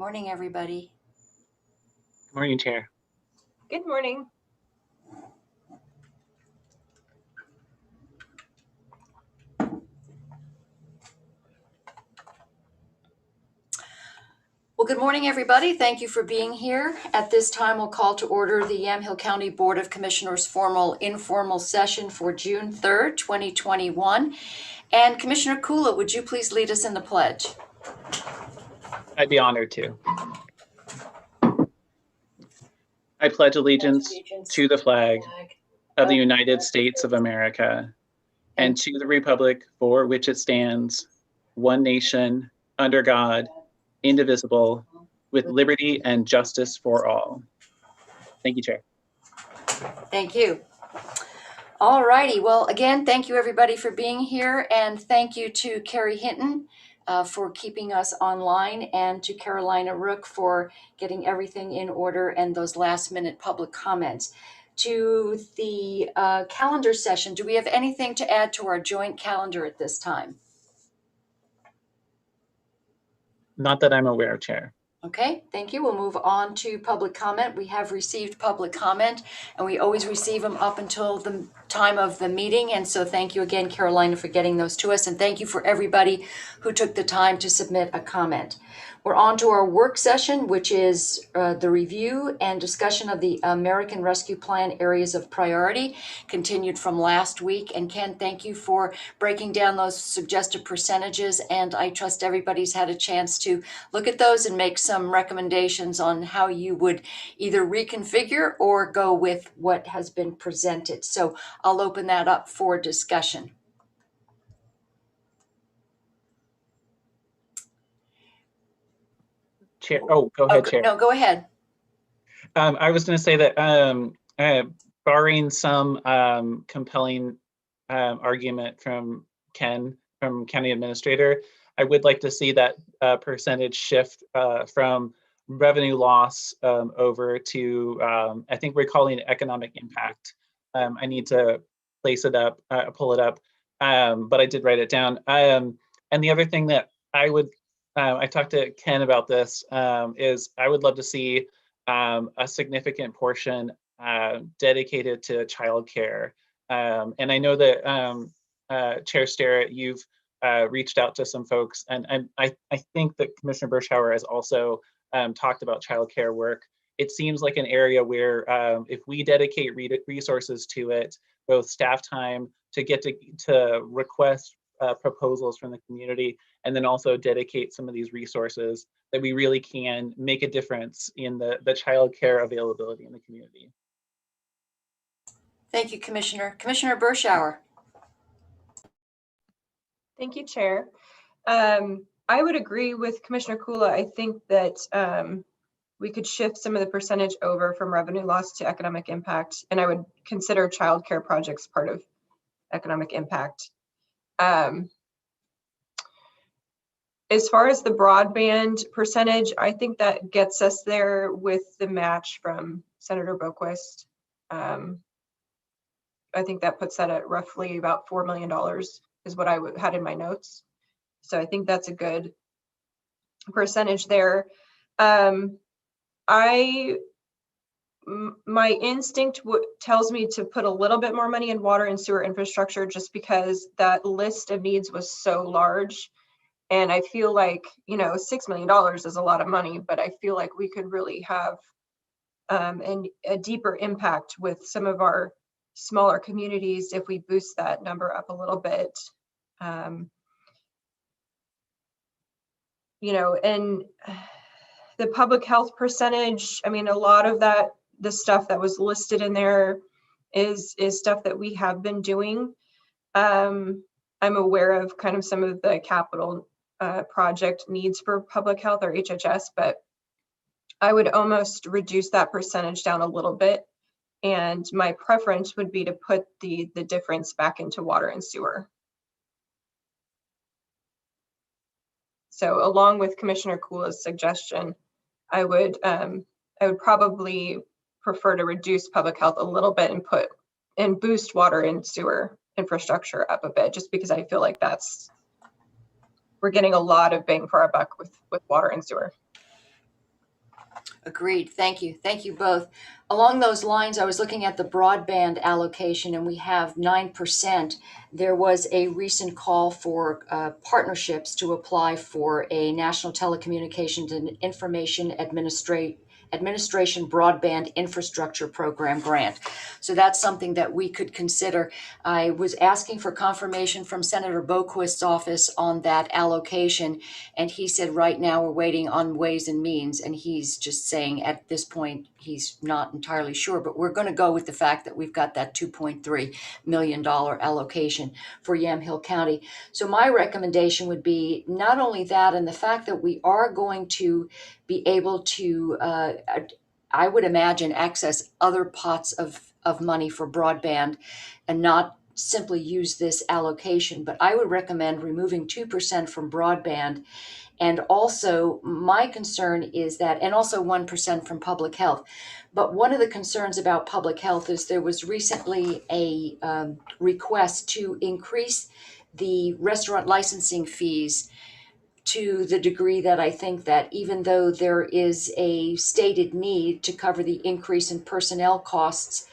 Morning, everybody. Good morning, Chair. Good morning. Well, good morning, everybody. Thank you for being here. At this time, we'll call to order the Yamhill County Board of Commissioners formal informal session for June 3rd, 2021. And Commissioner Kula, would you please lead us in the pledge? I'd be honored to. I pledge allegiance to the flag of the United States of America and to the republic for which it stands, one nation, under God, indivisible, with liberty and justice for all. Thank you, Chair. Thank you. All righty. Well, again, thank you, everybody, for being here. And thank you to Carrie Hinton for keeping us online, and to Carolina Rook for getting everything in order and those last-minute public comments. To the calendar session, do we have anything to add to our joint calendar at this time? Not that I'm aware of, Chair. Okay, thank you. We'll move on to public comment. We have received public comment, and we always receive them up until the time of the meeting. And so thank you again, Carolina, for getting those to us. And thank you for everybody who took the time to submit a comment. We're on to our work session, which is the review and discussion of the American Rescue Plan Areas of Priority, continued from last week. And Ken, thank you for breaking down those suggested percentages. And I trust everybody's had a chance to look at those and make some recommendations on how you would either reconfigure or go with what has been presented. So I'll open that up for discussion. Chair. Oh, go ahead, Chair. No, go ahead. I was going to say that barring some compelling argument from Ken, from County Administrator, I would like to see that percentage shift from revenue loss over to, I think we're calling it economic impact. I need to place it up, pull it up, but I did write it down. And the other thing that I would, I talked to Ken about this, is I would love to see a significant portion dedicated to childcare. And I know that Chair Starrett, you've reached out to some folks, and I think that Commissioner Bershauer has also talked about childcare work. It seems like an area where if we dedicate resources to it, both staff time to get to request proposals from the community, and then also dedicate some of these resources, that we really can make a difference in the childcare availability in the community. Thank you, Commissioner. Commissioner Bershauer. Thank you, Chair. I would agree with Commissioner Kula. I think that we could shift some of the percentage over from revenue loss to economic impact, and I would consider childcare projects part of economic impact. As far as the broadband percentage, I think that gets us there with the match from Senator Boquist. I think that puts that at roughly about $4 million is what I had in my notes. So I think that's a good percentage there. My instinct tells me to put a little bit more money in water and sewer infrastructure, just because that list of needs was so large. And I feel like, $6 million is a lot of money, but I feel like we could really have a deeper impact with some of our smaller communities if we boost that number up a little bit. And the public health percentage, a lot of that, the stuff that was listed in there is stuff that we have been doing. I'm aware of kind of some of the capital project needs for public health or HHS, but I would almost reduce that percentage down a little bit. And my preference would be to put the difference back into water and sewer. So along with Commissioner Kula's suggestion, I would probably prefer to reduce public health a little bit and boost water and sewer infrastructure up a bit, just because I feel like we're getting a lot of bang for our buck with water and sewer. Agreed. Thank you. Thank you both. Along those lines, I was looking at the broadband allocation and we have 9%. There was a recent call for partnerships to apply for a National Telecommunications and Information Administration Broadband Infrastructure Program grant. So that's something that we could consider. I was asking for confirmation from Senator Boquist's office on that allocation, and he said right now we're waiting on Ways and Means, and he's just saying at this point he's not entirely sure, but we're going to go with the fact that we've got that $2.3 million allocation for Yamhill County. So my recommendation would be not only that, and the fact that we are going to be able to, I would imagine, access other pots of money for broadband and not simply use this allocation, but I would recommend removing 2% from broadband. And also my concern is that, and also 1% from public health. But one of the concerns about public health is there was recently a request to increase the restaurant licensing fees to the degree that I think that even though there is a stated need to cover the increase in personnel costs,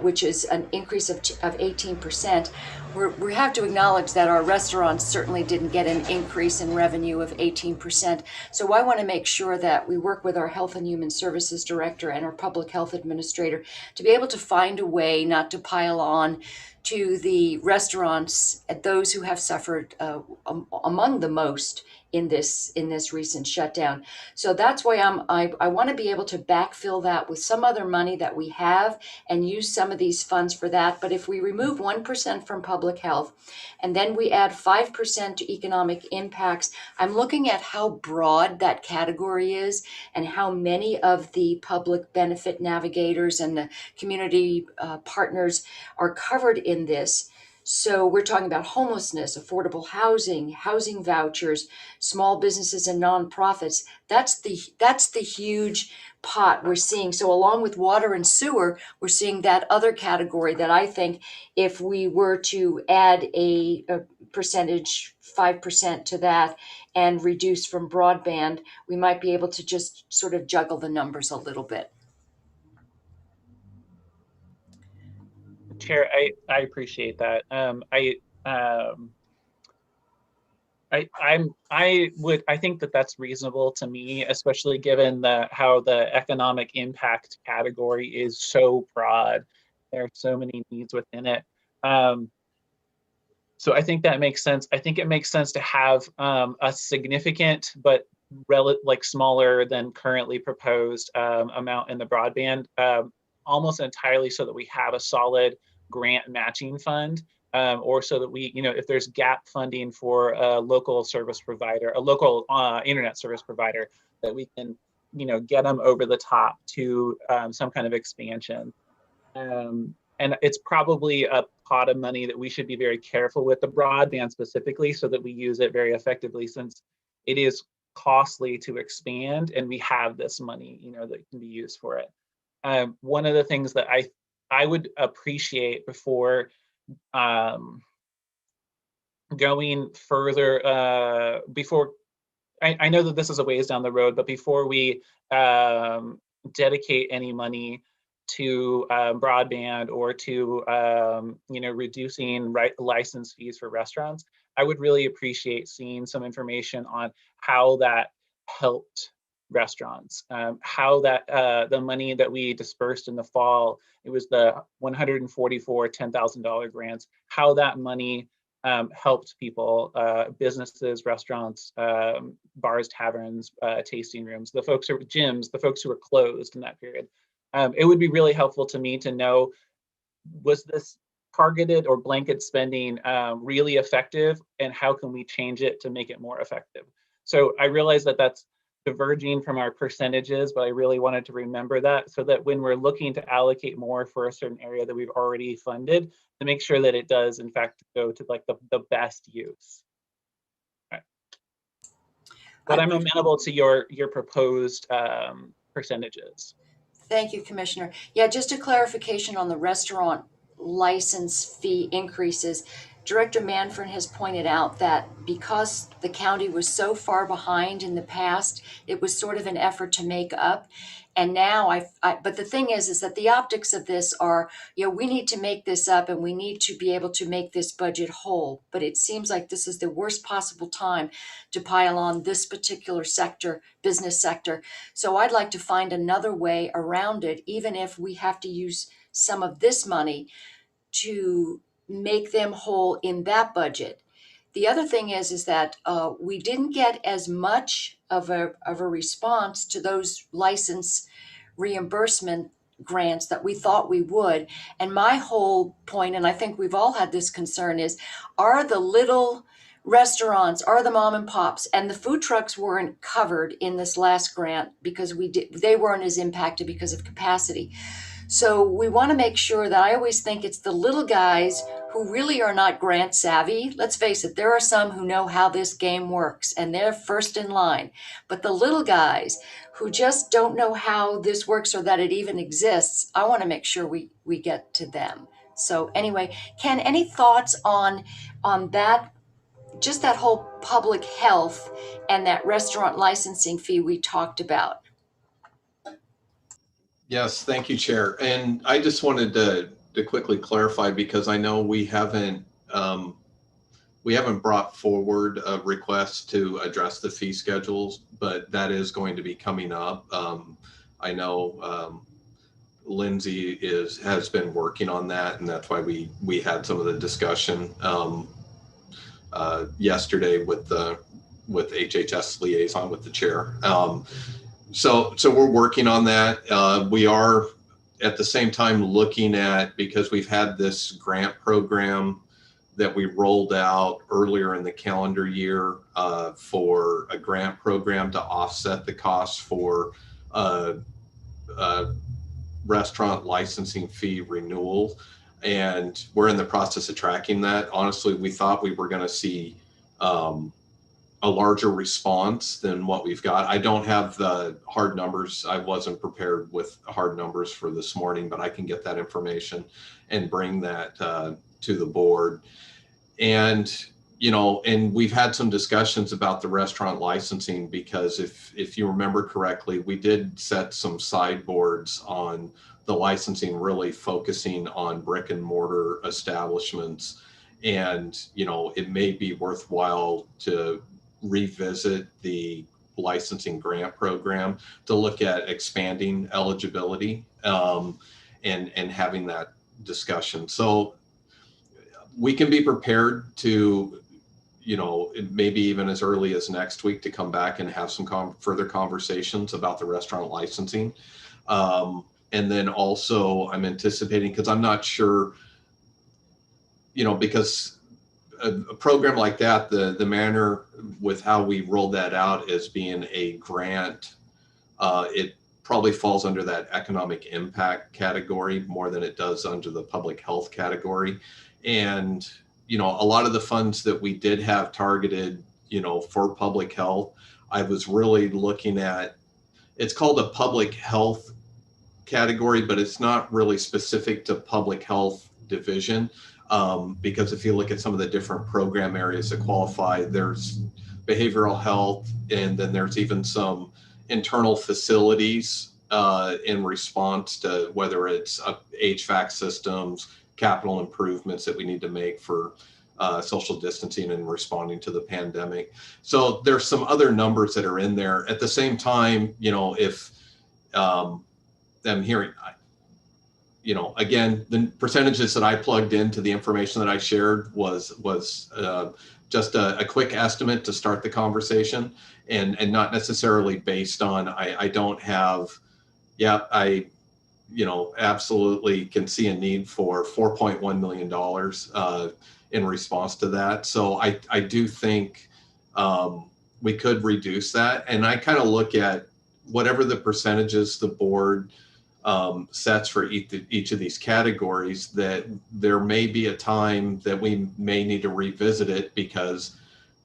which is an increase of 18%, we have to acknowledge that our restaurants certainly didn't get an increase in revenue of 18%. So I want to make sure that we work with our Health and Human Services Director and our Public Health Administrator to be able to find a way not to pile on to the restaurants, those who have suffered among the most in this recent shutdown. So that's why I want to be able to backfill that with some other money that we have and use some of these funds for that. But if we remove 1% from public health and then we add 5% to economic impacts, I'm looking at how broad that category is and how many of the public benefit navigators and the community partners are covered in this. So we're talking about homelessness, affordable housing, housing vouchers, small businesses and nonprofits. That's the huge pot we're seeing. So along with water and sewer, we're seeing that other category that I think if we were to add a percentage, 5% to that and reduce from broadband, we might be able to just sort of juggle the numbers a little bit. Chair, I appreciate that. I think that that's reasonable to me, especially given how the economic impact category is so broad. There are so many needs within it. So I think that makes sense. I think it makes sense to have a significant but smaller than currently proposed amount in the broadband, almost entirely so that we have a solid grant matching fund, or so that we, if there's gap funding for a local service provider, a local internet service provider, that we can, get them over the top to some kind of expansion. And it's probably a pot of money that we should be very careful with the broadband specifically, so that we use it very effectively, since it is costly to expand and we have this money, that can be used for it. One of the things that I would appreciate before going further, I know that this is a ways down the road, but before we dedicate any money to broadband or to reducing license fees for restaurants, I would really appreciate seeing some information on how that helped restaurants, how that the money that we dispersed in the fall, it was the 144 $10,000 grants, how that money helped people, businesses, restaurants, bars, taverns, tasting rooms, the folks who were gyms, the folks who were closed in that period. It would be really helpful to me to know, was this targeted or blanket spending really effective, and how can we change it to make it more effective? So I realize that that's diverging from our percentages, but I really wanted to remember that, so that when we're looking to allocate more for a certain area that we've already funded, to make sure that it does in fact go to like the best use. Right. But I'm amenable to your proposed percentages. Thank you, Commissioner. Yeah, just a clarification on the restaurant license fee increases. Director Manfred has pointed out that because the county was so far behind in the past, it was sort of an effort to make up. And now but the thing is that the optics of this are, we need to make this up and we need to be able to make this budget whole. But it seems like this is the worst possible time to pile on this particular sector, business sector. So I'd like to find another way around it, even if we have to use some of this money to make them whole in that budget. The other thing is that we didn't get as much of a response to those license reimbursement grants that we thought we would. And my whole point, and I think we've all had this concern, is are the little restaurants, are the mom and pops, and the food trucks weren't covered in this last grant because they weren't as impacted because of capacity. So we want to make sure that I always think it's the little guys who really are not grant savvy. Let's face it, there are some who know how this game works and they're first in line. But the little guys who just don't know how this works or that it even exists, I want to make sure we get to them. So anyway, Ken, any thoughts on that, just that whole public health and that restaurant licensing fee we talked about? Yes, thank you, Chair. And I just wanted to quickly clarify, because I know we haven't brought forward a request to address the fee schedules, but that is going to be coming up. I know Lindsay has been working on that, and that's why we had some of the discussion yesterday with HHS liaison with the chair. So we're working on that. We are at the same time looking at, because we've had this grant program that we rolled out earlier in the calendar year for a grant program to offset the costs for restaurant licensing fee renewal. And we're in the process of tracking that. Honestly, we thought we were going to see a larger response than what we've got. I don't have the hard numbers. I wasn't prepared with hard numbers for this morning, but I can get that information and bring that to the board. And, and we've had some discussions about the restaurant licensing, because if you remember correctly, we did set some sideboards on the licensing, really focusing on brick and mortar establishments. And, it may be worthwhile to revisit the licensing grant program to look at expanding eligibility and having that discussion. So we can be prepared to, maybe even as early as next week, to come back and have some further conversations about the restaurant licensing. And then also I'm anticipating, because I'm not sure, because a program like that, the manner with how we rolled that out as being a grant, it probably falls under that economic impact category more than it does under the public health category. And, a lot of the funds that we did have targeted, for public health, I was really looking at, it's called a public health category, but it's not really specific to public health division. Because if you look at some of the different program areas that qualify, there's behavioral health, and then there's even some internal facilities in response to whether it's HVAC systems, capital improvements that we need to make for social distancing and responding to the pandemic. So there's some other numbers that are in there. At the same time, if I'm hearing, again, the percentages that I plugged into the information that I shared was just a quick estimate to start the conversation, and not necessarily based on, I don't have, I absolutely can see a need for $4.1 million in response to that. So I do think we could reduce that. And I kind of look at whatever the percentages the board sets for each of these categories, that there may be a time that we may need to revisit it, because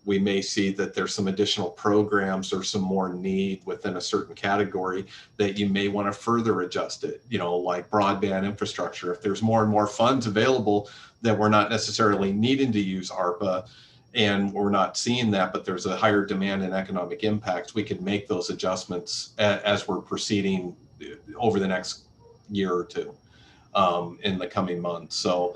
we may see that there's some additional programs or some more need within a certain category that you may want to further adjust it, you know, like broadband infrastructure. If there's more and more funds available that we're not necessarily needing to use ARPA, and we're not seeing that, but there's a higher demand in economic impact, we could make those adjustments as we're proceeding over the next year or two in the coming months. So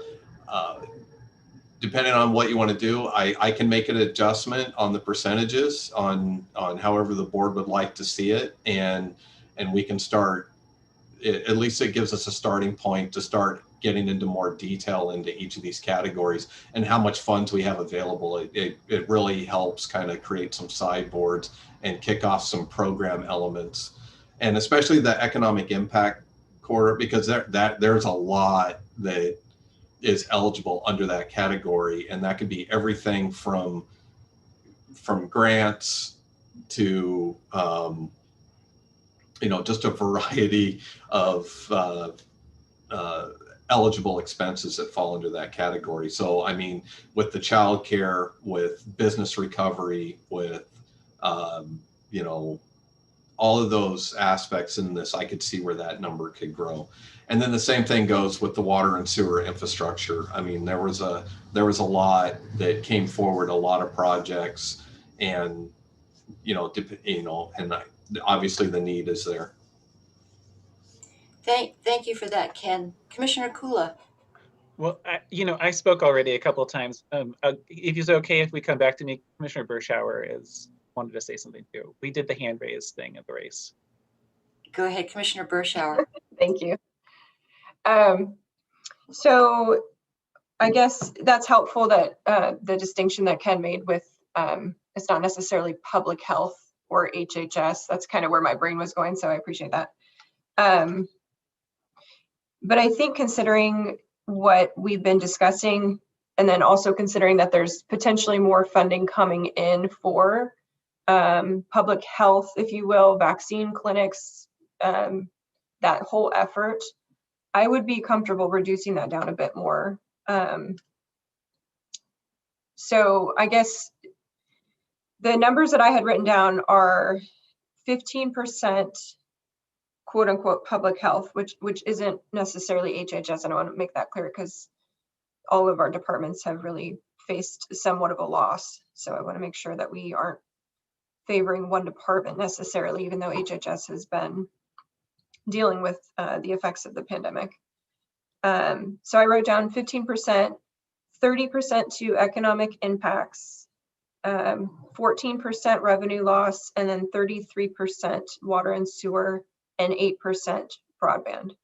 depending on what you want to do, I can make an adjustment on the percentages on however the board would like to see it, and we can start, at least it gives us a starting point to start getting into more detail into each of these categories and how much funds we have available. It really helps kind of create some sideboards and kick off some program elements, and especially the economic impact quarter, because there's a lot that is eligible under that category, and that could be everything from grants to you know, just a variety of eligible expenses that fall under that category. So I mean, with the childcare, with business recovery, with you know, all of those aspects in this, I could see where that number could grow. And then the same thing goes with the water and sewer infrastructure. I mean, there was a lot that came forward, a lot of projects, and and obviously the need is there. Thank you for that, Ken. Commissioner Kula. Well, I spoke already a couple of times. If it's okay if we come back to me, Commissioner Bershauer wanted to say something too. We did the hand raise thing at the race. Go ahead, Commissioner Bershauer. Thank you. So I guess that's helpful that the distinction that Ken made with it's not necessarily public health or HHS. That's kind of where my brain was going, so I appreciate that. But I think considering what we've been discussing, and then also considering that there's potentially more funding coming in for public health, if you will, vaccine clinics, that whole effort, I would be comfortable reducing that down a bit more. So I guess the numbers that I had written down are 15% quote unquote public health, which isn't necessarily HHS. And I want to make that clear because all of our departments have really faced somewhat of a loss. So I want to make sure that we aren't favoring one department necessarily, even though HHS has been dealing with the effects of the pandemic. So I wrote down 15%, 30% to economic impacts, 14% revenue loss, and then 33% water and sewer, and 8% broadband.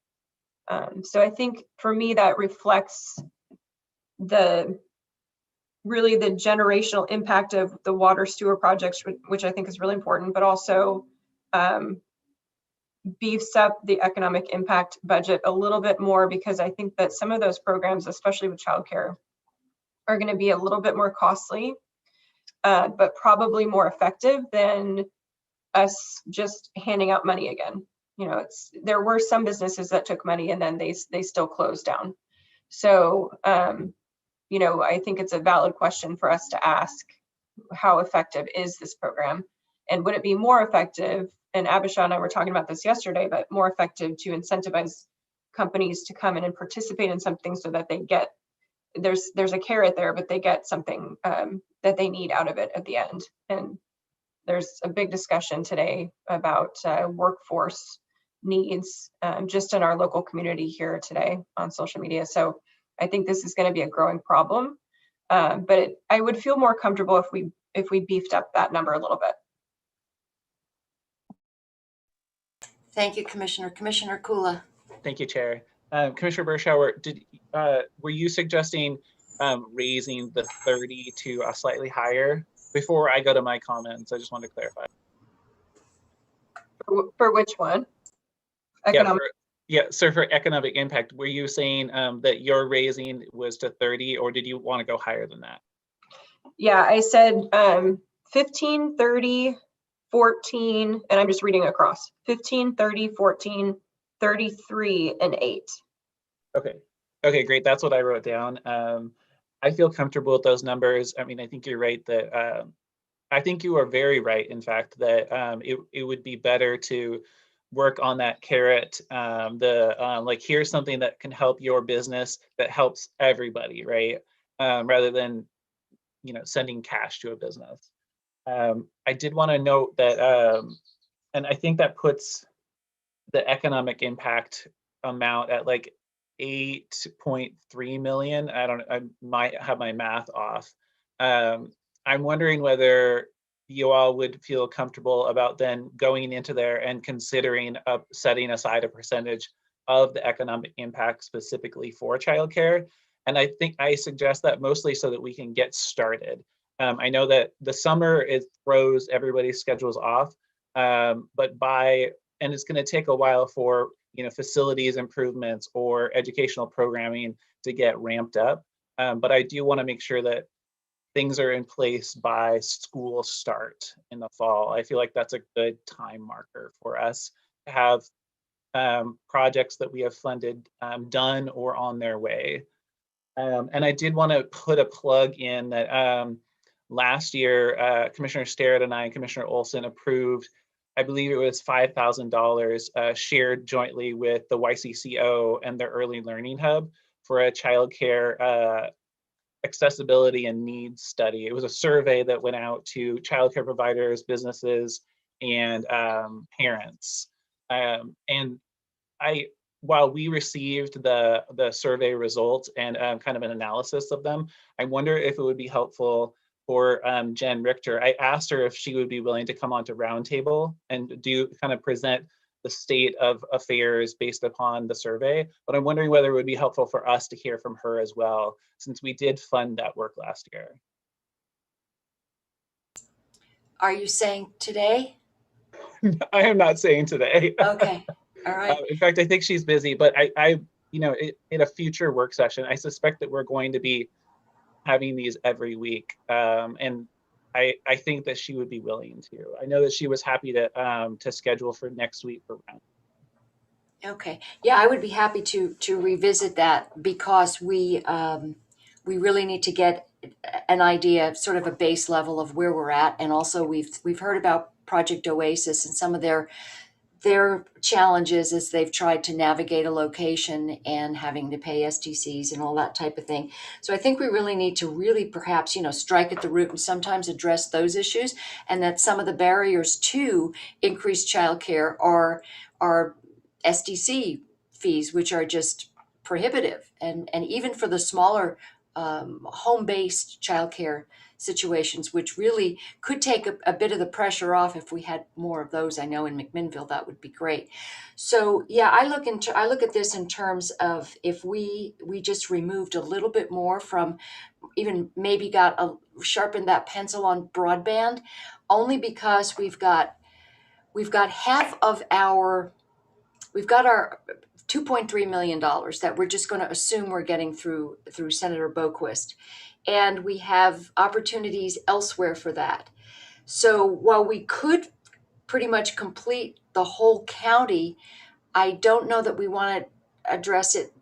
So I think for me that reflects really the generational impact of the water sewer projects, which I think is really important, but also beefs up the economic impact budget a little bit more, because I think that some of those programs, especially with childcare, are going to be a little bit more costly, but probably more effective than us just handing out money again. You know, there were some businesses that took money and then they still closed down. So, you know, I think it's a valid question for us to ask, how effective is this program? And would it be more effective, and Abisha and I were talking about this yesterday, but more effective to incentivize companies to come in and participate in something so that they get, there's a carrot there, but they get something that they need out of it at the end. And there's a big discussion today about workforce needs just in our local community here today on social media. So I think this is going to be a growing problem, but I would feel more comfortable if we beefed up that number a little bit. Thank you, Commissioner. Commissioner Kula. Thank you, Chair. Commissioner Bershauer, were you suggesting raising the 30 to a slightly higher? Before I go to my comments, I just want to clarify. For which one? Economic. So for economic impact, were you saying that your raising was to 30, or did you want to go higher than that? Yeah, I said 15, 30, 14, and I'm just reading across. 15, 30, 14, 33, and 8. Okay, great. That's what I wrote down. I feel comfortable with those numbers. I mean, I think you're right that I think you are very right, in fact, that it would be better to work on that carrot, like, here's something that can help your business that helps everybody, right? Rather than, sending cash to a business. I did want to note that, and I think that puts the economic impact amount at like 8.3 million. I might have my math off. I'm wondering whether you all would feel comfortable about then going into there and considering setting aside a percentage of the economic impact specifically for childcare. And I think I suggest that mostly so that we can get started. I know that the summer, it throws everybody's schedules off, but and it's going to take a while for facilities improvements or educational programming to get ramped up. But I do want to make sure that things are in place by school start in the fall. I feel like that's a good time marker for us to have projects that we have funded done or on their way. And I did want to put a plug in that last year, Commissioner Starrett and I and Commissioner Olson approved, I believe it was $5,000 shared jointly with the YCCO and their Early Learning Hub for a childcare accessibility and needs study. It was a survey that went out to childcare providers, businesses, and parents. And while we received the survey results and kind of an analysis of them, I wonder if it would be helpful for Jen Richter. I asked her if she would be willing to come onto Roundtable and kind of present the state of affairs based upon the survey, but I'm wondering whether it would be helpful for us to hear from her as well, since we did fund that work last year. Are you saying today? I am not saying today. Okay, all right. In fact, I think she's busy, but in a future work session, I suspect that we're going to be having these every week. And I think that she would be willing to. I know that she was happy to schedule for next week for round. Okay, yeah, I would be happy to revisit that, because we really need to get an idea, sort of a base level of where we're at, and also we've heard about Project Oasis and some of their challenges as they've tried to navigate a location and having to pay STCs and all that type of thing. So I think we really need to really perhaps, strike at the root and sometimes address those issues, and that some of the barriers to increased childcare are SDC fees, which are just prohibitive. And even for the smaller home-based childcare situations, which really could take a bit of the pressure off if we had more of those. I know in McMinnville that would be great. So yeah, I look at this in terms of if we just removed a little bit more from, even maybe sharpened that pencil on broadband, only because we've got half of our $2.3 million that we're just going to assume we're getting through Senator Boquist. And we have opportunities elsewhere for that. So while we could pretty much complete the whole county, I don't know that we want to address it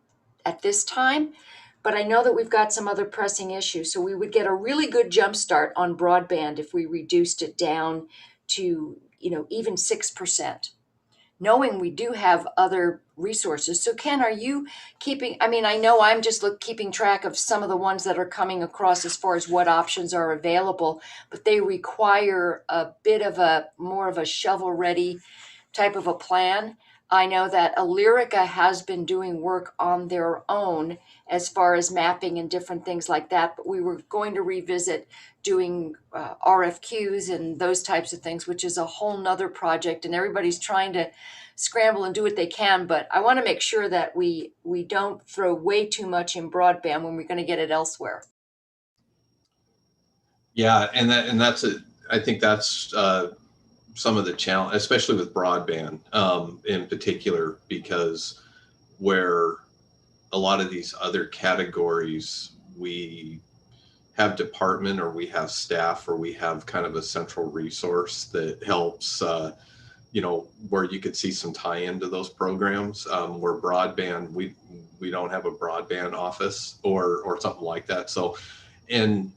at this time, but I know that we've got some other pressing issues. So we would get a really good jump start on broadband if we reduced it down to, even 6%. Knowing we do have other resources. So Ken, are you keeping, I know I'm just keeping track of some of the ones that are coming across as far as what options are available, but they require a bit of more of a shovel-ready type of a plan. I know that Illyrica has been doing work on their own as far as mapping and different things like that, but we were going to revisit doing RFQs and those types of things, which is a whole nother project, and everybody's trying to scramble and do what they can, but I want to make sure that we don't throw way too much in broadband when we're going to get it elsewhere. Yeah, I think that's some of the challenge, especially with broadband in particular, because where a lot of these other categories, we have department or we have staff or we have kind of a central resource that helps you know, where you could see some tie into those programs, where broadband, we don't have a broadband office or something like that. So, and,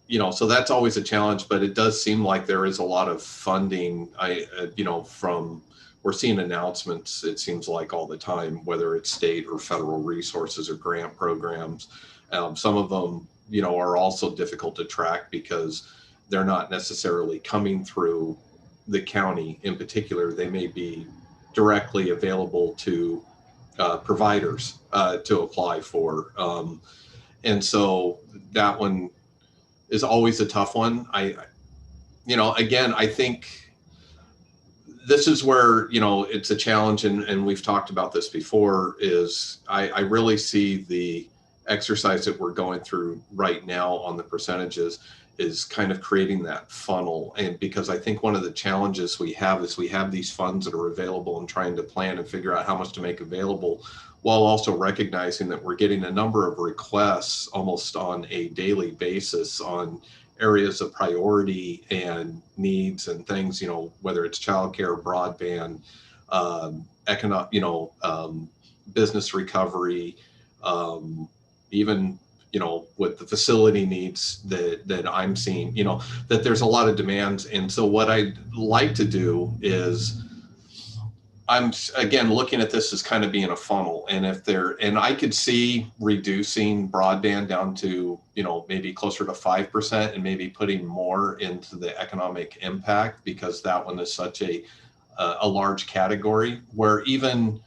you know, so that's always a challenge, but it does seem like there is a lot of funding. You know, we're seeing announcements, it seems like all the time, whether it's state or federal resources or grant programs. Some of them, you know, are also difficult to track because they're not necessarily coming through the county in particular. They may be directly available to providers to apply for. And so that one is always a tough one. You know, again, I think this is where, you know, it's a challenge, and we've talked about this before, is I really see the exercise that we're going through right now on the percentages is kind of creating that funnel. And because I think one of the challenges we have is we have these funds that are available and trying to plan and figure out how much to make available, while also recognizing that we're getting a number of requests almost on a daily basis on areas of priority and needs and things, you know, whether it's childcare, broadband, economic, you know, business recovery, even, you know, with the facility needs that I'm seeing, you know, that there's a lot of demands. And so what I'd like to do is, I'm again looking at this as kind of being a funnel, and and I could see reducing broadband down to, you know, maybe closer to 5% and maybe putting more into the economic impact, because that one is such a large category, where even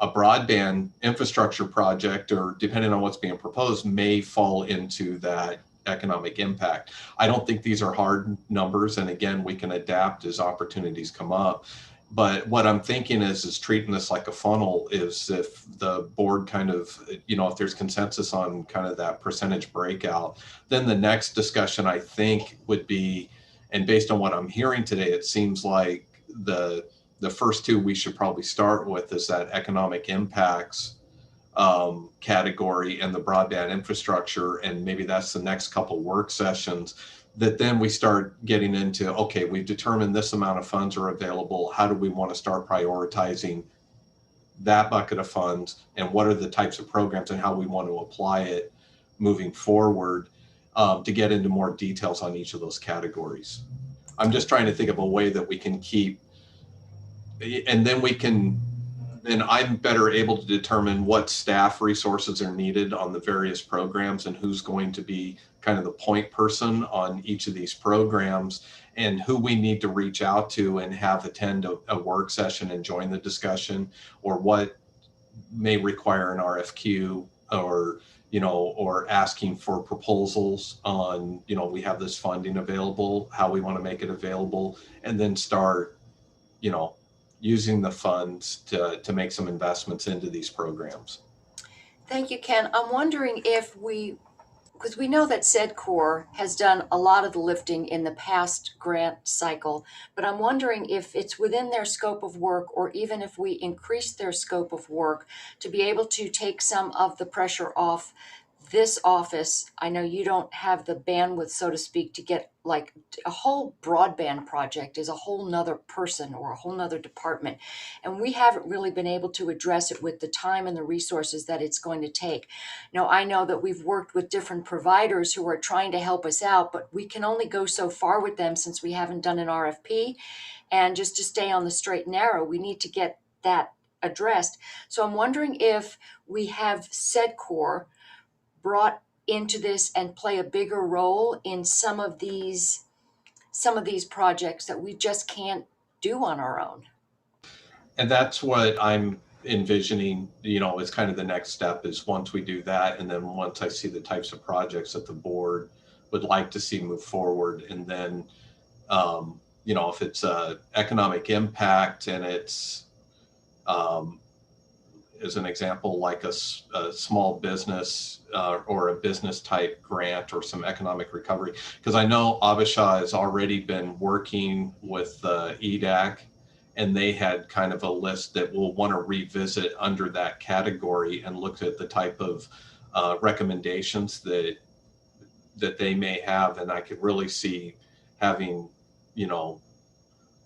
a broadband infrastructure project, or depending on what's being proposed, may fall into that economic impact. I don't think these are hard numbers, and again, we can adapt as opportunities come up. But what I'm thinking is treating this like a funnel. Is if the board kind of, you know, if there's consensus on kind of that percentage breakout, then the next discussion, I think, would be, and based on what I'm hearing today, it seems like the first two we should probably start with is that economic impacts category and the broadband infrastructure. And maybe that's the next couple work sessions, that then we start getting into, okay, we've determined this amount of funds are available. How do we want to start prioritizing that bucket of funds, and what are the types of programs and how we want to apply it moving forward, to get into more details on each of those categories. I'm just trying to think of a way that we can keep, and then I'm better able to determine what staff resources are needed on the various programs and who's going to be kind of the point person on each of these programs, and who we need to reach out to and have attend a work session and join the discussion, or what may require an RFQ, or, you know, or asking for proposals on, you know, we have this funding available, how we want to make it available, and then start, you know, using the funds to make some investments into these programs. Thank you, Ken. I'm wondering if because we know that SEDCOR has done a lot of the lifting in the past grant cycle, but I'm wondering if it's within their scope of work, or even if we increase their scope of work to be able to take some of the pressure off this office. I know you don't have the bandwidth, so to speak, to get, like, a whole broadband project is a whole nother person or a whole nother department. And we haven't really been able to address it with the time and the resources that it's going to take. Now, I know that we've worked with different providers who are trying to help us out, but we can only go so far with them since we haven't done an RFP. And just to stay on the straight and narrow, we need to get that addressed. So I'm wondering if we have SEDCOR brought into this and play a bigger role in some of these projects that we just can't do on our own. And that's what I'm envisioning, you know, is kind of the next step, is once we do that, and then once I see the types of projects that the board would like to see move forward, and then, you know, if it's a economic impact and it's, as an example, like a small business or a business type grant or some economic recovery. Because I know Abishai has already been working with EDAC, and they had kind of a list that we'll want to revisit under that category and look at the type of recommendations that they may have. And I could really see having, you know,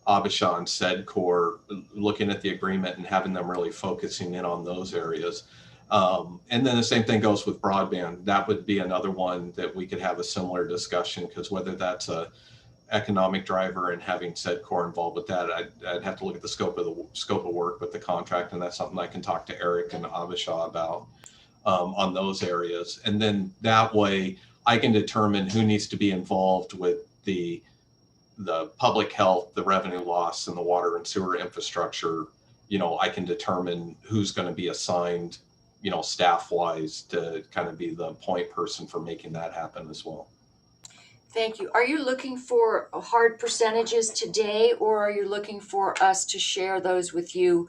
Abisha and SEDCOR, looking at the agreement and having them really focusing in on those areas. And then the same thing goes with broadband. That would be another one that we could have a similar discussion, because whether that's a economic driver and having SEDCOR involved with that, I'd have to look at the scope of work with the contract, and that's something I can talk to Eric and Abisha about on those areas. And then that way I can determine who needs to be involved with the public health, the revenue loss, and the water and sewer infrastructure. I can determine who's going to be assigned, staff wise, to kind of be the point person for making that happen as well. Thank you. Are you looking for hard percentages today, or are you looking for us to share those with you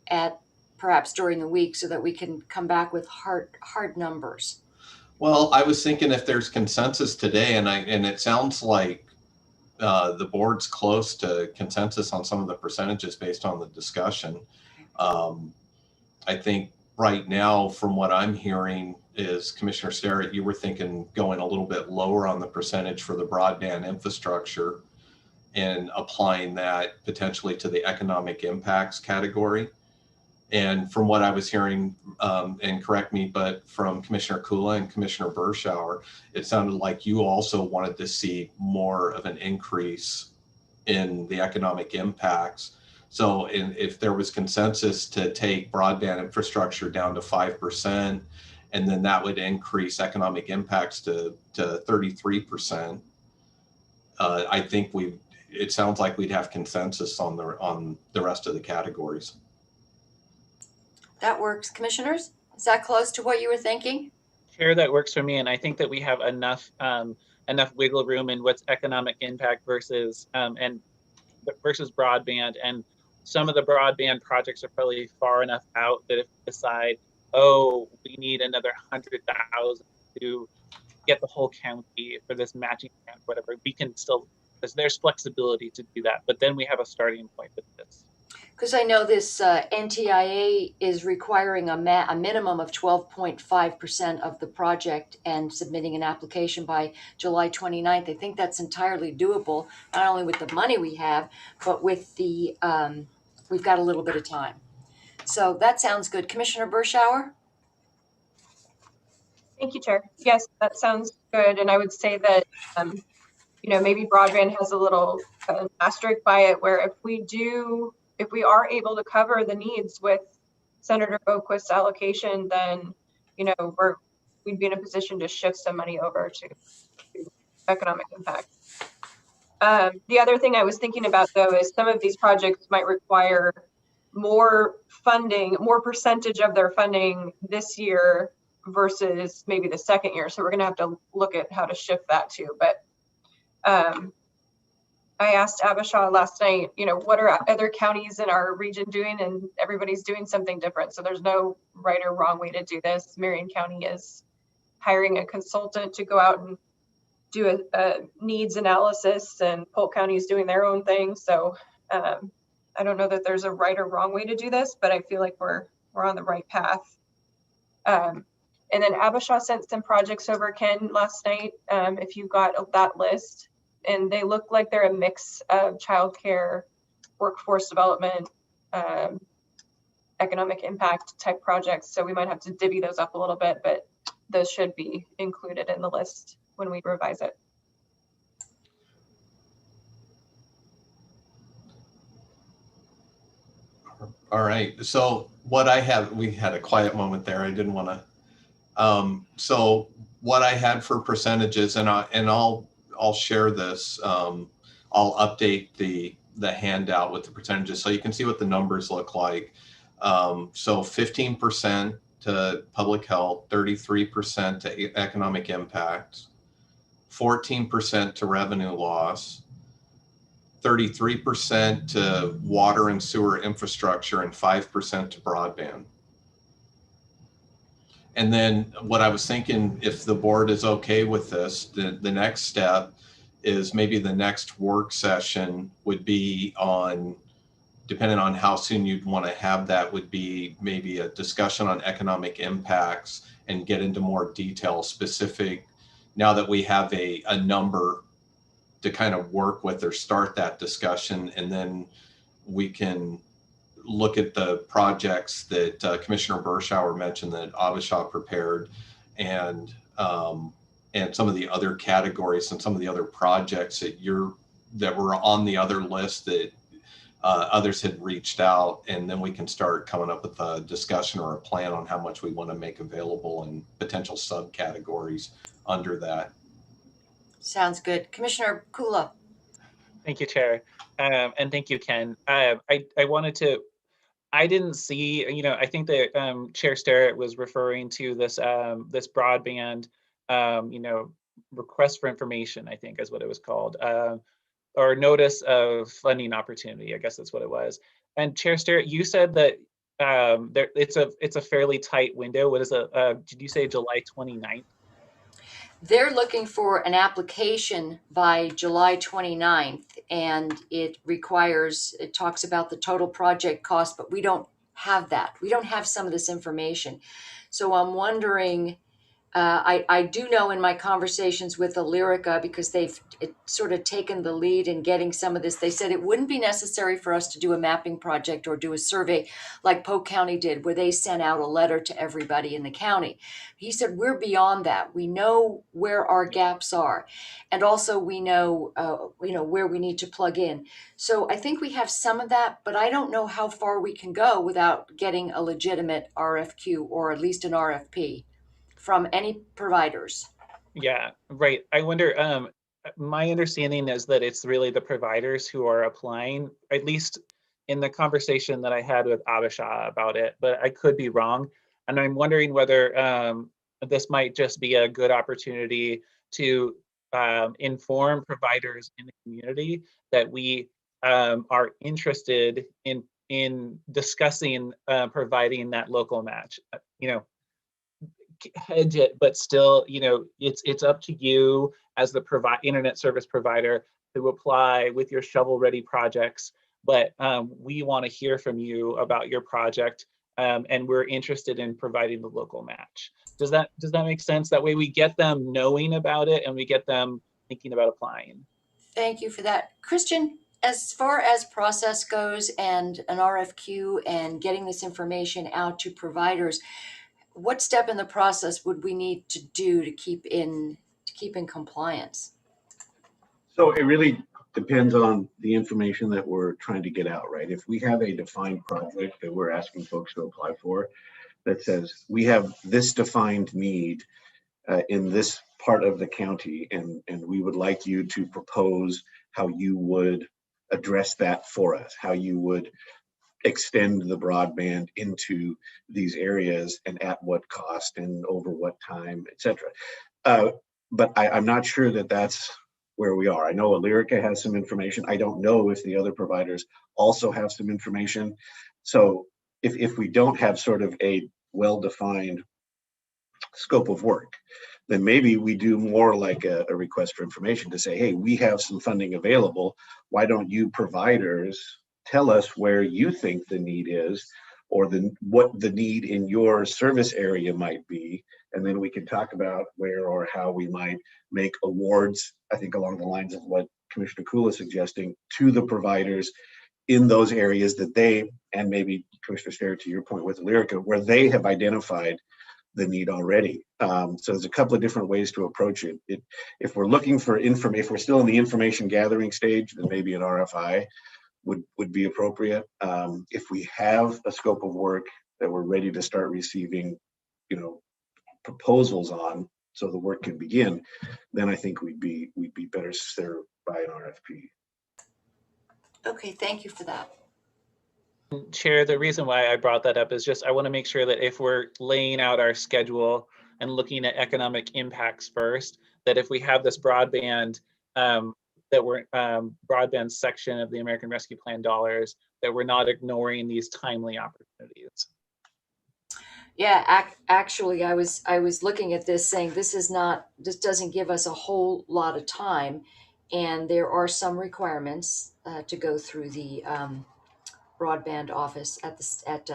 at perhaps during the week so that we can come back with hard numbers? Well, I was thinking if there's consensus today, and it sounds like the board's close to consensus on some of the percentages based on the discussion. I think right now, from what I'm hearing, is Commissioner Sterrett, you were thinking going a little bit lower on the percentage for the broadband infrastructure and applying that potentially to the economic impacts category. And from what I was hearing, and correct me, but from Commissioner Kula and Commissioner Burschauer, it sounded like you also wanted to see more of an increase in the economic impacts. So if there was consensus to take broadband infrastructure down to 5%, and then that would increase economic impacts to 33%, I think it sounds like we'd have consensus on the rest of the categories. That works. Commissioners, is that close to what you were thinking? Chair, that works for me, and I think that we have enough wiggle room in what's economic impact versus broadband, and some of the broadband projects are probably far enough out that if we decide, oh, we need another 100,000 to get the whole county for this matching grant, whatever, we can still, there's flexibility to do that, but then we have a starting point with this. Because I know this NTIA is requiring a minimum of 12.5% of the project and submitting an application by July 29th. I think that's entirely doable, not only with the money we have, but with the, we've got a little bit of time. So that sounds good. Commissioner Burschauer? Thank you, Chair. Yes, that sounds good. And I would say that, maybe broadband has a little asterisk by it, where if we are able to cover the needs with Senator Boquist's allocation, then, we'd be in a position to shift some money over to economic impact. The other thing I was thinking about, though, is some of these projects might require more funding, more percentage of their funding this year versus maybe the second year. So we're going to have to look at how to shift that too. But I asked Abisha last night, what are other counties in our region doing? And everybody's doing something different. So there's no right or wrong way to do this. Marion County is hiring a consultant to go out and do a needs analysis, and Polk County is doing their own thing. So I don't know that there's a right or wrong way to do this, but I feel like we're on the right path. And then Abisha sent some projects over, Ken, last night, if you got that list. And they look like they're a mix of childcare, workforce development, economic impact type projects. So we might have to divvy those up a little bit, but those should be included in the list when we revise it. All right. So what I have, we had a quiet moment there. I didn't want to. So what I had for percentages, and I'll share this. I'll update the handout with the percentages so you can see what the numbers look like. So 15% to public health, 33% to economic impact, 14% to revenue loss, 33% to water and sewer infrastructure, and 5% to broadband. And then what I was thinking, if the board is okay with this, the next step is maybe the next work session would be on, depending on how soon you'd want to have that, would be maybe a discussion on economic impacts and get into more detail specific, now that we have a number to kind of work with or start that discussion, and then we can look at the projects that Commissioner Berschauer mentioned that Avishai prepared, and some of the other categories and some of the other projects that were on the other list that others had reached out, and then we can start coming up with a discussion or a plan on how much we want to make available and potential subcategories under that. Sounds good. Commissioner Kula. Thank you, Chair. And thank you, Ken. I wanted to, I didn't see, I think that Chair Sterrett was referring to this this broadband, request for information, I think is what it was called, or notice of funding opportunity, I guess that's what it was. And Chair Sterrett, you said that it's a fairly tight window. What is did you say July 29th? They're looking for an application by July 29th, and it talks about the total project cost, but we don't have that. We don't have some of this information. So I'm wondering, I do know in my conversations with Illyrica, because they've sort of taken the lead in getting some of this, they said it wouldn't be necessary for us to do a mapping project or do a survey like Polk County did, where they sent out a letter to everybody in the county. He said, we're beyond that. We know where our gaps are. And also we know, where we need to plug in. So I think we have some of that, but I don't know how far we can go without getting a legitimate RFQ or at least an RFP from any providers. Yeah, right. I wonder, my understanding is that it's really the providers who are applying, at least in the conversation that I had with Avishai about it, but I could be wrong. And I'm wondering whether this might just be a good opportunity to inform providers in the community that we are interested in discussing providing that local match. Hedge it, but still, it's up to you as the internet service provider to apply with your shovel-ready projects. But we want to hear from you about your project, and we're interested in providing the local match. Does that make sense? That way we get them knowing about it and we get them thinking about applying. Thank you for that. Christian, as far as process goes and an RFQ and getting this information out to providers, what step in the process would we need to do to keep in compliance? So it really depends on the information that we're trying to get out, right? If we have a defined project that we're asking folks to apply for that says we have this defined need in this part of the county, and we would like you to propose how you would address that for us, how you would extend the broadband into these areas and at what cost and over what time, etc. But I'm not sure that that's where we are. I know Illyrica has some information. I don't know if the other providers also have some information. So if we don't have sort of a well-defined scope of work, then maybe we do more like a request for information to say, hey, we have some funding available. Why don't you providers tell us where you think the need is, or what the need in your service area might be, and then we can talk about where or how we might make awards, I think along the lines of what Commissioner Kula is suggesting, to the providers in those areas that they, and maybe Commissioner Sterrett, to your point with Illyrica, where they have identified the need already. So there's a couple of different ways to approach it. If we're looking for information, if we're still in the information gathering stage, then maybe an RFI would be appropriate. If we have a scope of work that we're ready to start receiving, proposals on, so the work can begin, then I think we'd be better served by an RFP. Okay, thank you for that. Chair, the reason why I brought that up is just I want to make sure that if we're laying out our schedule and looking at economic impacts first, that if we have this broadband broadband section of the American Rescue Plan dollars, that we're not ignoring these timely opportunities. Yeah, actually, I was looking at this saying this doesn't give us a whole lot of time, and there are some requirements to go through the broadband office at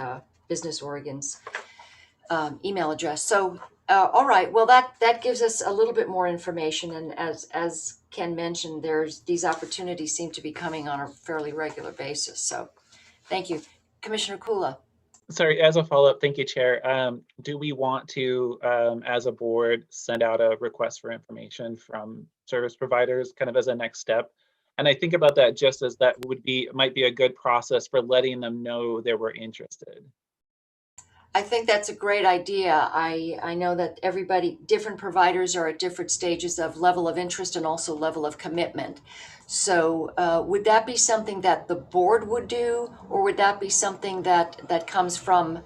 Business Oregon's email address. So All right, well, that gives us a little bit more information, and as Ken mentioned, these opportunities seem to be coming on a fairly regular basis, so thank you. Commissioner Kula. Sorry, as a follow-up, thank you, Chair. Do we want to, as a board, send out a request for information from service providers kind of as a next step? And I think about that just as that might be a good process for letting them know they were interested. I think that's a great idea. I know that different providers are at different stages of level of interest and also level of commitment. So would that be something that the board would do, or would that be something that comes from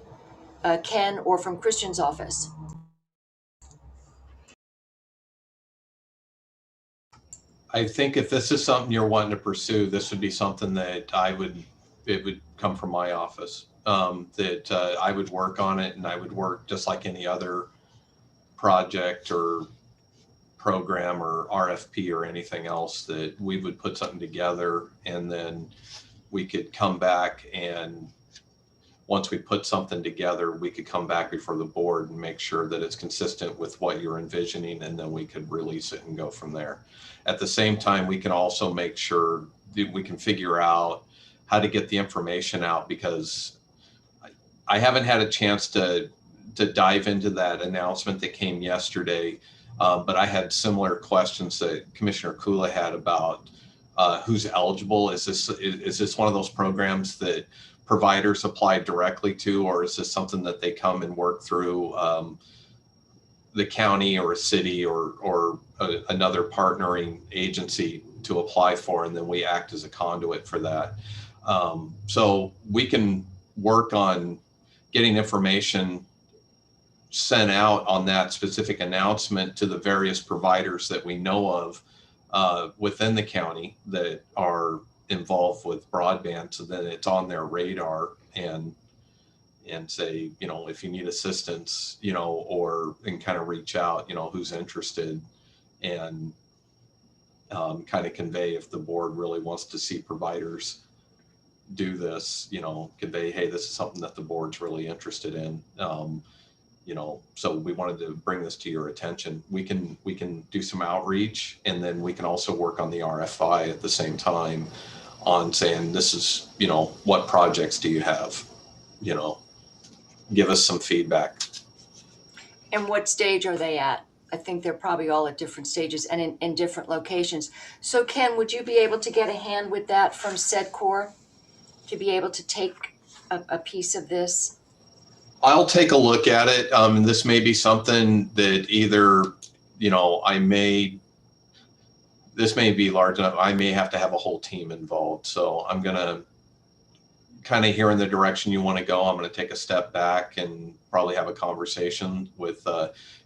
Ken or from Christian's office? I think if this is something you're wanting to pursue, this would be something that it would come from my office. That I would work on it, and I would work just like any other project or program or RFP or anything else, that we would put something together, and then we could come back, and once we put something together, we could come back before the board and make sure that it's consistent with what you're envisioning, and then we could release it and go from there. At the same time, we can also make sure that we can figure out how to get the information out, because I haven't had a chance to dive into that announcement that came yesterday, but I had similar questions that Commissioner Kula had about who's eligible. Is this one of those programs that providers apply directly to, or is this something that they come and work through the county or a city or another partnering agency to apply for, and then we act as a conduit for that? So we can work on getting information sent out on that specific announcement to the various providers that we know of within the county that are involved with broadband, so that it's on their radar, and say, if you need assistance, and kind of reach out, who's interested, and kind of convey if the board really wants to see providers do this, convey, hey, this is something that the board's really interested in. So we wanted to bring this to your attention. We can do some outreach, and then we can also work on the RFI at the same time on saying, this is, what projects do you have? Give us some feedback. And what stage are they at? I think they're probably all at different stages and in different locations. So Ken, would you be able to get a hand with that from SEDCOR to be able to take a piece of this? I'll take a look at it. This may be something that either, this may be large enough, I may have to have a whole team involved. So I'm going to kind of hear in the direction you want to go. I'm going to take a step back and probably have a conversation with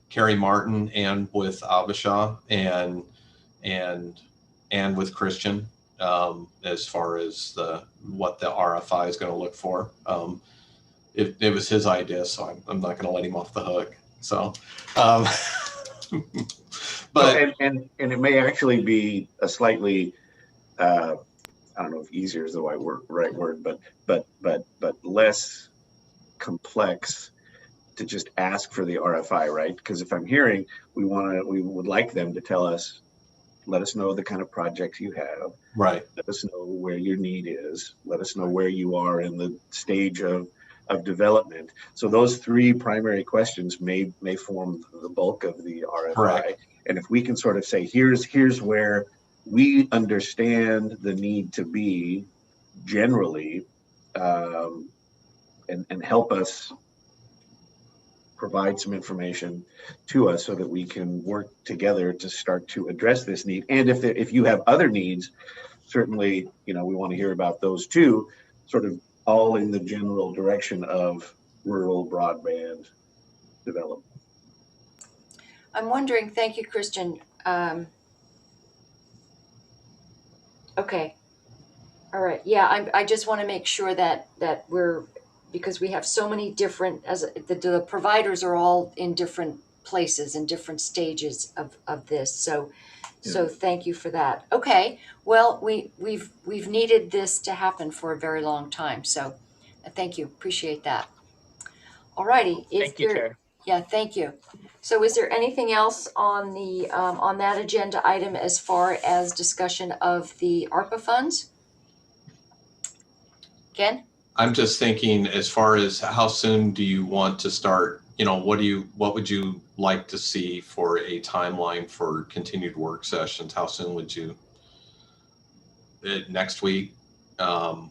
Carrie Martin and with Abisha and with Christian as far as what the RFI is going to look for. It was his idea, so I'm not going to let him off the hook. So, but and it may actually be a slightly, I don't know if easier is the right word, but less complex to just ask for the RFI, right? Because if I'm hearing, we would like them to tell us, let us know the kind of projects you have. Right. Let us know where your need is. Let us know where you are in the stage of development. So those three primary questions may form the bulk of the RFI. Correct. And if we can sort of say, here's where we understand the need to be generally, and help us provide some information to us so that we can work together to start to address this need. And if you have other needs, certainly, we want to hear about those too, sort of all in the general direction of rural broadband development. I'm wondering, thank you, Christian. Okay. All right. Yeah, I just want to make sure that we're, because we have so many different, the providers are all in different places and different stages of this. So thank you for that. Okay. Well, we've needed this to happen for a very long time. So thank you. Appreciate that. All righty. Thank you, Chair. Yeah, thank you. So is there anything else on the, on that agenda item as far as discussion of the ARPA funds? Ken? I'm just thinking, as far as how soon do you want to start, what would you like to see for a timeline for continued work sessions? How soon would you, next week? I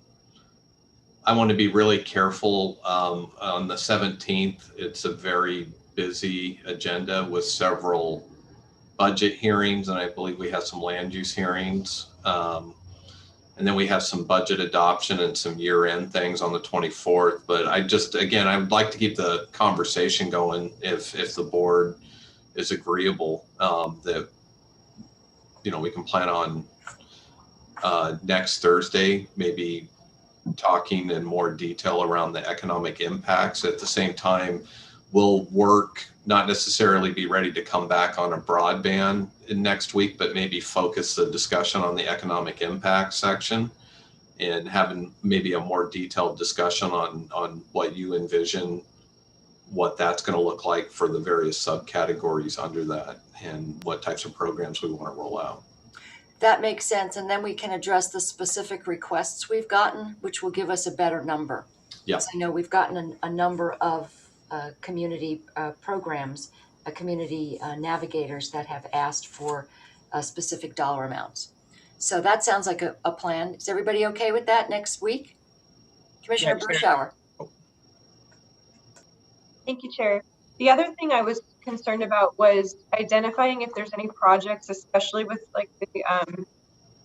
want to be really careful. On the 17th, it's a very busy agenda with several budget hearings, and I believe we have some land use hearings. And then we have some budget adoption and some year-end things on the 24th. But I would like to keep the conversation going if the board is agreeable, that, we can plan on next Thursday, maybe talking in more detail around the economic impacts. At the same time, we'll work, not necessarily be ready to come back on a broadband in next week, but maybe focus the discussion on the economic impact section and having maybe a more detailed discussion on what you envision, what that's going to look like for the various subcategories under that, and what types of programs we want to roll out. That makes sense. And then we can address the specific requests we've gotten, which will give us a better number. Yeah. I know we've gotten a number of community programs, community navigators that have asked for specific dollar amounts. So that sounds like a plan. Is everybody okay with that next week? Commissioner Burschauer. Thank you, Chair. The other thing I was concerned about was identifying if there's any projects, especially with like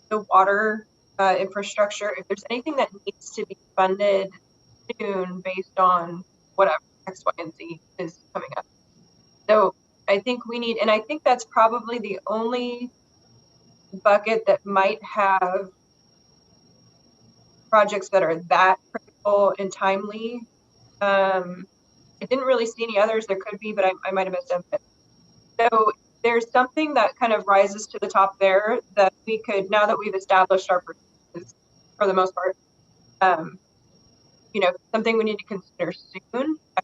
the water infrastructure, if there's anything that needs to be funded soon based on whatever X, Y, and Z is coming up. So I think we need, and I think that's probably the only bucket that might have projects that are that critical and timely. I didn't really see any others. There could be, but I might have missed them. So there's something that kind of rises to the top there that we could, now that we've established our purchases for the most part, something we need to consider soon. I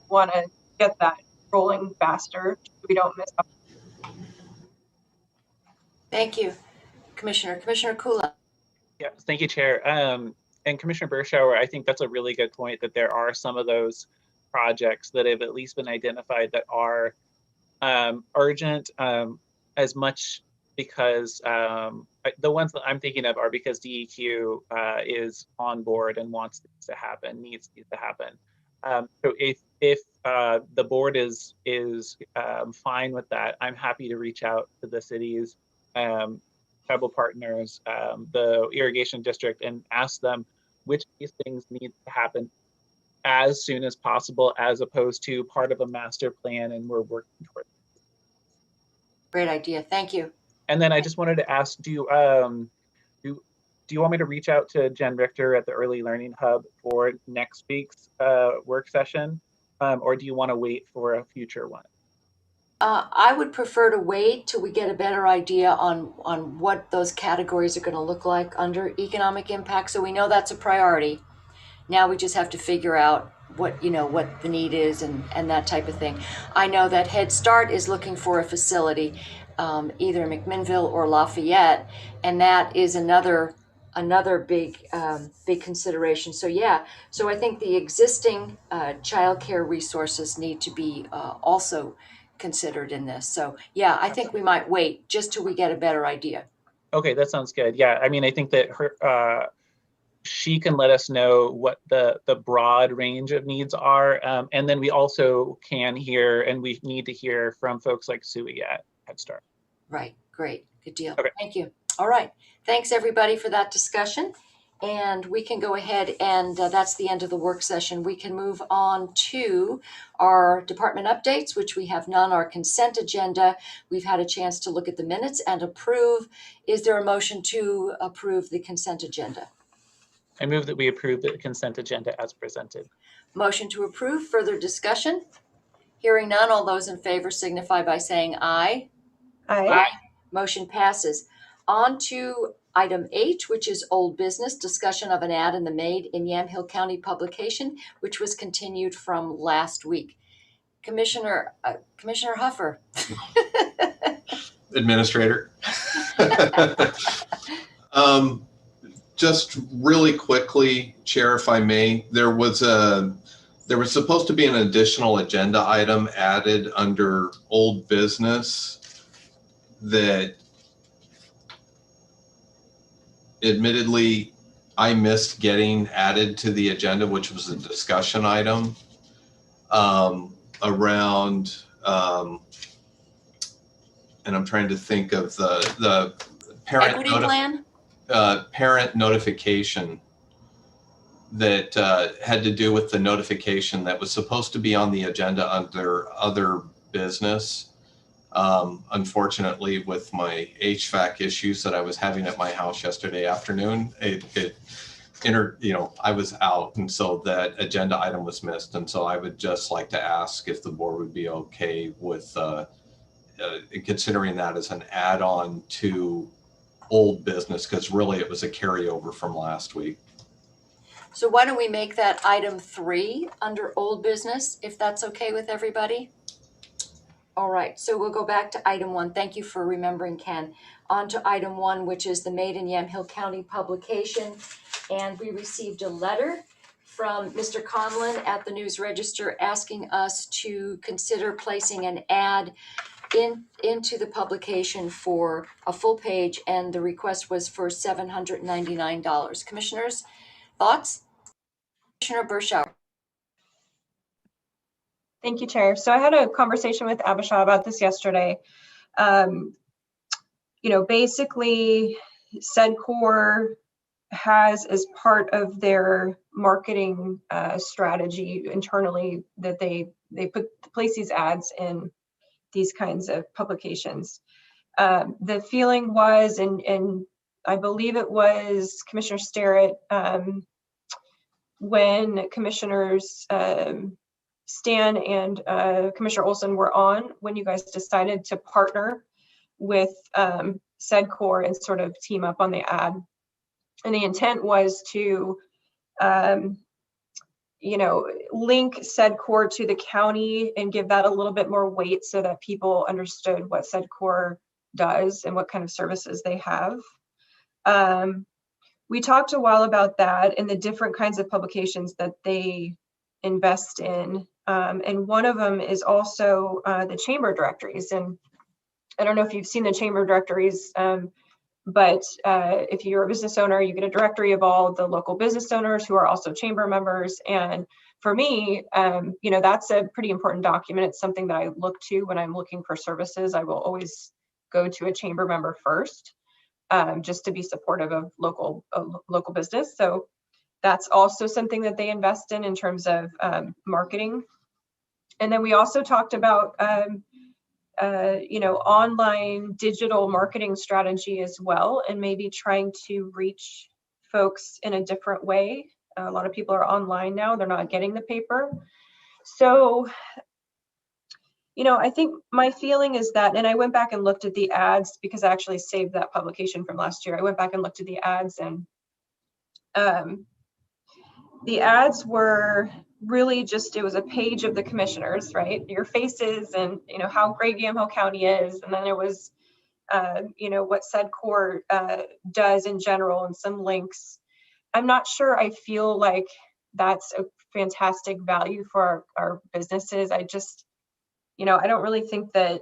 want to get that rolling faster so we don't miss out. Thank you, Commissioner. Commissioner Kula. Yeah, thank you, Chair. And Commissioner Burschauer, I think that's a really good point, that there are some of those projects that have at least been identified that are urgent, as much because the ones that I'm thinking of are because DEQ is on board and wants this to happen, needs to happen. So if the board is fine with that, I'm happy to reach out to the cities, tribal partners, the irrigation district, and ask them which of these things need to happen as soon as possible, as opposed to part of a master plan and we're working towards it. Great idea. Thank you. And then I just wanted to ask, do you want me to reach out to Jen Richter at the Early Learning Hub for next week's work session, or do you want to wait for a future one? I would prefer to wait till we get a better idea on what those categories are going to look like under economic impact. So we know that's a priority. Now we just have to figure out what the need is and that type of thing. I know that Head Start is looking for a facility, either in McMinnville or Lafayette, and that is another big consideration. So yeah, so I think the existing childcare resources need to be also considered in this. So yeah, I think we might wait just till we get a better idea. Okay, that sounds good. Yeah, I mean, I think that she can let us know what the broad range of needs are, and then we also can hear, and we need to hear from folks like Sui at Head Start. Right, great, good deal. Okay. Thank you. All right, thanks everybody for that discussion. And we can go ahead and that's the end of the work session. We can move on to our department updates, which we have none. Our consent agenda, we've had a chance to look at the minutes and approve. Is there a motion to approve the consent agenda? I move that we approve the consent agenda as presented. Motion to approve. Further discussion? Hearing none, all those in favor signify by saying aye. Aye. Motion passes. On to item H, which is old business, discussion of an ad in the Made in Yamhill County publication, which was continued from last week. Commissioner Huffer. Administrator. Just really quickly, Chair, if I may, there was supposed to be an additional agenda item added under old business that admittedly I missed getting added to the agenda, which was a discussion item around, and I'm trying to think of the parent Equity plan? Parent notification that had to do with the notification that was supposed to be on the agenda under other business. Unfortunately, with my HVAC issues that I was having at my house yesterday afternoon, I was out, and so that agenda item was missed. And so I would just like to ask if the board would be okay with considering that as an add-on to old business, because really it was a carryover from last week. So why don't we make that item 3 under old business, if that's okay with everybody? All right, so we'll go back to item 1. Thank you for remembering, Ken. On to item 1, which is the Made in Yamhill County publication. And we received a letter from Mr. Conlon at the News Register asking us to consider placing an ad into the publication for a full page, and the request was for $799. Commissioners, thoughts? Commissioner Berschauer. Thank you, Chair. So I had a conversation with Abisha about this yesterday. Basically, SEDCOR has, as part of their marketing strategy internally, that they place these ads in these kinds of publications. The feeling was, and I believe it was Commissioner Starrett, when Commissioners Stan and Commissioner Olson were on, when you guys decided to partner with SEDCOR and sort of team up on the ad. And the intent was to, link SEDCOR to the county and give that a little bit more weight so that people understood what SEDCOR does and what kind of services they have. We talked a while about that and the different kinds of publications that they invest in. And one of them is also the chamber directories. And I don't know if you've seen the chamber directories, but if you're a business owner, you get a directory of all the local business owners who are also chamber members. And for me, that's a pretty important document. It's something that I look to when I'm looking for services. I will always go to a chamber member first, just to be supportive of local business. So that's also something that they invest in terms of marketing. And then we also talked about online digital marketing strategy as well, and maybe trying to reach folks in a different way. A lot of people are online now, they're not getting the paper. So, I think my feeling is that, and I went back and looked at the ads because I actually saved that publication from last year. I went back and looked at the ads, and the ads were really just, it was a page of the commissioners, right? Your faces and, how great Yamhill County is. And then there was, what SEDCOR does in general and some links. I'm not sure I feel like that's a fantastic value for our businesses. I just, I don't really think that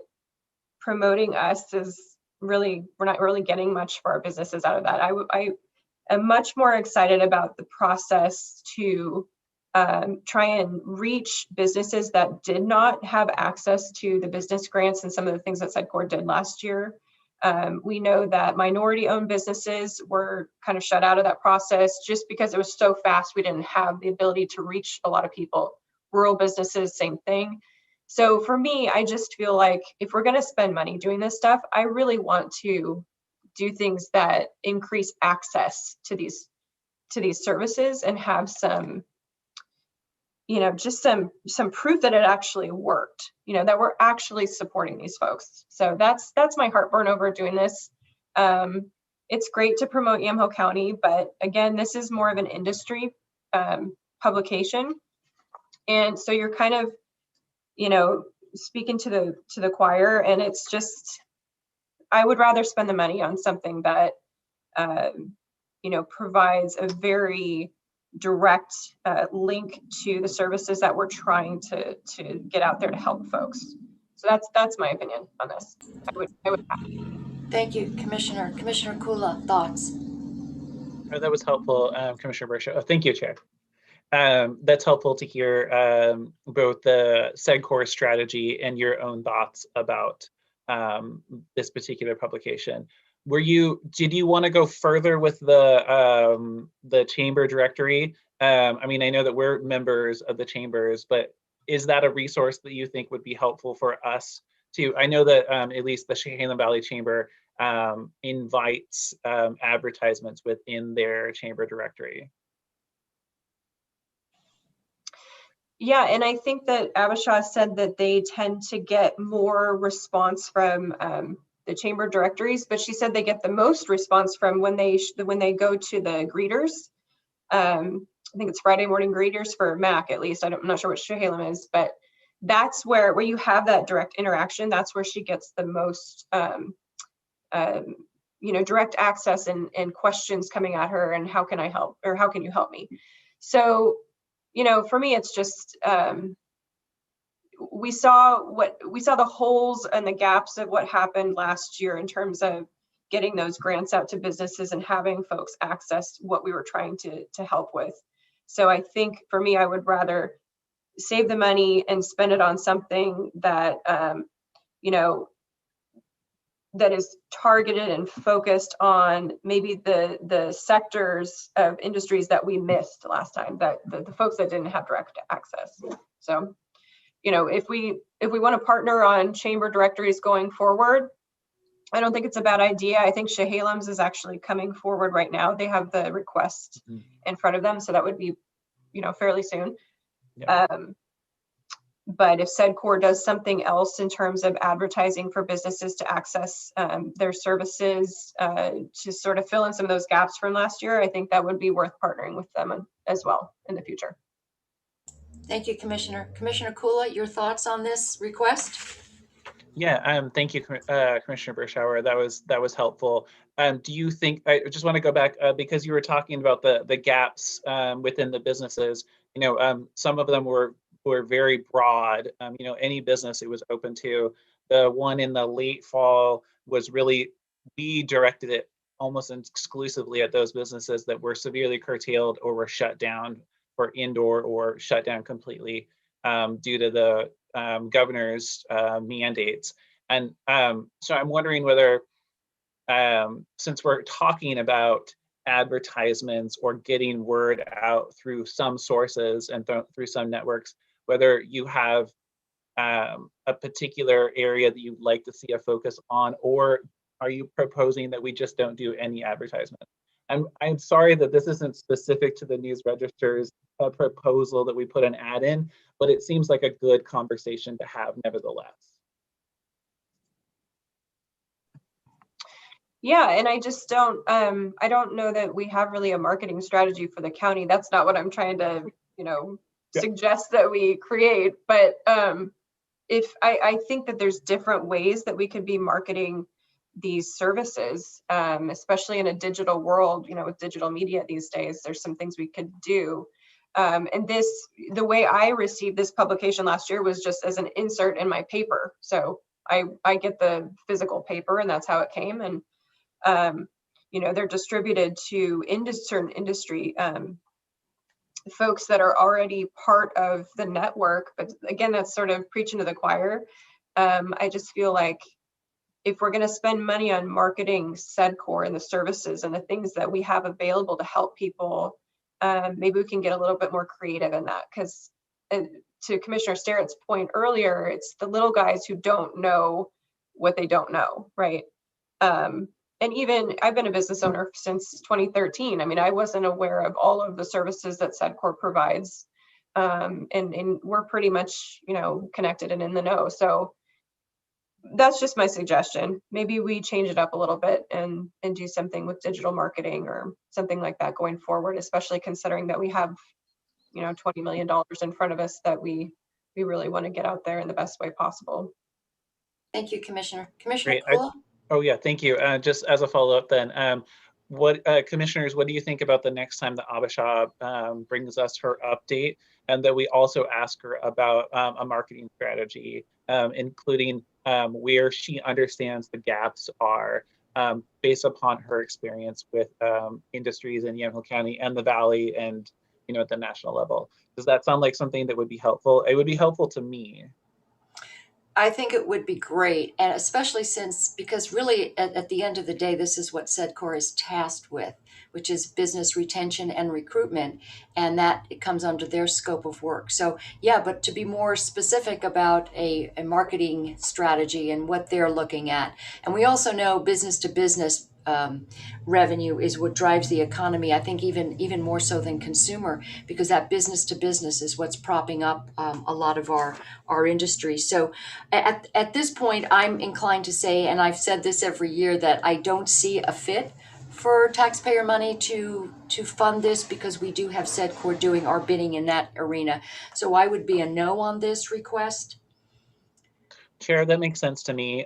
promoting us is really, we're not really getting much for our businesses out of that. I am much more excited about the process to try and reach businesses that did not have access to the business grants and some of the things that SEDCOR did last year. We know that minority-owned businesses were kind of shut out of that process just because it was so fast. We didn't have the ability to reach a lot of people. Rural businesses, same thing. So for me, I just feel like if we're going to spend money doing this stuff, I really want to do things that increase access to these services and have some, just some proof that it actually worked, that we're actually supporting these folks. So that's my heartburn over doing this. It's great to promote Yamhill County, but again, this is more of an industry publication. And so you're kind of you know, speaking to the choir, and it's just, I would rather spend the money on something that, you know, provides a very direct link to the services that we're trying to get out there to help folks. So that's my opinion on this. I would. Thank you, Commissioner. Commissioner Kula, thoughts? Oh, that was helpful, Commissioner Bersha. Oh, thank you, Chair. That's helpful to hear both the SEDCOR strategy and your own thoughts about this particular publication. Did you want to go further with the chamber directory? I mean, I know that we're members of the chambers, but is that a resource that you think would be helpful for us to? I know that at least the Chehalis Valley Chamber invites advertisements within their chamber directory. Yeah, and I think that Abisha said that they tend to get more response from the chamber directories, but she said they get the most response from when they go to the greeters. I think it's Friday morning greeters for Mac, at least. I'm not sure what Chehalis is, but that's where you have that direct interaction. That's where she gets the most, you know, direct access and questions coming at her, and how can I help, or how can you help me? So, you know, for me, it's just, we saw the holes and the gaps of what happened last year in terms of getting those grants out to businesses and having folks access what we were trying to help with. So I think for me, I would rather save the money and spend it on something that, you know, that is targeted and focused on maybe the sectors of industries that we missed last time, that the folks that didn't have direct access. So, you know, if we want to partner on chamber directories going forward, I don't think it's a bad idea. I think Chehalis is actually coming forward right now. They have the request in front of them, so that would be, you know, fairly soon. Yeah. But if SEDCOR does something else in terms of advertising for businesses to access their services to sort of fill in some of those gaps from last year, I think that would be worth partnering with them as well in the future. Thank you, Commissioner. Commissioner Kula, your thoughts on this request? Yeah, thank you, Commissioner Bershauer. That was helpful. Do you think, I just want to go back because you were talking about the gaps within the businesses. You know, some of them were very broad. You know, any business it was open to. The one in the late fall was really, we directed it almost exclusively at those businesses that were severely curtailed or were shut down for indoor or shut down completely due to the governor's mandates. And so I'm wondering whether, since we're talking about advertisements or getting word out through some sources and through some networks, whether you have a particular area that you'd like to see a focus on, or are you proposing that we just don't do any advertisement? I'm sorry that this isn't specific to the News Register's proposal that we put an ad in, but it seems like a good conversation to have nevertheless. Yeah, and I just don't, I don't know that we have really a marketing strategy for the county. That's not what I'm trying to, you know, suggest that we create. But if I think that there's different ways that we could be marketing these services, especially in a digital world, you know, with digital media these days, there's some things we could do. And the way I received this publication last year was just as an insert in my paper. So I get the physical paper, and that's how it came. And you know, they're distributed to certain industry folks that are already part of the network. But again, that's sort of preaching to the choir. I just feel like if we're going to spend money on marketing SEDCOR and the services and the things that we have available to help people, maybe we can get a little bit more creative in that. Because to Commissioner Sterrett's point earlier, it's the little guys who don't know what they don't know, right? And even I've been a business owner since 2013. I mean, I wasn't aware of all of the services that SEDCOR provides, and we're pretty much, you know, connected and in the know. So that's just my suggestion. Maybe we change it up a little bit and do something with digital marketing or something like that going forward, especially considering that we have, you know, $20 million in front of us that we really want to get out there in the best way possible. Thank you, Commissioner. Commissioner Great. Kula? Oh yeah, thank you. Just as a follow-up then, what commissioners, what do you think about the next time that Abisha brings us her update, and that we also ask her about a marketing strategy, including where she understands the gaps are based upon her experience with industries in Yamhill County and the Valley, and at the national level. Does that sound like something that would be helpful? It would be helpful to me. I think it would be great, and especially because really at the end of the day, this is what SEDCOR is tasked with, which is business retention and recruitment, and that it comes under their scope of work. So yeah, but to be more specific about a marketing strategy and what they're looking at. And we also know business to business revenue is what drives the economy. I think even more so than consumer, because that business to business is what's propping up a lot of our industry. So at this point, I'm inclined to say, and I've said this every year, that I don't see a fit for taxpayer money to fund this, because we do have SEDCOR doing our bidding in that arena. So I would be a no on this request. Chair, that makes sense to me.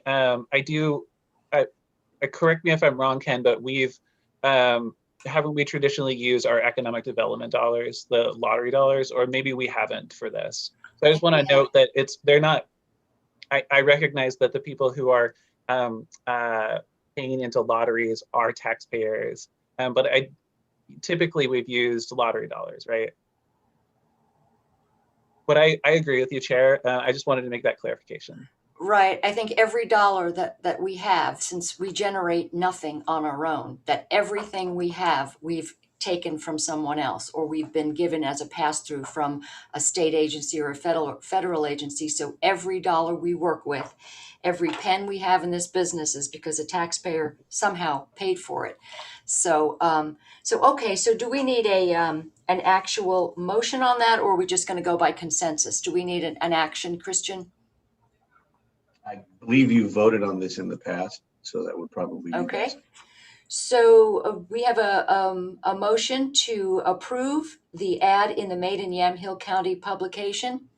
Correct me if I'm wrong, Ken, but haven't we traditionally used our economic development dollars, the lottery dollars, or maybe we haven't for this? So I just want to note that they're not. I recognize that the people who are paying into lotteries are taxpayers, but typically we've used lottery dollars, right? But I agree with you, Chair. I just wanted to make that clarification. Right. I think every dollar that we have, since we generate nothing on our own, that everything we have, we've taken from someone else, or we've been given as a pass-through from a state agency or a federal agency. So every dollar we work with, every pen we have in this business is because a taxpayer somehow paid for it. So, okay. So do we need an actual motion on that, or are we just going to go by consensus? Do we need an action, Christian? I believe you voted on this in the past, so that would probably be Okay. best. So we have a motion to approve the ad in the Made in Yamhill County publication.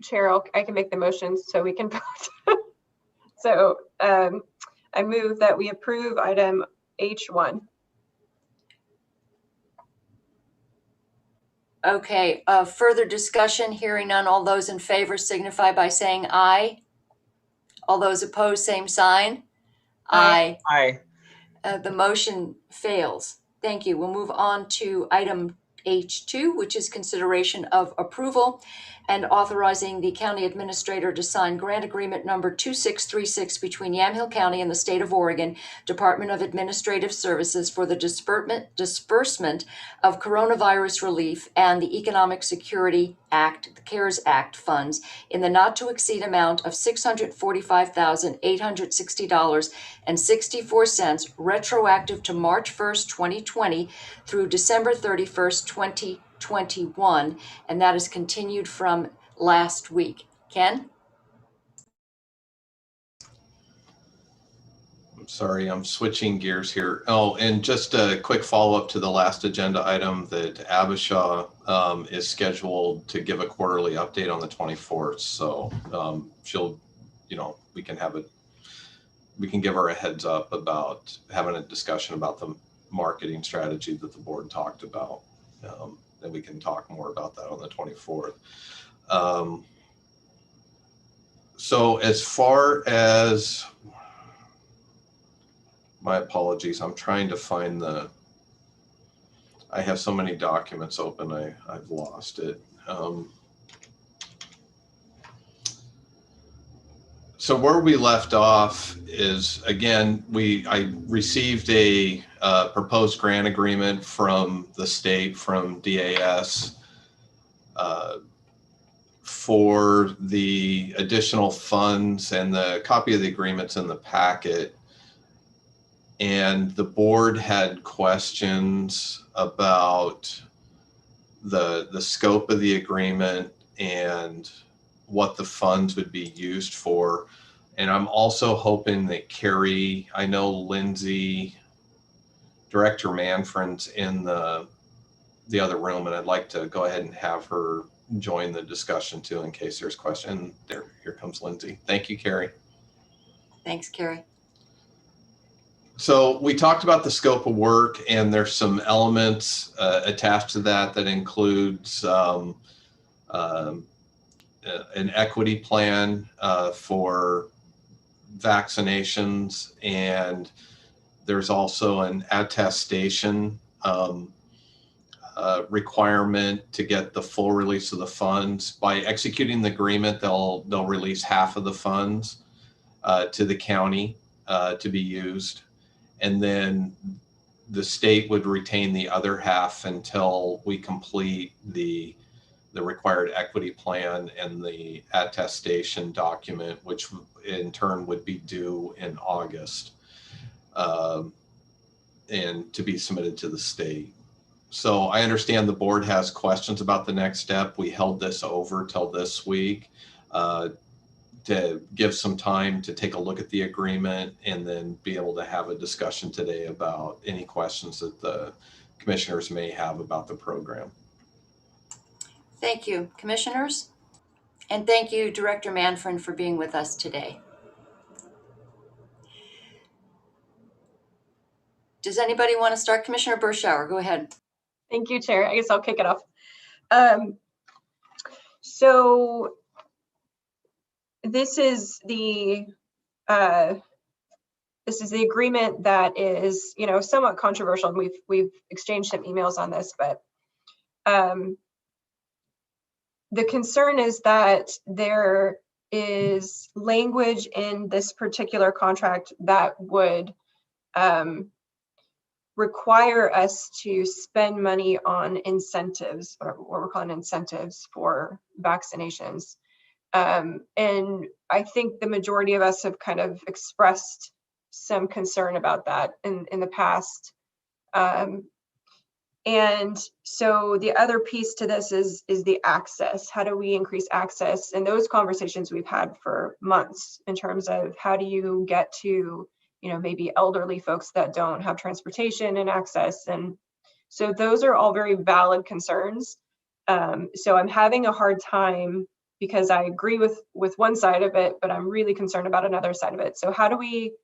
Chair, I can make the motion so we can vote. So I move that we approve item H1. Okay, further discussion, hearing none. All those in favor signify by saying aye. All those opposed, same sign. Aye. Aye. The motion fails. Thank you. We'll move on to item H2, which is consideration of approval and authorizing the county administrator to sign grant agreement number 2636 between Yamhill County and the state of Oregon Department of Administrative Services for the disbursement of coronavirus relief and the Economic Security Act, the CARES Act funds in the not to exceed amount of $645,860.64 retroactive to March 1st, 2020 through December 31st, 2021, and that is continued from last week. Ken? I'm sorry, I'm switching gears here. Oh, and just a quick follow-up to the last agenda item, that Abisha is scheduled to give a quarterly update on the 24th. So she'll, we can give her a heads up about having a discussion about the marketing strategy that the board talked about. And we can talk more about that on the 24th. So as far as, my apologies, I'm trying to find I have so many documents open, I've lost it. So where we left off is, again, I received a proposed grant agreement from the state, from DAS, for the additional funds, and the copy of the agreement's in the packet. And the board had questions about the scope of the agreement and what the funds would be used for. And I'm also hoping that Carrie, I know Lindsay, Director Manfred's in the the other room, and I'd like to go ahead and have her join the discussion too, in case there's question. Here comes Lindsay. Thank you, Carrie. Thanks, Carrie. So we talked about the scope of work, and there's some elements attached to that includes an equity plan for vaccinations, and there's also an attestation requirement to get the full release of the funds. By executing the agreement, they'll release half of the funds to the county to be used, and then the state would retain the other half until we complete the required equity plan and the attestation document, which in turn would be due in August and to be submitted to the state. So I understand the board has questions about the next step. We held this over till this week to give some time to take a look at the agreement and then be able to have a discussion today about any questions that the commissioners may have about the program. Thank you, commissioners. And thank you, Director Manfred, for being with us today. Does anybody want to start? Commissioner Berschauer, go ahead. Thank you, Chair. I guess I'll kick it off. So this is the agreement that is, somewhat controversial, and we've exchanged some emails on this, but the concern is that there is language in this particular contract that would require us to spend money on incentives, or what we're calling incentives for vaccinations. And I think the majority of us have kind of expressed some concern about that in the past. And so the other piece to this is the access. How do we increase access? And those conversations we've had for months in terms of how do you get to, maybe elderly folks that don't have transportation and access. And so those are all very valid concerns. So I'm having a hard time because I agree with one side of it, but I'm really concerned about another side of it. So how do we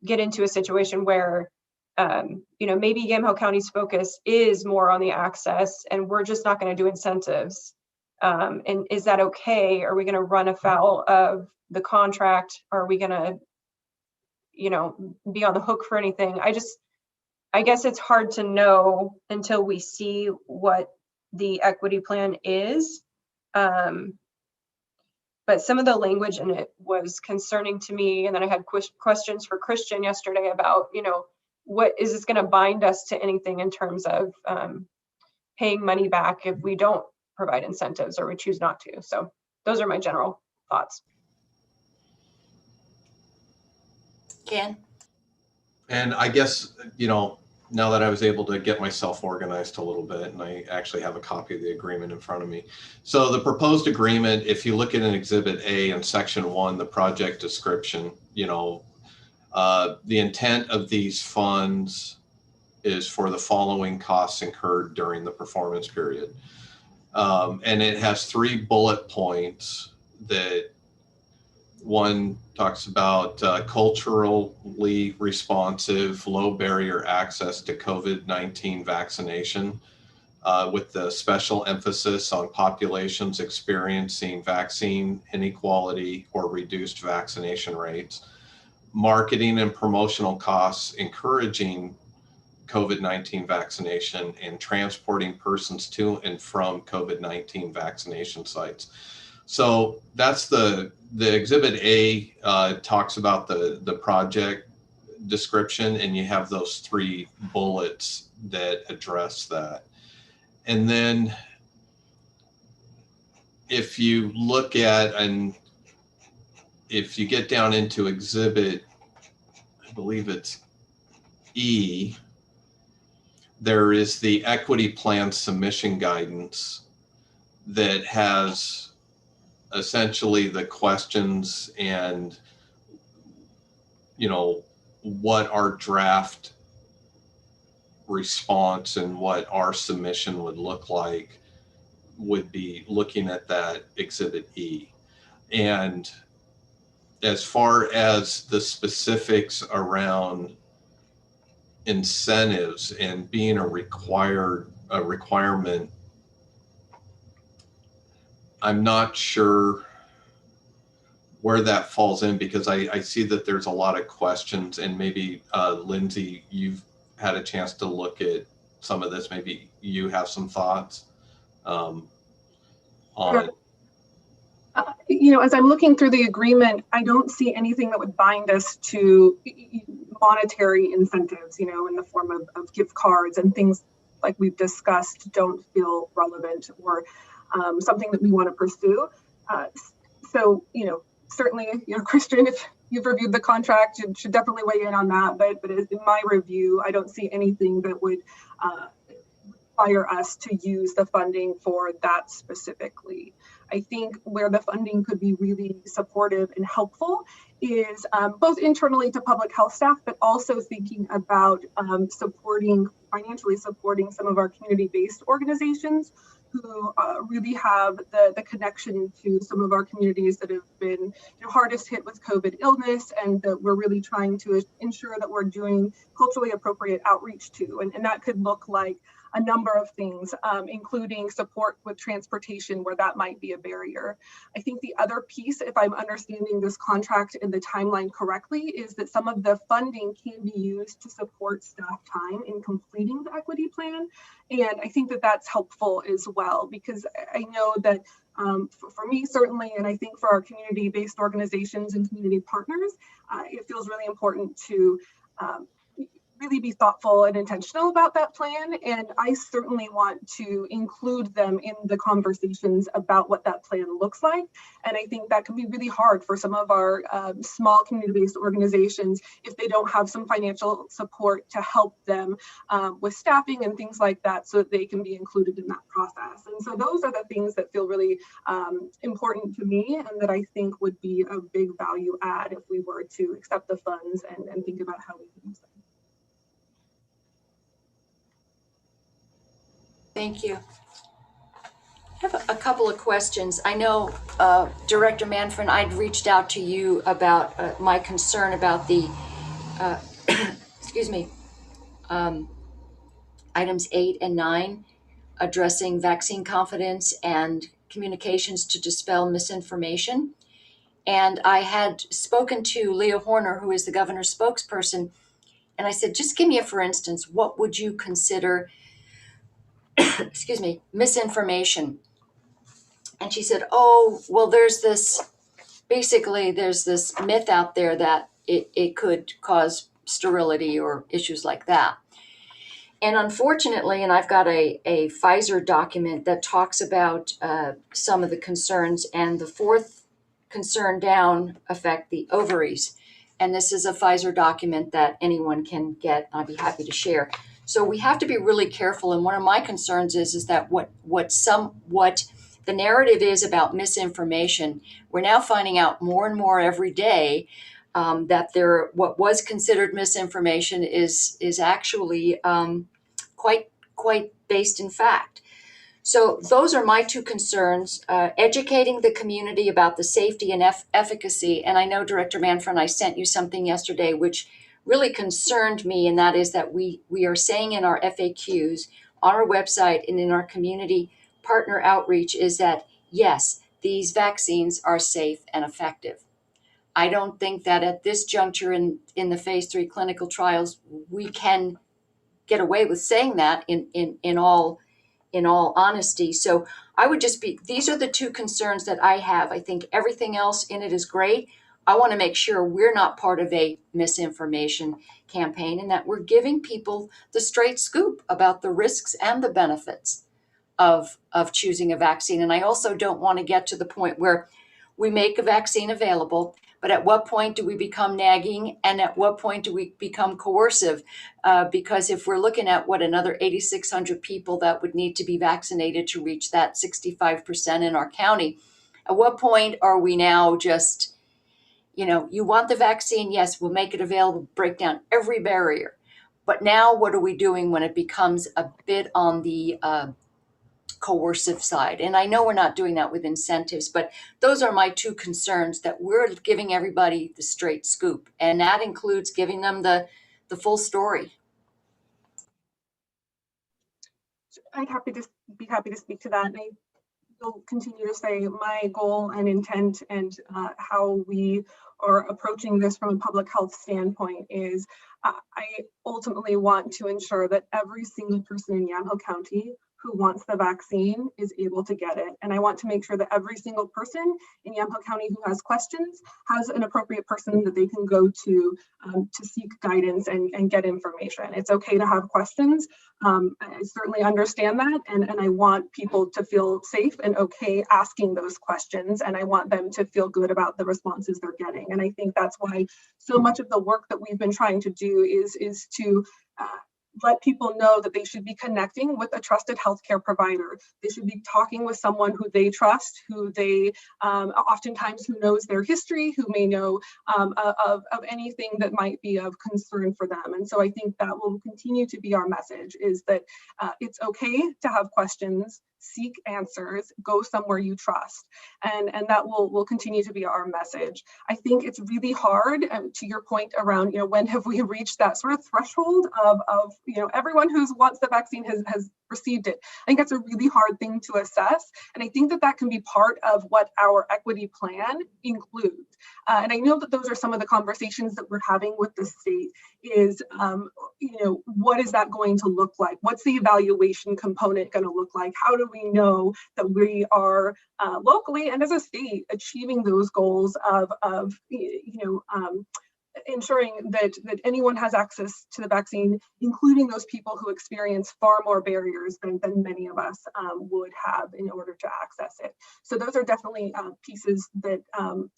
get into a situation where maybe Yamhill County's focus is more on the access and we're just not going to do incentives? And is that okay? Are we going to run afoul of the contract? Are we going to, be on the hook for anything? I guess it's hard to know until we see what the equity plan is. But some of the language in it was concerning to me. And then I had questions for Christian yesterday about, what is this going to bind us to anything in terms of paying money back if we don't provide incentives or we choose not to? So those are my general thoughts. Ken? And I guess, now that I was able to get myself organized a little bit, and I actually have a copy of the agreement in front of me. So the proposed agreement, if you look at an Exhibit A in Section 1, the project description, the intent of these funds is for the following costs incurred during the performance period. And it has 3 bullet points that one talks about culturally responsive, low barrier access to COVID-19 vaccination, with the special emphasis on populations experiencing vaccine inequality or reduced vaccination rates. Marketing and promotional costs encouraging COVID-19 vaccination and transporting persons to and from COVID-19 vaccination sites. So that's the Exhibit A talks about the project description, and you have those 3 bullets that address that. And then if you look at, and if you get down into Exhibit, I believe it's E, there is the equity plan submission guidance that has essentially the questions and, what our draft response and what our submission would look like would be looking at that Exhibit E. And as far as the specifics around incentives and being a requirement, I'm not sure where that falls in, because I see that there's a lot of questions, and maybe Lindsay, you've had a chance to look at some of this. Maybe you have some thoughts on it. As I'm looking through the agreement, I don't see anything that would bind us to monetary incentives, in the form of gift cards and things like we've discussed don't feel relevant or something that we want to pursue. So, certainly, Christian, if you've reviewed the contract, you should definitely weigh in on that. But in my review, I don't see anything that would require us to use the funding for that specifically. I think where the funding could be really supportive and helpful is both internally to public health staff, but also thinking about financially supporting some of our community-based organizations who really have the connection to some of our communities that have been hardest hit with COVID illness, and that we're really trying to ensure that we're doing culturally appropriate outreach to. And that could look like a number of things, including support with transportation where that might be a barrier. I think the other piece, if I'm understanding this contract and the timeline correctly, is that some of the funding can be used to support staff time in completing the equity plan. And I think that that's helpful as well, because I know that for me, certainly, and I think for our community-based organizations and community partners, it feels really important to really be thoughtful and intentional about that plan. And I certainly want to include them in the conversations about what that plan looks like. And I think that can be really hard for some of our small community-based organizations if they don't have some financial support to help them with staffing and things like that, so that they can be included in that process. And so those are the things that feel really important to me, and that I think would be a big value add if we were to accept the funds and think about how we can use them. Thank you. I have a couple of questions. I know, Director Manfred, I'd reached out to you about my concern about the, excuse me, items 8 and 9, addressing vaccine confidence and communications to dispel misinformation. And I had spoken to Leah Horner, who is the governor's spokesperson, and I said, just give me a for instance, what would you consider excuse me, misinformation? And she said, oh, well, there's this myth out there that it could cause sterility or issues like that. And unfortunately, and I've got a Pfizer document that talks about some of the concerns, and the fourth concern down affect the ovaries. And this is a Pfizer document that anyone can get. I'd be happy to share. So we have to be really careful. And one of my concerns is that what the narrative is about misinformation, we're now finding out more and more every day that what was considered misinformation is actually quite based in fact. So those are my two concerns, educating the community about the safety and efficacy. And I know, Director Manfred, I sent you something yesterday which really concerned me, and that is that we are saying in our FAQs on our website and in our community partner outreach is that, yes, these vaccines are safe and effective. I don't think that at this juncture in the phase 3 clinical trials, we can get away with saying that in all honesty. So I would these are the two concerns that I have. I think everything else in it is great. I want to make sure we're not part of a misinformation campaign, and that we're giving people the straight scoop about the risks and the benefits of choosing a vaccine. And I also don't want to get to the point where we make a vaccine available, but at what point do we become nagging, and at what point do we become coercive? Because if we're looking at another 8,600 people that would need to be vaccinated to reach that 65% in our county, at what point are we now just, you want the vaccine? Yes, we'll make it available, break down every barrier. But now what are we doing when it becomes a bit on the coercive side? And I know we're not doing that with incentives, but those are my two concerns, that we're giving everybody the straight scoop, and that includes giving them the full story. I'd be happy to speak to that. And I will continue to say my goal and intent and how we are approaching this from a public health standpoint is I ultimately want to ensure that every single person in Yamhill County who wants the vaccine is able to get it. And I want to make sure that every single person in Yamhill County who has questions has an appropriate person that they can go to seek guidance and get information. It's okay to have questions. I certainly understand that. And I want people to feel safe and okay asking those questions. And I want them to feel good about the responses they're getting. And I think that's why so much of the work that we've been trying to do is to let people know that they should be connecting with a trusted healthcare provider. They should be talking with someone who they trust, who they oftentimes who knows their history, who may know of anything that might be of concern for them. And so I think that will continue to be our message, is that it's okay to have questions, seek answers, go somewhere you trust. And that will continue to be our message. I think it's really hard, to your point around, when have we reached that sort of threshold of everyone who wants the vaccine has received it. I think that's a really hard thing to assess. And I think that can be part of what our equity plan includes. And I know that those are some of the conversations that we're having with the state is, what is that going to look like? What's the evaluation component going to look like? How do we know that we are locally and as a state achieving those goals of ensuring that anyone has access to the vaccine, including those people who experience far more barriers than many of us would have in order to access it. So those are definitely pieces that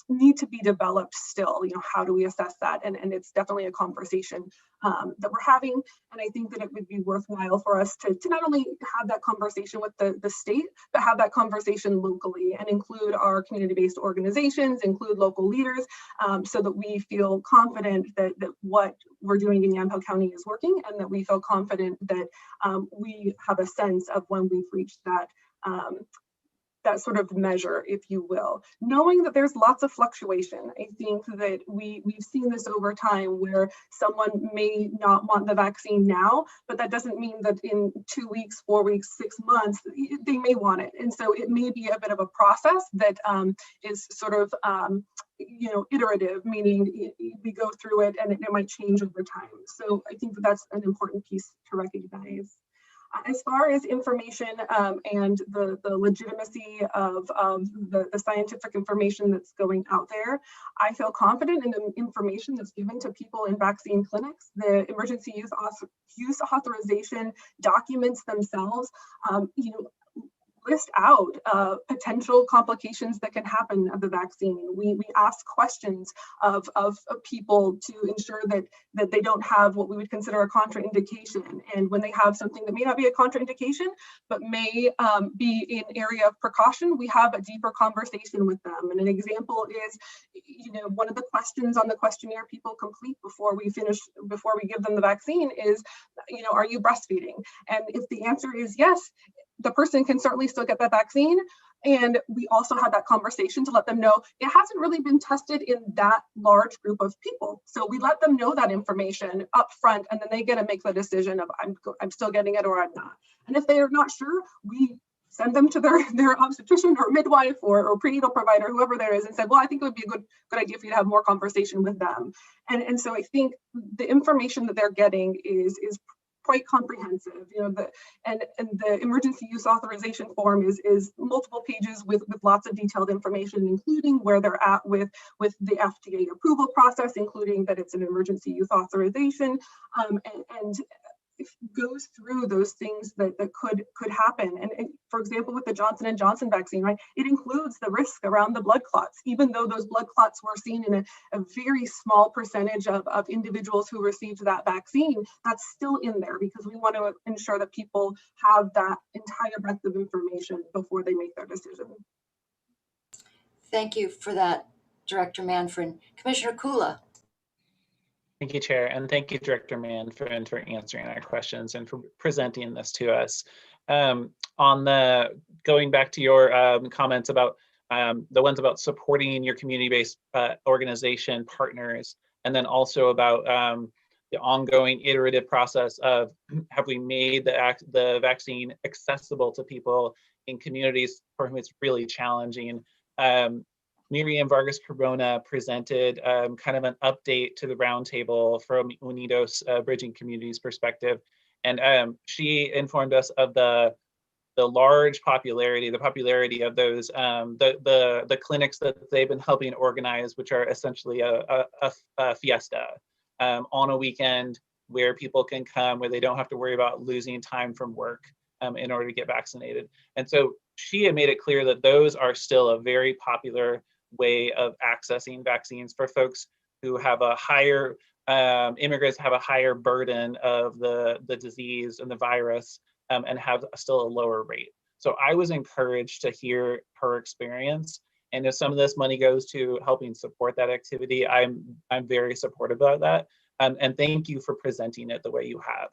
need to be developed still. How do we assess that? And it's definitely a conversation that we're having. And I think that it would be worthwhile for us to not only have that conversation with the state, but have that conversation locally and include our community-based organizations, include local leaders, so that we feel confident that what we're doing in Yamhill County is working, and that we feel confident that we have a sense of when we've reached that sort of measure, if you will, knowing that there's lots of fluctuation. I think that we've seen this over time where someone may not want the vaccine now, but that doesn't mean that in 2 weeks, 4 weeks, 6 months, they may want it. And so it may be a bit of a process that is sort of iterative, meaning we go through it and it might change over time. So I think that's an important piece to recognize. As far as information and the legitimacy of the scientific information that's going out there, I feel confident in the information that's given to people in vaccine clinics. The emergency use authorization documents themselves, list out potential complications that can happen of the vaccine. We ask questions of people to ensure that they don't have what we would consider a contraindication. And when they have something that may not be a contraindication, but may be an area of precaution, we have a deeper conversation with them. And an example is, one of the questions on the questionnaire people complete before we give them the vaccine is, are you breastfeeding? And if the answer is yes, the person can certainly still get that vaccine. And we also had that conversation to let them know it hasn't really been tested in that large group of people. So we let them know that information up front, and then they get to make the decision of I'm still getting it or I'm not. And if they are not sure, we send them to their obstetrician or midwife or prenatal provider, whoever there is, and said, well, I think it would be a good idea for you to have more conversation with them. And so I think the information that they're getting is quite comprehensive, and the emergency use authorization form is multiple pages with lots of detailed information, including where they're at with the FDA approval process, including that it's an emergency use authorization, and it goes through those things that could happen. And for example, with the Johnson & Johnson vaccine, right, it includes the risk around the blood clots, even though those blood clots were seen in a very small percentage of individuals who received that vaccine. That's still in there because we want to ensure that people have that entire breadth of information before they make their decision. Thank you for that, Director Manfred. Commissioner Kula. Thank you, Chair, and thank you, Director Mann, for answering our questions and for presenting this to us. On the going back to your comments about the ones about supporting your community-based organization partners, and then also about the ongoing iterative process of have we made the vaccine accessible to people in communities for whom it's really challenging. Miriam Vargas Corona presented kind of an update to the roundtable from UNIDO's Bridging Communities perspective. And she informed us of the large popularity, of those, the clinics that they've been helping organize, which are essentially a fiesta on a weekend where people can come, where they don't have to worry about losing time from work in order to get vaccinated. And so she had made it clear that those are still a very popular way of accessing vaccines for folks who have a higher, immigrants have a higher burden of the disease and the virus and have still a lower rate. So I was encouraged to hear her experience. And if some of this money goes to helping support that activity, I'm very supportive of that. And thank you for presenting it the way you have.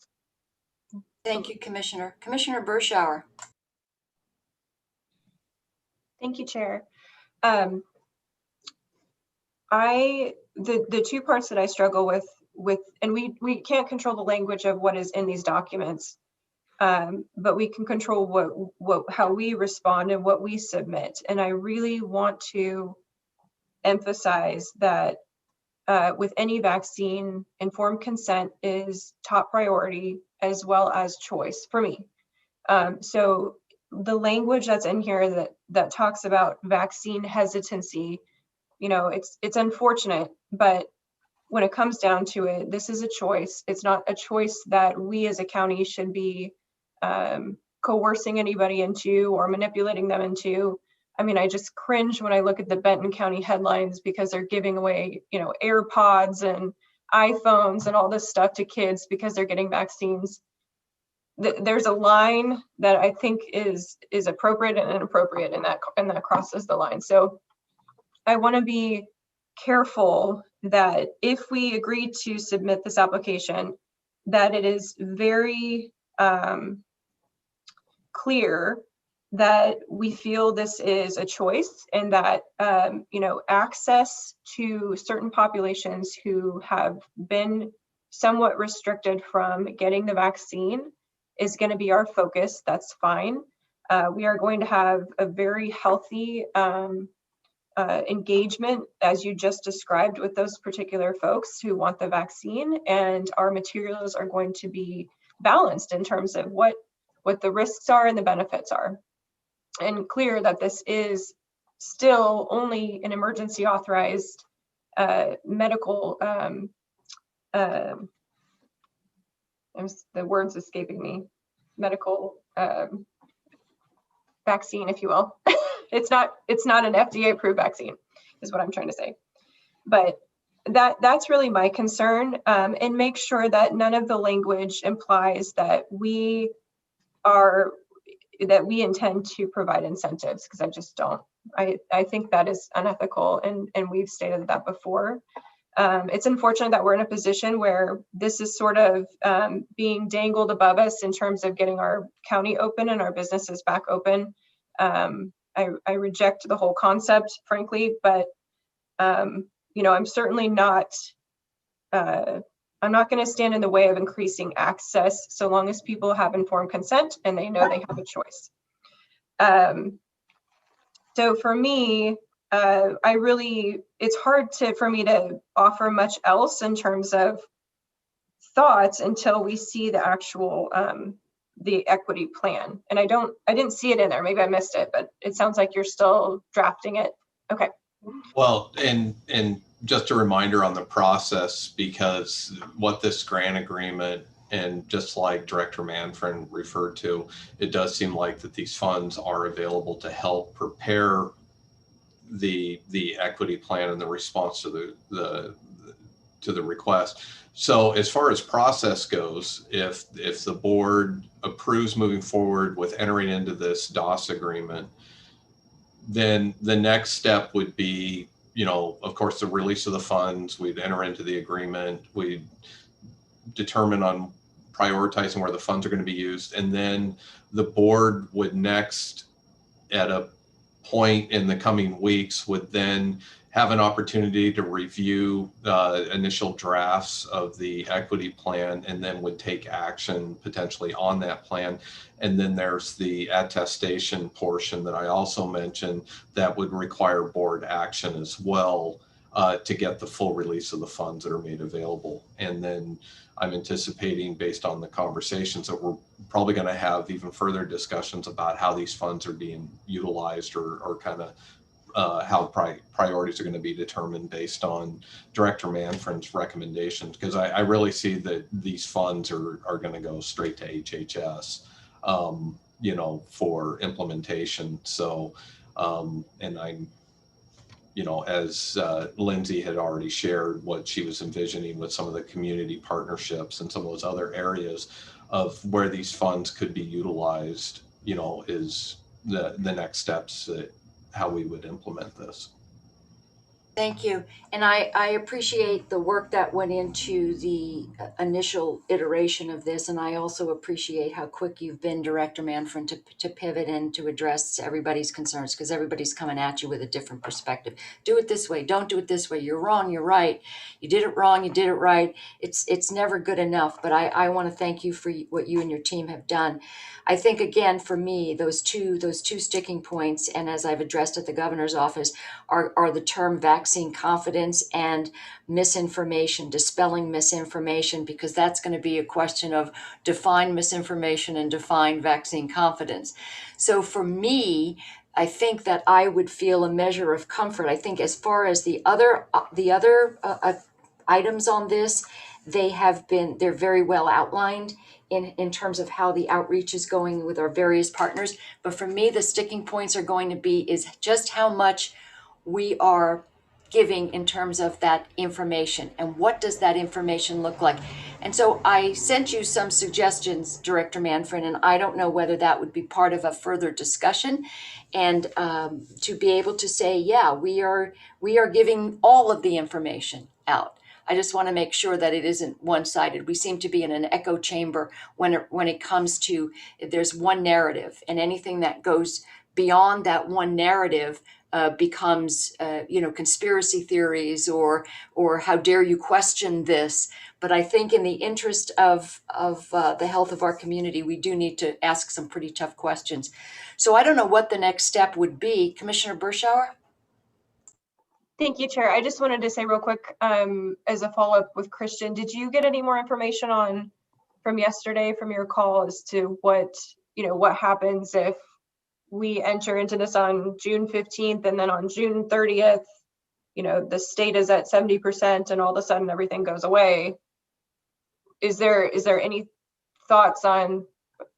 Thank you, Commissioner. Commissioner Berschauer. Thank you, Chair. The two parts that I struggle with, and we can't control the language of what is in these documents, but we can control how we respond and what we submit. And I really want to emphasize that with any vaccine, informed consent is top priority as well as choice for me. So the language that's in here that talks about vaccine hesitancy, you know, it's unfortunate, but when it comes down to it, this is a choice. It's not a choice that we as a county should be coercing anybody into or manipulating them into. I mean, I just cringe when I look at the Benton County headlines because they're giving away, you know, AirPods and iPhones and all this stuff to kids because they're getting vaccines. There's a line that I think is appropriate and inappropriate, and that crosses the line. So I want to be careful that if we agree to submit this application, that it is very clear that we feel this is a choice, and that you know, access to certain populations who have been somewhat restricted from getting the vaccine is going to be our focus. That's fine. We are going to have a very healthy engagement, as you just described, with those particular folks who want the vaccine, and our materials are going to be balanced in terms of what the risks are and the benefits are, and clear that this is still only an emergency authorized medical the word's escaping me, medical vaccine, if you will. It's not an FDA approved vaccine, is what I'm trying to say. But that's really my concern, and make sure that none of the language implies that we intend to provide incentives, because I just don't. I think that is unethical, and we've stated that before. It's unfortunate that we're in a position where this is sort of being dangled above us in terms of getting our county open and our businesses back open. I reject the whole concept, frankly, but you know, I'm certainly not. I'm not going to stand in the way of increasing access so long as people have informed consent and they know they have a choice. So for me, it's hard for me to offer much else in terms of thoughts until we see the actual the equity plan. And I didn't see it in there. Maybe I missed it, but it sounds like you're still drafting it. Okay. Well, and just a reminder on the process, because what this grant agreement, and just like Director Manfred referred to, it does seem like that these funds are available to help prepare the equity plan and the response to the request. So as far as process goes, if the board approves moving forward with entering into this DOS agreement, then the next step would be you know, of course, the release of the funds, we'd enter into the agreement, we'd determine on prioritizing where the funds are going to be used. And then the board would next, at a point in the coming weeks, would then have an opportunity to review initial drafts of the equity plan, and then would take action potentially on that plan. And then there's the attestation portion that I also mentioned that would require board action as well to get the full release of the funds that are made available. And then I'm anticipating, based on the conversations, that we're probably going to have even further discussions about how these funds are being utilized, or kind of how priorities are going to be determined based on Director Manfred's recommendations, because I really see that these funds are going to go straight to HHS, you know, for implementation. So, and I'm, you know, as Lindsay had already shared what she was envisioning with some of the community partnerships and some of those other areas of where these funds could be utilized, you know, is the next steps that how we would implement this. Thank you. And I appreciate the work that went into the initial iteration of this. And I also appreciate how quick you've been, Director Manfred, to pivot and to address everybody's concerns, because everybody's coming at you with a different perspective. Do it this way. Don't do it this way. You're wrong. You're right. You did it wrong. You did it right. It's never good enough. But I want to thank you for what you and your team have done. I think, again, for me, those two sticking points, and as I've addressed at the governor's office, are the term vaccine confidence and misinformation, dispelling misinformation, because that's going to be a question of define misinformation and define vaccine confidence. So for me, I think that I would feel a measure of comfort. I think as far as the other items on this, they're very well outlined in terms of how the outreach is going with our various partners. But for me, the sticking points are going to be is just how much we are giving in terms of that information, and what does that information look like. And so I sent you some suggestions, Director Manfred, and I don't know whether that would be part of a further discussion, and to be able to say, yeah, we are giving all of the information out. I just want to make sure that it isn't one-sided. We seem to be in an echo chamber when it comes to, there's one narrative, and anything that goes beyond that one narrative becomes, conspiracy theories or how dare you question this. But I think in the interest of the health of our community, we do need to ask some pretty tough questions. So I don't know what the next step would be. Commissioner Berschauer? Thank you, Chair. I just wanted to say real quick, as a follow-up with Christian, did you get any more information from yesterday from your call as to what happens if we enter into this on June 15th and then on June 30th, the state is at 70% and all of a sudden everything goes away? Is there any thoughts on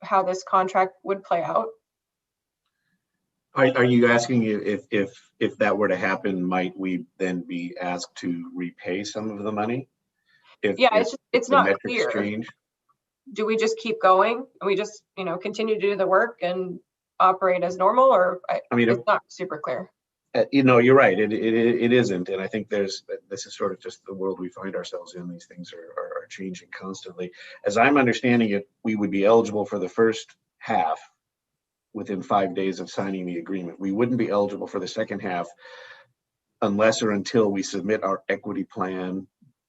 how this contract would play out? Are you asking if that were to happen, might we then be asked to repay some of the money? It's the not metrics clear. Change? Do we just keep going and we just continue to do the work and operate as normal, or it's not super clear? You're right. It isn't, and I think this is sort of just the world we find ourselves in. These things are changing constantly. As I'm understanding it, we would be eligible for the first half within 5 days of signing the agreement. We wouldn't be eligible for the second half unless or until we submit our equity plan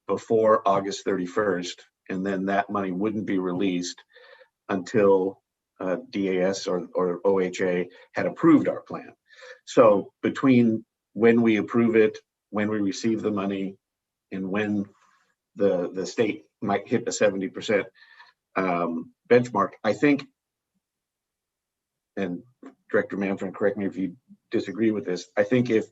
before August 31st, and then that money wouldn't be released until DAS or OHA had approved our plan. So between when we approve it, when we receive the money, and when the state might hit the 70% benchmark, I think, and Director Manfred, correct me if you disagree with this, I think if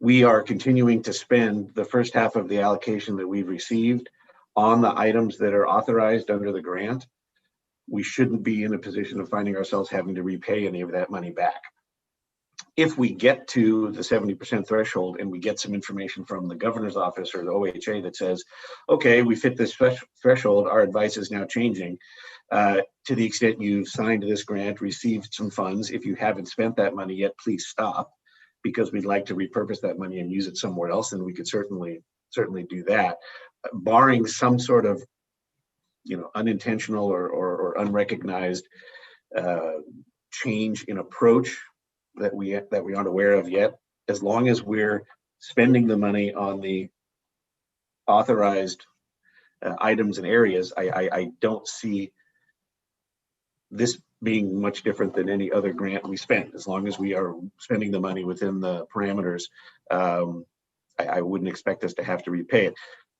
we are continuing to spend the first half of the allocation that we've received on the items that are authorized under the grant, we shouldn't be in a position of finding ourselves having to repay any of that money back. If we get to the 70% threshold and we get some information from the governor's office or the OHA that says, okay, we fit this threshold, our advice is now changing. To the extent you've signed this grant, received some funds, if you haven't spent that money yet, please stop. because we'd like to repurpose that money and use it somewhere else, then we could certainly do that, barring some sort of, unintentional or unrecognized change in approach that we aren't aware of yet. As long as we're spending the money on the authorized items and areas, I don't see this being much different than any other grant we spend. As long as we are spending the money within the parameters, I wouldn't expect us to have to repay it.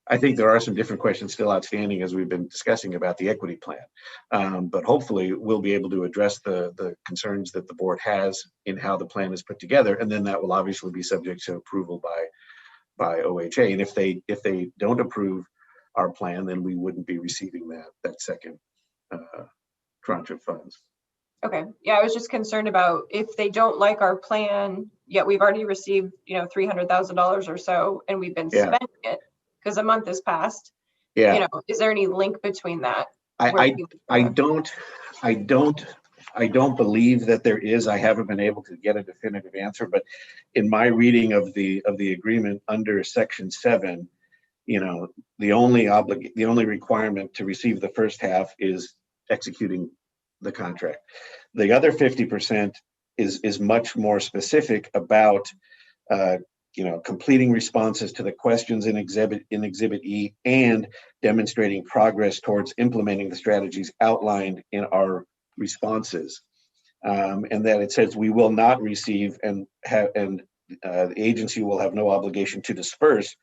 I think there are some different questions still outstanding as we've been discussing about the equity plan. But hopefully we'll be able to address the concerns that the board has in how the plan is put together. And then that will obviously be subject to approval by OHA. And if they don't approve our plan, then we wouldn't be receiving that second tranche of funds. Okay, yeah, I was just concerned about if they don't like our plan, yet we've already received, $300,000 or so, and we've been spending it because a month has passed. Yeah. Is there any link between that? I don't believe that there is. I haven't been able to get a definitive answer, but in my reading of the agreement under Section 7, the only requirement to receive the first half is executing the contract. The other 50% is much more specific about completing responses to the questions in Exhibit E and demonstrating progress towards implementing the strategies outlined in our responses. And that it says we will not receive and the agency will have no obligation to disperse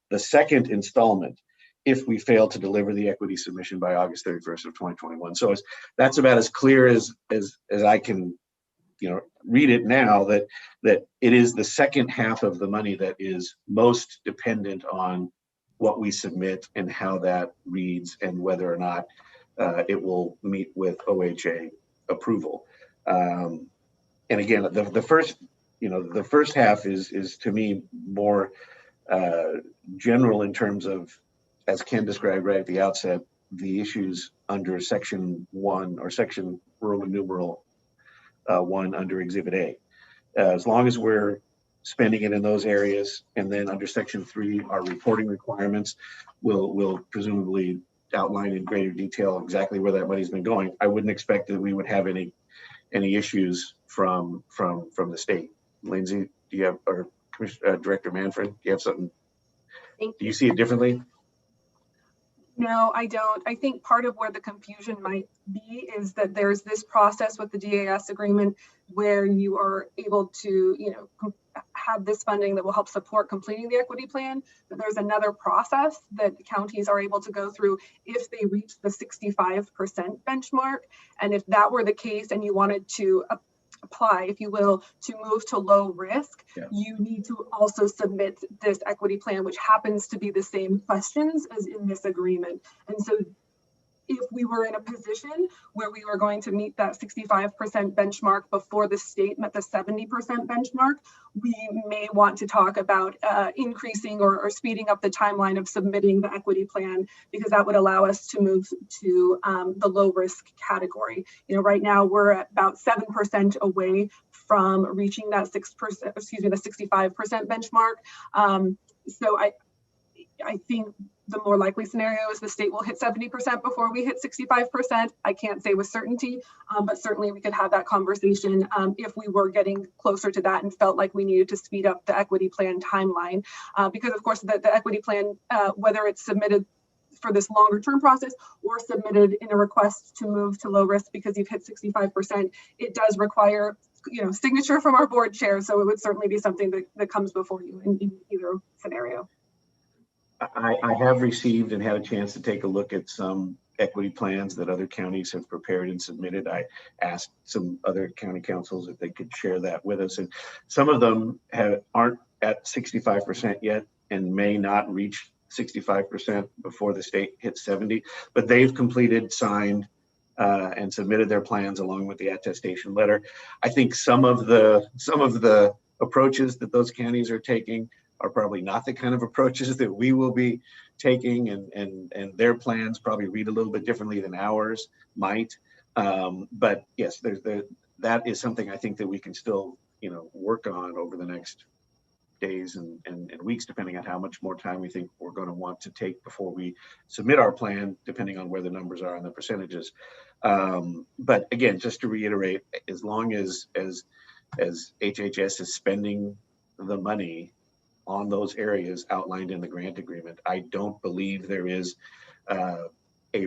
the second installment if we fail to deliver the equity submission by August 31st of 2021. So that's about as clear as I can read it now, that it is the second half of the money that is most dependent on what we submit and how that reads and whether or not it will meet with OHA approval. And again, the first half is to me more general in terms of, as Ken described right at the outset, the issues under Section 1 or Section Roman numeral 1 under Exhibit A. As long as we're spending it in those areas, and then under Section 3, our reporting requirements will presumably outline in greater detail exactly where that money's been going. I wouldn't expect that we would have any issues from the state. Lindsay, do you have, or Director Manfred, do you have something? Do you see it differently? No, I don't. I think part of where the confusion might be is that there's this process with the DAS agreement where you are able to, have this funding that will help support completing the equity plan. But there's another process that counties are able to go through if they reach the 65% benchmark. And if that were the case and you wanted to apply, if you will, to move to low risk, you need to also submit this equity plan, which happens to be the same questions as in this agreement. And so if we were in a position where we were going to meet that 65% benchmark before the state met the 70% benchmark, we may want to talk about increasing or speeding up the timeline of submitting the equity plan, because that would allow us to move to the low risk category. Right now we're at about 7% away from reaching that the 65% benchmark. So I think the more likely scenario is the state will hit 70% before we hit 65%. I can't say with certainty, but certainly we could have that conversation if we were getting closer to that and felt like we needed to speed up the equity plan timeline. Because of course the equity plan, whether it's submitted for this longer term process or submitted in a request to move to low risk because you've hit 65%, it does require signature from our board chair. So it would certainly be something that comes before you in either scenario. I have received and had a chance to take a look at some equity plans that other counties have prepared and submitted. I asked some other county councils if they could share that with us, and some of them aren't at 65% yet and may not reach 65% before the state hits 70, but they've completed, signed, and submitted their plans along with the attestation letter. I think some of the approaches that those counties are taking are probably not the kind of approaches that we will be taking, and their plans probably read a little bit differently than ours might. But yes, that is something I think that we can still work on over the next days and weeks, depending on how much more time we think we're going to want to take before we submit our plan, depending on where the numbers are and the percentages. But again, just to reiterate, as long as HHS is spending the money on those areas outlined in the grant agreement, I don't believe there is a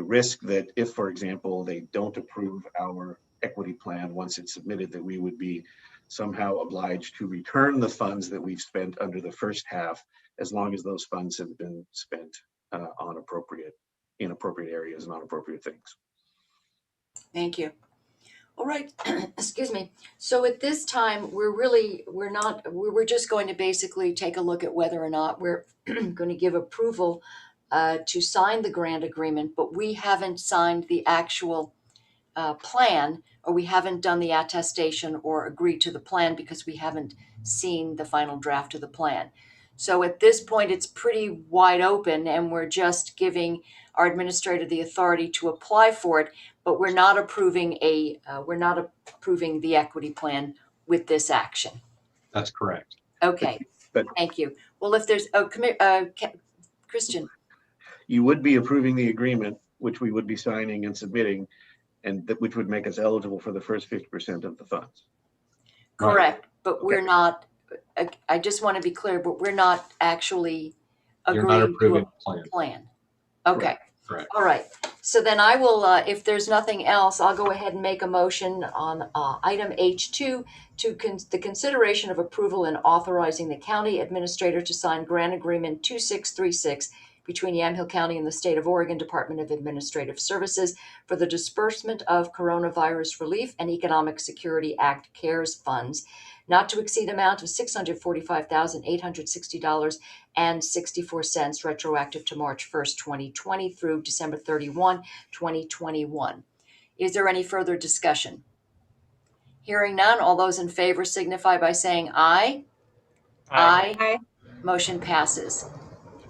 risk that if, for example, they don't approve our equity plan once it's submitted, that we would be somehow obliged to return the funds that we've spent under the first half, as long as those funds have been spent on in appropriate areas and on appropriate things. Thank you. All right, excuse me. So at this time, we're just going to basically take a look at whether or not we're going to give approval to sign the grant agreement, but we haven't signed the actual plan, or we haven't done the attestation or agreed to the plan because we haven't seen the final draft of the plan. So at this point, it's pretty wide open, and we're just giving our administrator the authority to apply for it, but we're not approving the equity plan with this action. That's correct. Okay, But thank you. Well, if there's Christian. you would be approving the agreement, which we would be signing and submitting, and which would make us eligible for the first 50% of the funds. Correct, but we're not, I just want to be clear, but we're not actually You're not agreeing to approving a the plan. plan. Okay, Correct. all right. So then I will, if there's nothing else, I'll go ahead and make a motion on item H2 to the consideration of approval and authorizing the county administrator to sign grant agreement 2636 between Yamhill County and the State of Oregon Department of Administrative Services for the disbursement of Coronavirus Relief and Economic Security Act CARES funds, not to exceed amount of $645,860.64, retroactive to March 1st, 2020 through December 31, 2021. Is there any further discussion? Hearing none, all those in favor signify by saying aye. Aye. Aye. Motion passes.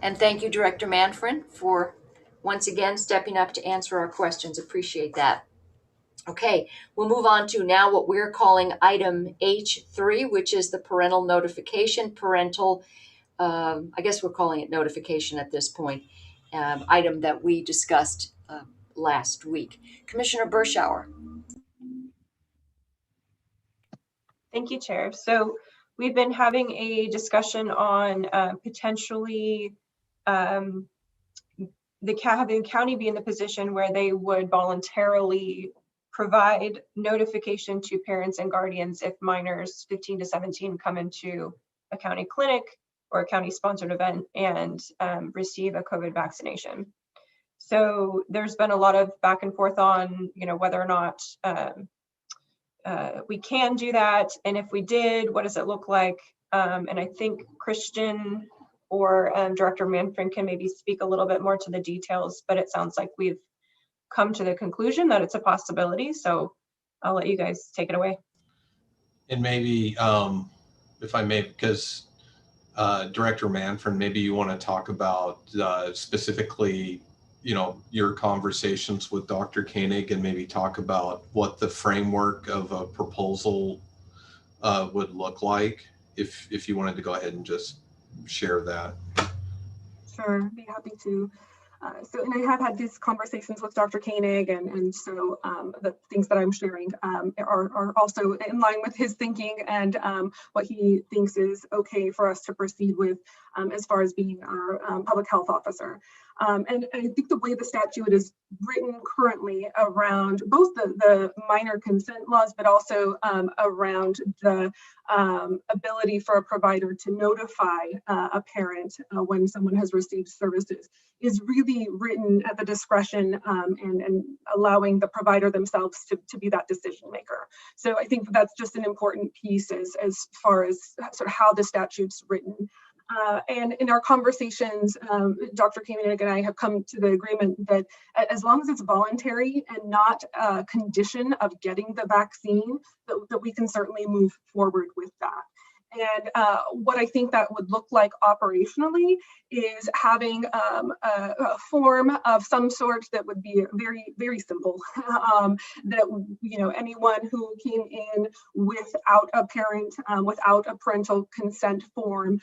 And thank you, Director Manfred, for once again stepping up to answer our questions. Appreciate that. Okay, we'll move on to now what we're calling item H3, which is the parental notification, I guess we're calling it notification at this point, item that we discussed last week. Commissioner Berschauer. Thank you, Chair. So we've been having a discussion on potentially having the county be in the position where they would voluntarily provide notification to parents and guardians if minors 15 to 17 come into a county clinic or a county sponsored event and receive a COVID vaccination. So there's been a lot of back and forth on, whether or not we can do that. And if we did, what does it look like? And I think Christian or Director Manfred can maybe speak a little bit more to the details, but it sounds like we've come to the conclusion that it's a possibility. So I'll let you guys take it away. And maybe, if I may, because Director Manfred, maybe you want to talk about specifically, your conversations with Dr. Koenig, and maybe talk about what the framework of a proposal would look like, if you wanted to go ahead and just share that. Sure, be happy to. And I have had these conversations with Dr. Koenig, and so the things that I'm sharing are also in line with his thinking and what he thinks is okay for us to proceed with as far as being our public health officer. And I think the way the statute is written currently around both the minor consent laws, but also around the ability for a provider to notify a parent when someone has received services is really written at the discretion and allowing the provider themselves to be that decision maker. So I think that's just an important piece as far as sort of how the statute's written. And in our conversations, Dr. Koenig and I have come to the agreement that as long as it's voluntary and not a condition of getting the vaccine, that we can certainly move forward with that. And what I think that would look like operationally is having a form of some sort that would be very, very simple. That, you know, anyone who came in without a parent, without a parental consent form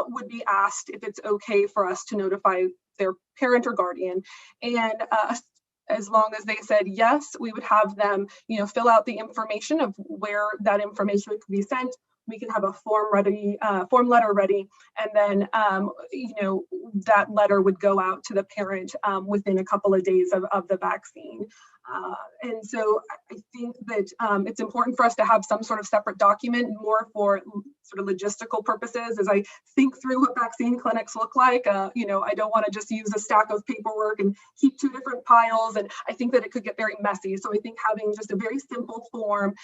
would be asked if it's okay for us to notify their parent or guardian. And as long as they said yes, we would have them, you know, fill out the information of where that information could be sent. We can have a form letter ready, and then you know, that letter would go out to the parent within a couple of days of the vaccine. And so I think that it's important for us to have some sort of separate document, more for sort of logistical purposes. As I think through what vaccine clinics look like, you know, I don't want to just use a stack of paperwork and keep two different piles, and I think that it could get very messy. So I think having just a very simple form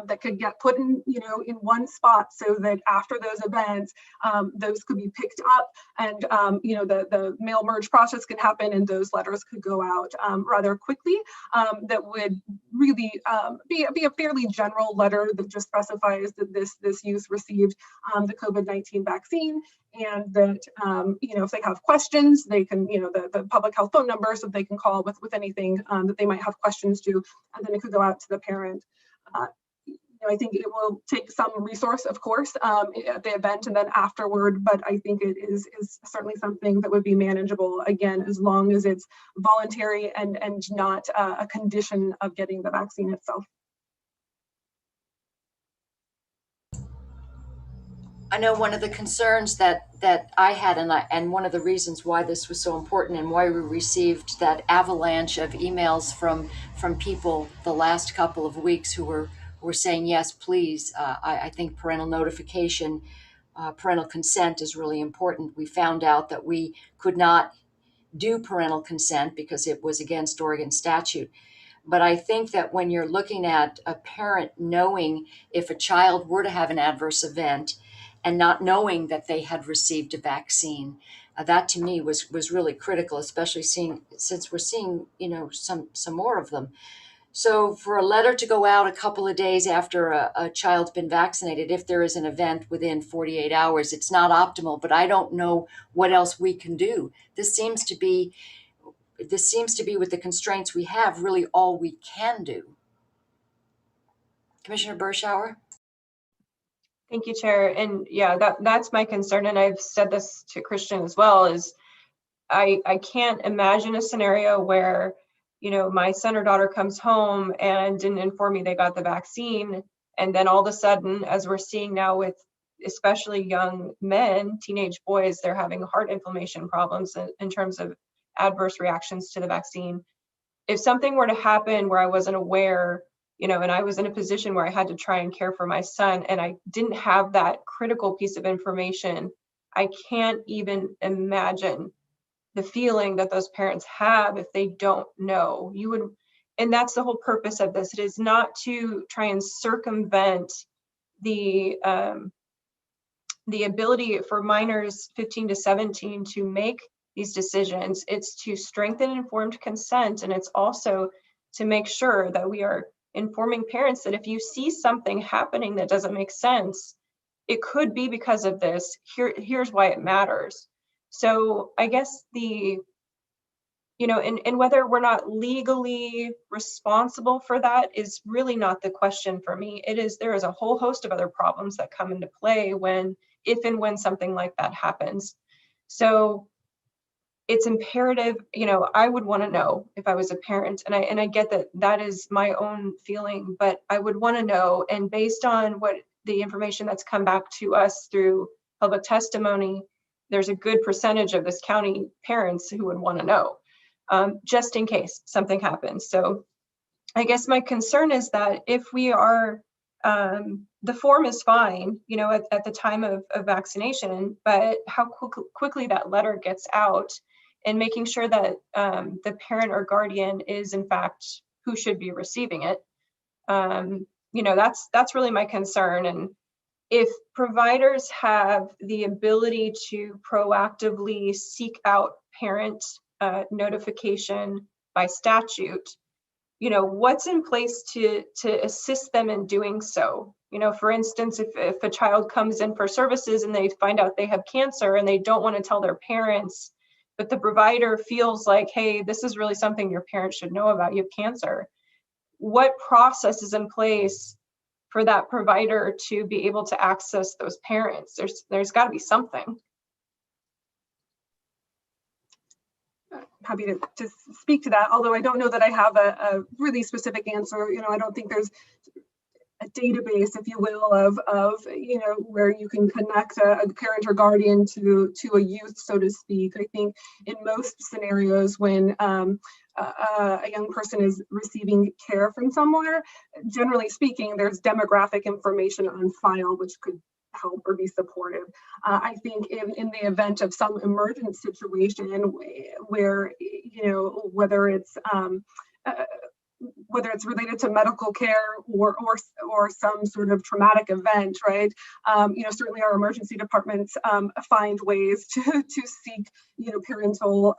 that could get put in, you know, in one spot, so that after those events, those could be picked up, and you know, the mail merge process can happen, and those letters could go out rather quickly. That would really be a fairly general letter that just specifies that this youth received the COVID-19 vaccine, and that you know, if they have questions, they can, you know, the public health phone numbers that they can call with anything that they might have questions to, and then it could go out to the parent. You know, I think it will take some resource, of course, at the event and then afterward, but I think it is certainly something that would be manageable, again, as long as it's voluntary and not a condition of getting the vaccine itself. I know one of the concerns that I had, and one of the reasons why this was so important and why we received that avalanche of emails from people the last couple of weeks who were saying, yes, please, I think parental notification, parental consent is really important. We found out that we could not do parental consent because it was against Oregon statute. But I think that when you're looking at a parent knowing if a child were to have an adverse event and not knowing that they had received a vaccine, that to me was really critical, especially since we're seeing, you know, some more of them. So for a letter to go out a couple of days after a child's been vaccinated, if there is an event within 48 hours, it's not optimal, but I don't know what else we can do. This seems to be, with the constraints we have, really all we can do. Commissioner Berschauer? Thank you, Chair. And yeah, that's my concern. And I've said this to Christian as well, is I can't imagine a scenario where, you know, my son or daughter comes home and didn't inform me they got the vaccine. And then all of a sudden, as we're seeing now with especially young men, teenage boys, they're having heart inflammation problems in terms of adverse reactions to the vaccine. If something were to happen where I wasn't aware, you know, and I was in a position where I had to try and care for my son and I didn't have that critical piece of information, I can't even imagine the feeling that those parents have if they don't know. And that's the whole purpose of this. It is not to try and circumvent the ability for minors 15 to 17 to make these decisions. It's to strengthen informed consent, and it's also to make sure that we are informing parents that if you see something happening that doesn't make sense, it could be because of this. Here's why it matters. So I guess and whether we're not legally responsible for that is really not the question for me. There is a whole host of other problems that come into play if and when something like that happens. So it's imperative, you know, I would want to know if I was a parent, and I get that is my own feeling, but I would want to know, and based on what the information that's come back to us through public testimony, there's a good percentage of this county parents who would want to know, just in case something happens. So I guess my concern is that if we are, the form is fine, you know, at the time of vaccination, but how quickly that letter gets out, and making sure that the parent or guardian is in fact who should be receiving it. You know, that's really my concern. And if providers have the ability to proactively seek out parent notification by statute, what's in place to assist them in doing so. For instance, if a child comes in for services and they find out they have cancer and they don't want to tell their parents, but the provider feels like, hey, this is really something your parents should know about, you have cancer. What process is in place for that provider to be able to access those parents? There's got to be something. Happy to speak to that, although I don't know that I have a really specific answer. I don't think there's a database, if you will, of where you can connect a parent or guardian to a youth, so to speak. I think in most scenarios when a young person is receiving care from somewhere, generally speaking, there's demographic information on file which could help or be supportive. I think in the event of some emergent situation where, whether it's related to medical care or some sort of traumatic event, right? Certainly our emergency departments find ways to seek, parental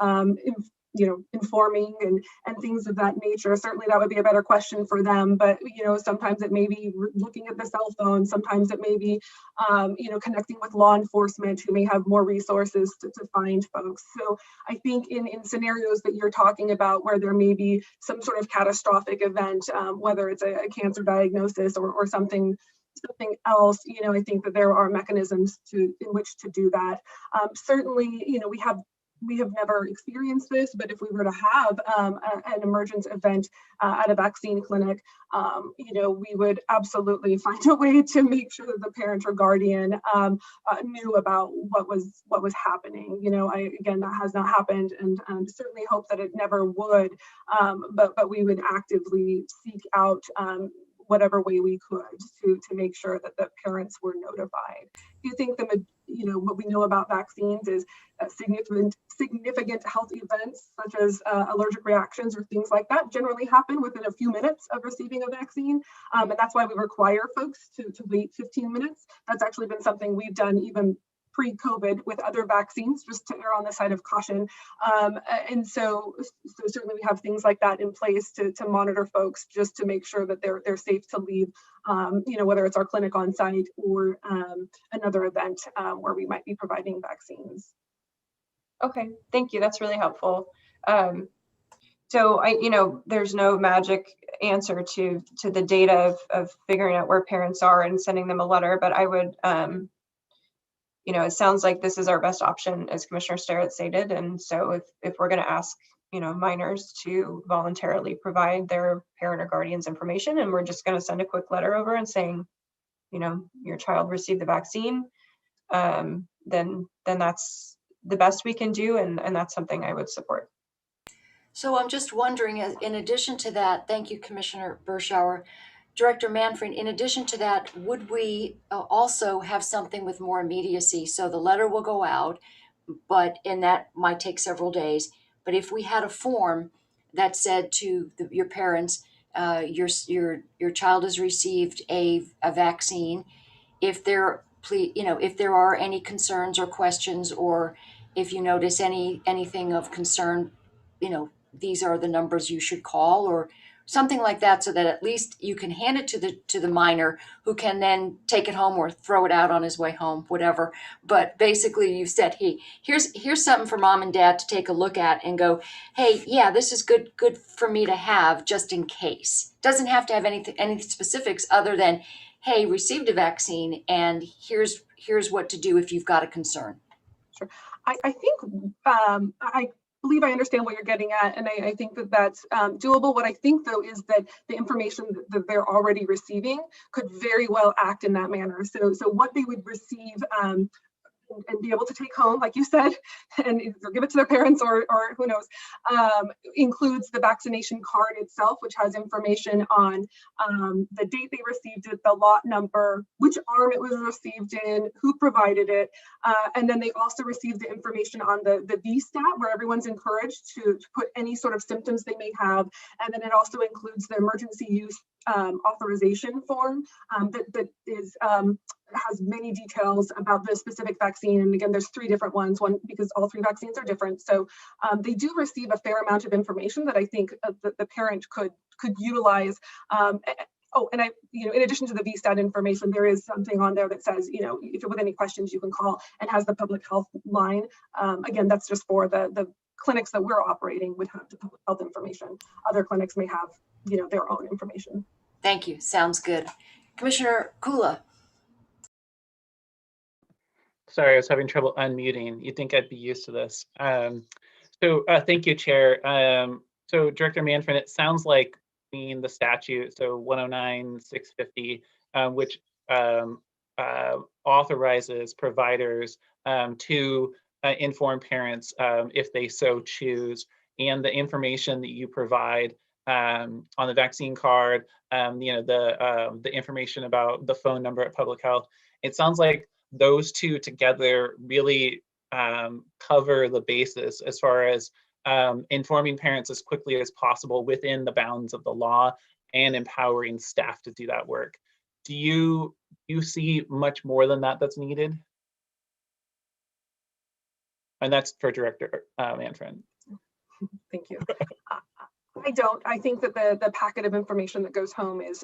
informing and things of that nature. Certainly that would be a better question for them, but sometimes it may be looking at the cell phone, sometimes it may be connecting with law enforcement who may have more resources to find folks. So I think in scenarios that you're talking about where there may be some sort of catastrophic event, whether it's a cancer diagnosis or something else, I think that there are mechanisms in which to do that. Certainly, we have never experienced this, but if we were to have an emergence event at a vaccine clinic, we would absolutely find a way to make sure that the parent or guardian knew about what was happening. Again, that has not happened, and certainly hope that it never would. But we would actively seek out whatever way we could to make sure that the parents were notified. Do you think what we know about vaccines is significant health events such as allergic reactions or things like that generally happen within a few minutes of receiving a vaccine, and that's why we require folks to wait 15 minutes. That's actually been something we've done even pre-COVID with other vaccines, just to err on the side of caution. And so certainly we have things like that in place to monitor folks, just to make sure that they're safe to leave, whether it's our clinic on site or another event where we might be providing vaccines. Okay, thank you. That's really helpful. So there's no magic answer to the data of figuring out where parents are and sending them a letter, but I would, it sounds like this is our best option, as Commissioner Sterrett stated. And so if we're going to ask, minors to voluntarily provide their parent or guardian's information, and we're just going to send a quick letter over and saying, your child received the vaccine, then that's the best we can do, and that's something I would support. So I'm just wondering, in addition to that, thank you, Commissioner Berschauer, Director Manfred, in addition to that, would we also have something with more immediacy? So the letter will go out, and that might take several days. But if we had a form that said to your parents, your child has received a vaccine, if there are any concerns or questions, or if you notice anything of concern, these are the numbers you should call, or something like that, so that at least you can hand it to the minor, who can then take it home or throw it out on his way home, whatever. But basically you've said, hey, here's something for mom and dad to take a look at and go, hey, yeah, this is good for me to have just in case. Doesn't have to have any specifics other than, hey, received a vaccine, and here's what to do if you've got a concern. Sure. I think I believe I understand what you're getting at, and I think that that's doable. What I think, though, is that the information that they're already receiving could very well act in that manner. So what they would receive and be able to take home, like you said, and either give it to their parents or who knows, includes the vaccination card itself, which has information on the date they received it, the lot number, which arm it was received in, who provided it, and then they also received the information on the VStat, where everyone's encouraged to put any sort of symptoms they may have, and then it also includes the emergency use authorization form that is has many details about the specific vaccine. And again, there's 3 different ones, one because all 3 vaccines are different. So they do receive a fair amount of information that I think the parent could could utilize. Oh, and in addition to the VSTAT information, there is something on there that says, if you're with any questions, you can call, and has the public health line. Again, that's just for the clinics that we're operating would have the public health information. Other clinics may have, their own information. Thank you. Sounds good. Commissioner Kula. Sorry, I was having trouble unmuting. You'd think I'd be used to this. Thank you, Chair. So Director Manfred, it sounds like in the statute, so 109-650, which authorizes providers to inform parents if they so choose, and the information that you provide on the vaccine card, the information about the phone number at Public Health. It sounds like those two together really cover the basis as far as informing parents as quickly as possible within the bounds of the law and empowering staff to do that work. Do you see much more than that that's needed? And that's for Director Manfred. Thank you. I don't. I think that the packet of information that goes home is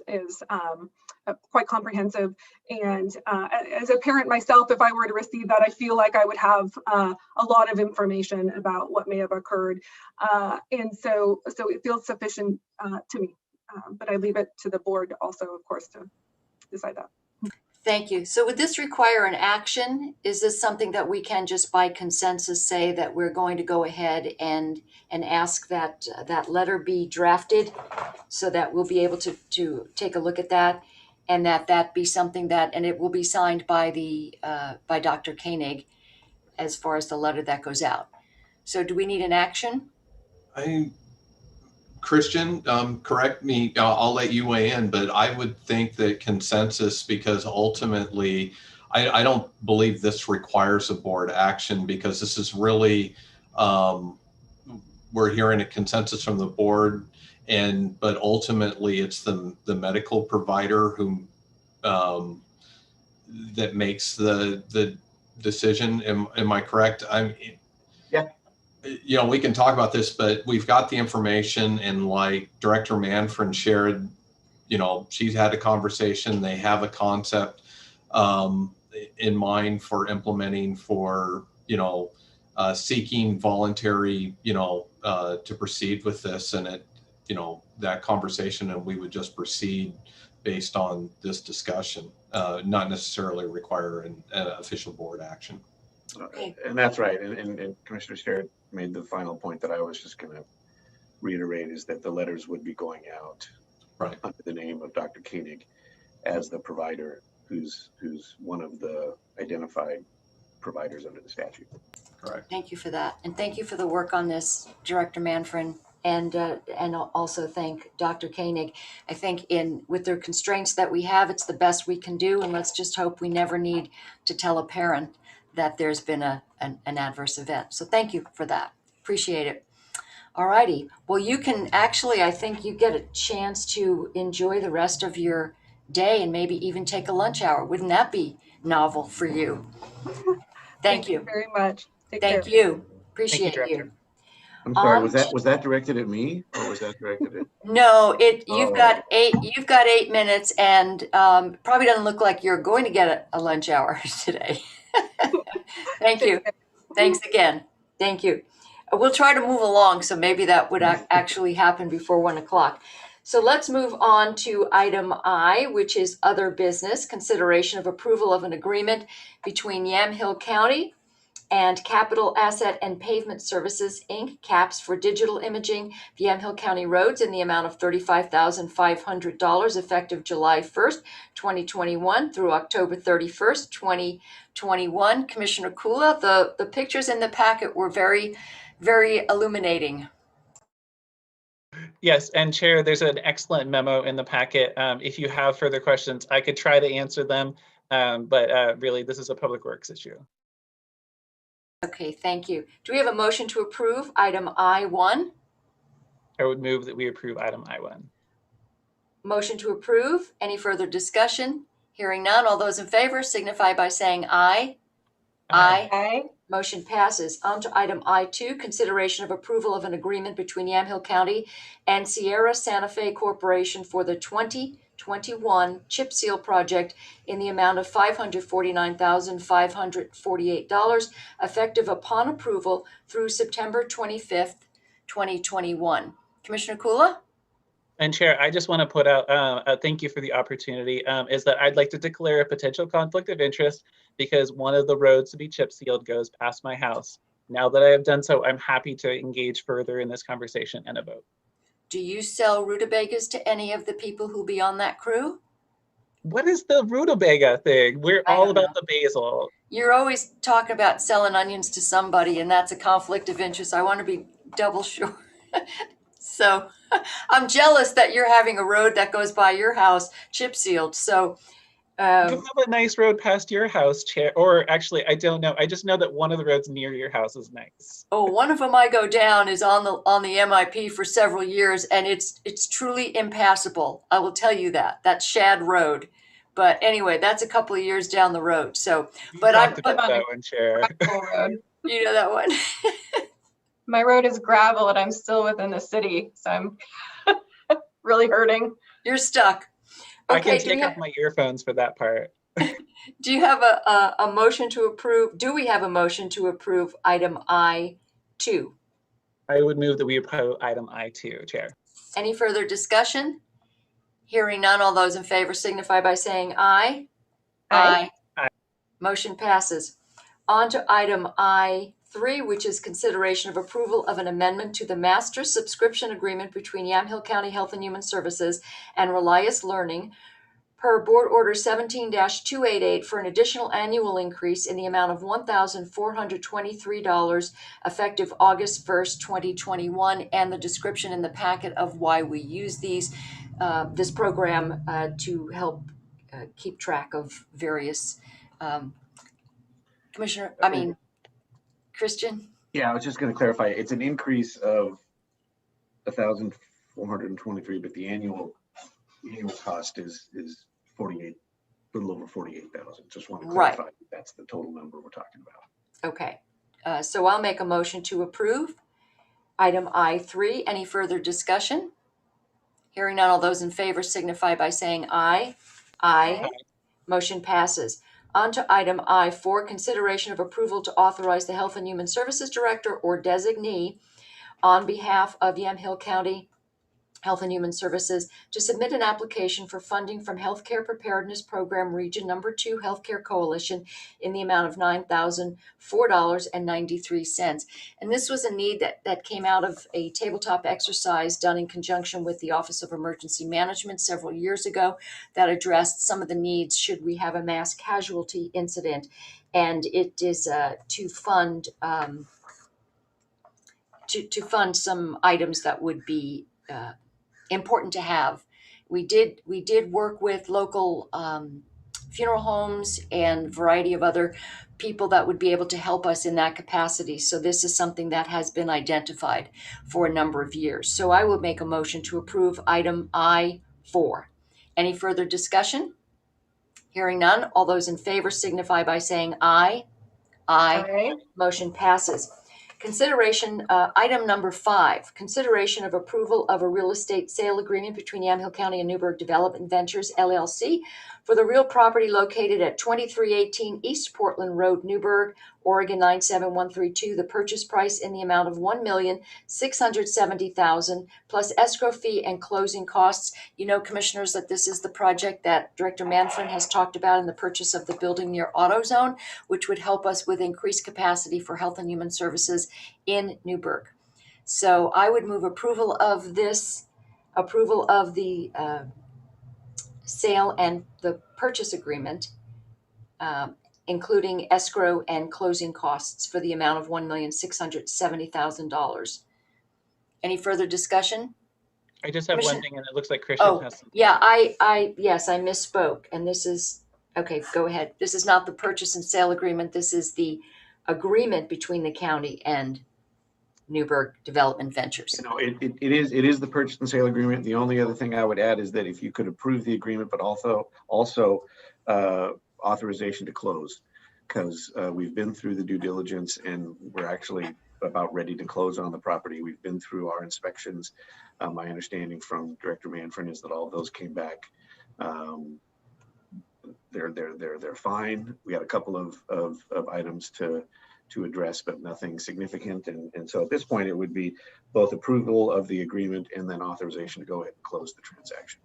quite comprehensive. And as a parent myself, if I were to receive that, I feel like I would have a lot of information about what may have occurred. And so it feels sufficient to me. But I leave it to the board also, of course, to decide that. Thank you. So would this require an action? Is this something that we can just by consensus say that we're going to go ahead and ask that that letter be drafted so that we'll be able to take a look at that, and that be something that, and it will be signed by by Dr. Koenig as far as the letter that goes out. So do we need an action? Christian, correct me, I'll let you weigh in, but I would think that consensus, because ultimately, I don't believe this requires a board action, because this is really, we're hearing a consensus from the board, but ultimately it's the medical provider who that makes the decision. Am I correct? Yeah. We can talk about this, but we've got the information, and like Director Manfred shared, she's had a conversation. They have a concept in mind for implementing, for, seeking voluntary, to proceed with this, and that conversation, and we would just proceed based on this discussion, not necessarily require an official board action. And that's right. And Commissioner Starrett made the final point that I was just going to reiterate, is that the letters would be going out right under the name of Dr. Koenig as the provider who's one of the identified providers under the statute. Correct. Thank you for that. And thank you for the work on this, Director Manfred, and also thank Dr. Koenig. I think with the constraints that we have, it's the best we can do, and let's just hope we never need to tell a parent that there's been an adverse event. So thank you for that. Appreciate it. All righty. Well, you can actually, I think you get a chance to enjoy the rest of your day and maybe even take a lunch hour. Wouldn't that be novel for you? Thank you very much. Take Thank care. you. Appreciate you. I'm sorry, was that directed at me, or was that directed at? No, you've got 8 minutes, and probably doesn't look like you're going to get a lunch hour today. Thank you. Thanks again. Thank you. We'll try to move along, so maybe that would actually happen before 1 o'clock. So let's move on to item I, which is other business, consideration of approval of an agreement between Yamhill County and Capital Asset and Pavement Services, Inc., CAPS, for digital imaging of Yamhill County roads in the amount of $35,500 effective July 1st, 2021 through October 31st, 2021. Commissioner Kula, the pictures in the packet were very, very illuminating. Yes, and Chair, there's an excellent memo in the packet. If you have further questions, I could try to answer them, but really this is a public works issue. Okay, thank you. Do we have a motion to approve item I1? I would move that we approve item I1. Motion to approve. Any further discussion? Hearing none. All those in favor signify by saying aye. Aye. Aye. Motion passes. On to item I2, consideration of approval of an agreement between Yamhill County and Sierra Santa Fe Corporation for the 2021 chip seal project in the amount of $549,548, effective upon approval through September 25th, 2021. Commissioner Kula? And Chair, I just want to put out a thank you for the opportunity, is that I'd like to declare a potential conflict of interest because one of the roads to be chip sealed goes past my house. Now that I have done so, I'm happy to engage further in this conversation and a vote. Do you sell rutabagas to any of the people who be on that crew? What is the rutabaga thing? We're I all don't about know. the basil. You're always talking about selling onions to somebody, and that's a conflict of interest. I want to be double sure. So I'm jealous that you're having a road that goes by your house chip sealed. So You have a nice road past your house, Chair. Or actually, I don't know. I just know that one of the roads near your house is nice. one of them I go down is on the MIP for several years, and it's truly impassable. I will tell you that. That's Shad Road. But anyway, that's a couple of years down the road. So, but talked about that one, Chair. Road. You know that one. My road is gravel and I'm still within the city, so I'm really hurting. You're stuck. I Okay, can take off my earphones for that part. do you have a motion to approve? Do we have a motion to approve item I2? I would move that we approve item I2, Chair. Any further discussion? Hearing none, all those in favor signify by saying aye. Aye. Aye. Motion passes. On to item I3, which is consideration of approval of an amendment to the master subscription agreement between Yamhill County Health and Human Services and Relias Learning per Board Order 17-288 for an additional annual increase in the amount of $1,423 effective August 1st, 2021, and the description in the packet of why we use this program to help keep track of various Christian? Yeah, I was just going to clarify. It's an increase of 1,423, but the annual cost is 48, a little over 48,000. Just want to clarify that's the total number we're talking about. Okay, so I'll make a motion to approve item I3. Any further discussion? Hearing none, all those in favor signify by saying aye. Aye. Motion passes. On to item I4, consideration of approval to authorize the Health and Human Services Director or designee on behalf of Yamhill County Health and Human Services to submit an application for funding from Healthcare Preparedness Program Region Number 2 Healthcare Coalition in the amount of $9,004.93. And this was a need that came out of a tabletop exercise done in conjunction with the Office of Emergency Management several years ago that addressed some of the needs should we have a mass casualty incident. And it is to fund some items that would be important to have. We did work with local funeral homes and variety of other people that would be able to help us in that capacity. So this is something that has been identified for a number of years. So I will make a motion to approve item I4. Any further discussion? Hearing none, all those in favor signify by saying aye. Aye. Motion passes. Consideration, item number 5, consideration of approval of a real estate sale agreement between Yamhill County and Newburgh Development Ventures, LLC, for the real property located at 2318 East Portland Road, Newburgh, Oregon 97132. The purchase price in the amount of $1,670,000 plus escrow fee and closing costs. You know, commissioners, that this is the project that Director Manfred has talked about in the purchase of the building near AutoZone, which would help us with increased capacity for Health and Human Services in Newburgh. So I would move approval of the sale and the purchase agreement, including escrow and closing costs for the amount of $1,670,000. Any further discussion? I just have one thing, and it looks like Christian has something. Yeah, yes, I misspoke. And this is, okay, go ahead. This is not the purchase and sale agreement. This is the agreement between the county and Newburgh Development Ventures. You know, it is the purchase and sale agreement. The only other thing I would add is that if you could approve the agreement, but also authorization to close. because we've been through the due diligence and we're actually about ready to close on the property. We've been through our inspections. My understanding from Director Manfred is that all of those came back. They're fine. We had a couple of items to address, but nothing significant. And so at this point, it would be both approval of the agreement and then authorization to go ahead and close the transaction.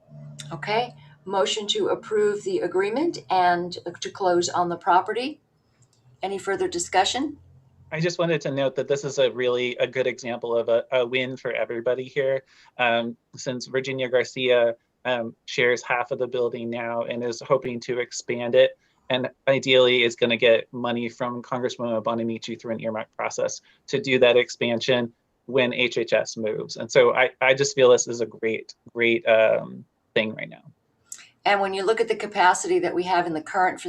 Okay, motion to approve the agreement and to close on the property. Any further discussion? I just wanted to note that this is a good example of a win for everybody here. Since Virginia Garcia shares half of the building now and is hoping to expand it, and ideally is going to get money from Congresswoman Bonamici through an earmark process to do that expansion when HHS moves. And so I just feel this is a great thing right now. And when you look at the capacity that we have in the current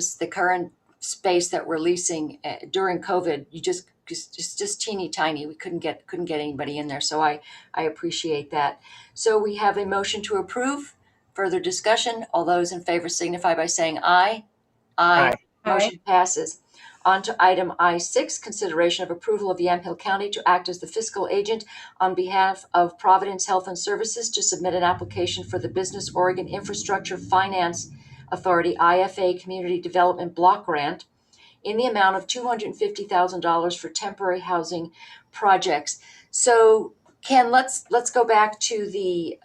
space that we're leasing during COVID, you just teeny tiny. We couldn't get anybody in there. So I appreciate that. So we have a motion to approve. Further discussion. All those in favor signify by saying aye. Aye. Motion passes. On to item I6, consideration of approval of Yamhill County to act as the fiscal agent on behalf of Providence Health and Services to submit an application for the Business Oregon Infrastructure Finance Authority IFA Community Development Block Grant in the amount of $250,000 for temporary housing projects. So Ken, let's go back to the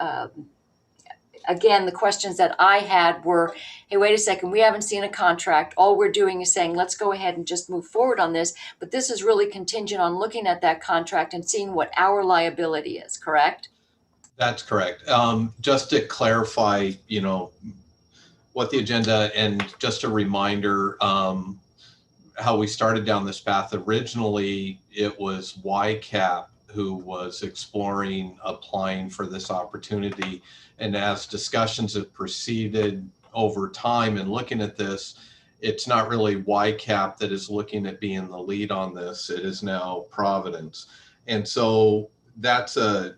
again, the questions that I had were, hey, wait a second, we haven't seen a contract. All we're doing is saying, let's go ahead and just move forward on this. But this is really contingent on looking at that contract and seeing what our liability is, correct? That's correct. Just to clarify, what the agenda, and just a reminder, how we started down this path. Originally, it was YCAP who was exploring applying for this opportunity. And as discussions have proceeded over time and looking at this, it's not really YCAP that is looking at being the lead on this. It is now Providence. And so that's a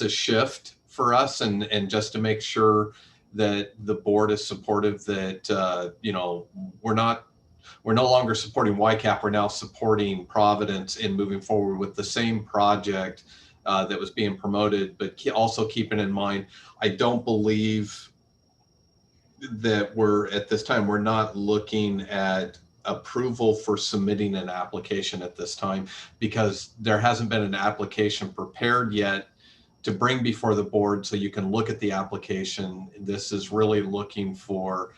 shift for us. And just to make sure that the board is supportive, that, we're no longer supporting YCAP, we're now supporting Providence in moving forward with the same project that was being promoted, but also keeping in mind, I don't believe that at this time, we're not looking at approval for submitting an application at this time, because there hasn't been an application prepared yet to bring before the board so you can look at the application. This is really looking for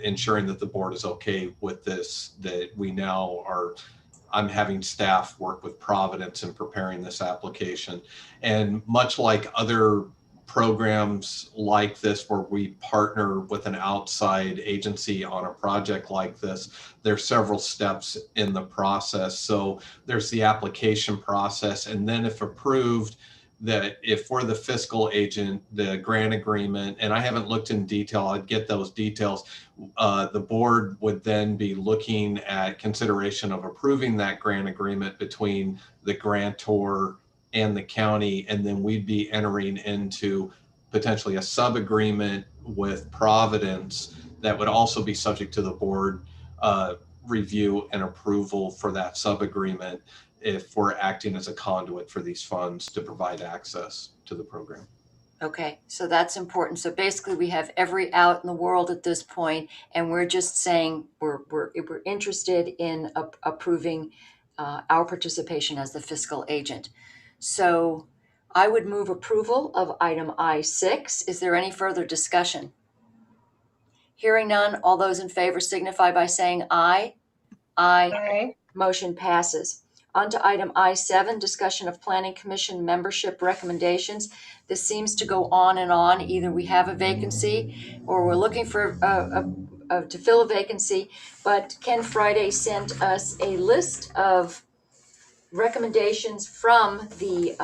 ensuring that the board is okay with this, that we now I'm having staff work with Providence in preparing this application. And much like other programs like this, where we partner with an outside agency on a project like this, there's several steps in the process. So there's the application process, and then if approved, that if we're the fiscal agent, the grant agreement, and I haven't looked in detail, I'd get those details. The board would then be looking at consideration of approving that grant agreement between the grantor and the county, and then we'd be entering into potentially a sub-agreement with Providence that would also be subject to the board review and approval for that sub-agreement, if we're acting as a conduit for these funds to provide access to the program. Okay, so that's important. So basically we have every out in the world at this point, and we're just saying we're interested in approving our participation as the fiscal agent. So I would move approval of item I6. Is there any further discussion? Hearing none, all those in favor signify by saying aye. Aye. Aye. Motion passes. On to item I7, discussion of Planning Commission membership recommendations. This seems to go on and on. Either we have a vacancy or we're looking for to fill a vacancy. But Ken Friday sent us a list of recommendations from the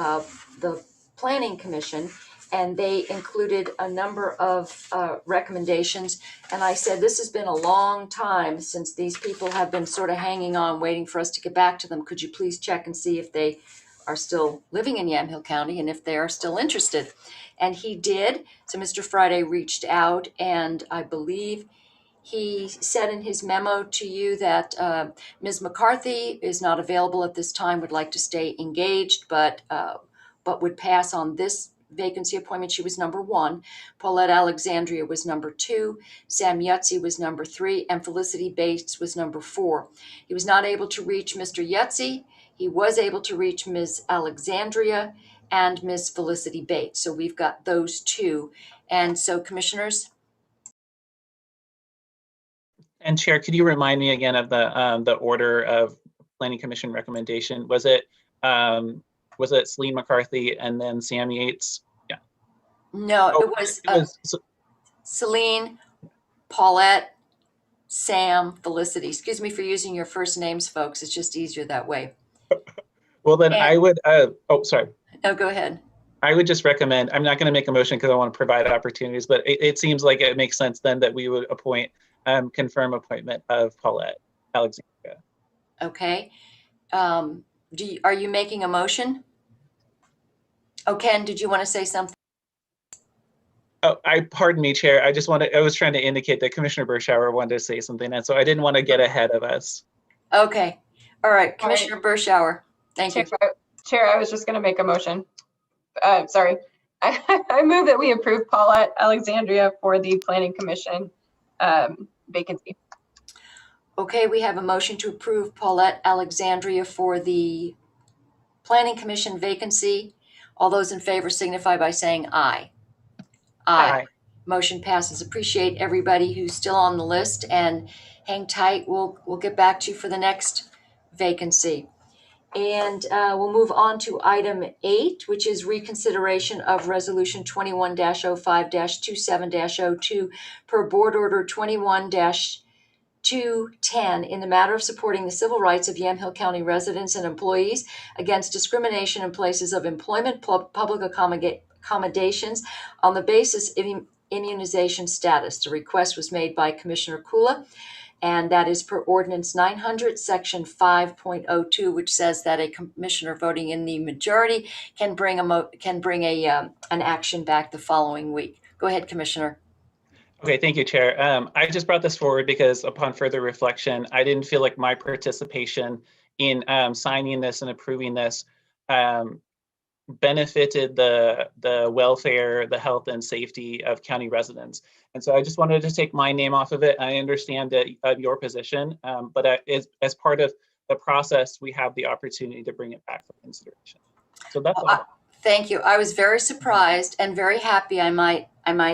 Planning Commission, and they included a number of recommendations. And I said, this has been a long time since these people have been sort of hanging on, waiting for us to get back to them. Could you please check and see if they are still living in Yamhill County and if they are still interested? And he did. So Mr. Friday reached out, and I believe He said in his memo to you that Ms. McCarthy is not available at this time, would like to stay engaged, but would pass on this vacancy appointment. She was number 1. Paulette Alexandria was number 2. Sam Yutzi was number 3. And Felicity Bates was number 4. He was not able to reach Mr. Yutzi. He was able to reach Ms. Alexandria and Ms. Felicity Bates. So we've got those 2. And so, commissioners? And Chair, could you remind me again of the order of Planning Commission recommendation? Was it Celine McCarthy and then Sam Yates? Yeah. No, Oh, it was Celine, Paulette, Sam, Felicity. Excuse me for using your first names, folks. It's just easier that way. Well, then I would, oh, sorry. No, go ahead. I would just recommend, I'm not going to make a motion because I want to provide opportunities, but it seems like it makes sense then that we would confirm appointment of Paulette Alexandria. Okay. Are you making a motion? Oh, Ken, did you want to say something? Oh, pardon me, Chair. I was trying to indicate that Commissioner Bershauer wanted to say something, and so I didn't want to get ahead of us. Okay. All right, Commissioner Bershauer. Thank you. Chair, I was just going to make a motion. Sorry. I move that we approve Paulette Alexandria for the Planning Commission vacancy. Okay, we have a motion to approve Paulette Alexandria for the Planning Commission vacancy. All those in favor signify by saying aye. Aye. Motion passes. Appreciate everybody who's still on the list, and hang tight. We'll get back to you for the next vacancy. And we'll move on to item 8, which is reconsideration of resolution 21-05-27-02 per board order 21-210 in the matter of supporting the civil rights of Yamhill County residents and employees against discrimination in places of employment, public accommodations on the basis of immunization status. The request was made by Commissioner Kula, and that is per ordinance 900 section 5.02, which says that a commissioner voting in the majority can bring an action back the following week. Go ahead, Commissioner. Okay, thank you, Chair. I just brought this forward because upon further reflection, I didn't feel like my participation in signing this and approving this benefited the welfare, the health and safety of county residents. And so I just wanted to take my name off of it. I understand that your position, but as part of the process, we have the opportunity to bring it back for consideration. So that's all. Thank you. I was very surprised and very happy, I might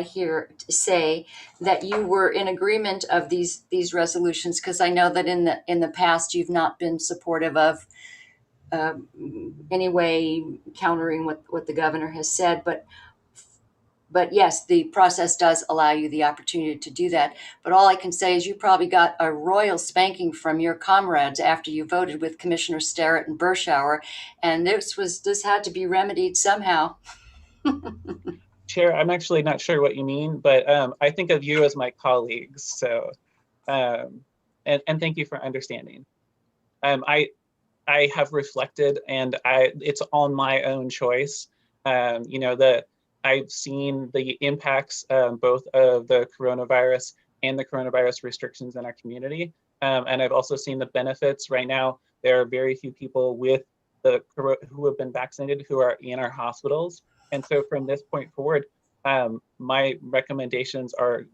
hear say, that you were in agreement of these resolutions, because I know that in the past you've not been supportive of anyway countering what the governor has said, but yes, the process does allow you the opportunity to do that. But all I can say is you probably got a royal spanking from your comrades after you voted with Commissioner Starrett and Bershauer, and this had to be remedied somehow. Chair, I'm actually not sure what you mean, but I think of you as my colleagues. So, and thank you for understanding. I have reflected, and it's on my own choice. I've seen the impacts both of the coronavirus and the coronavirus restrictions in our community. And I've also seen the benefits. Right now, there are very few people who have been vaccinated who are in our hospitals. And so from this point forward, my recommendations are,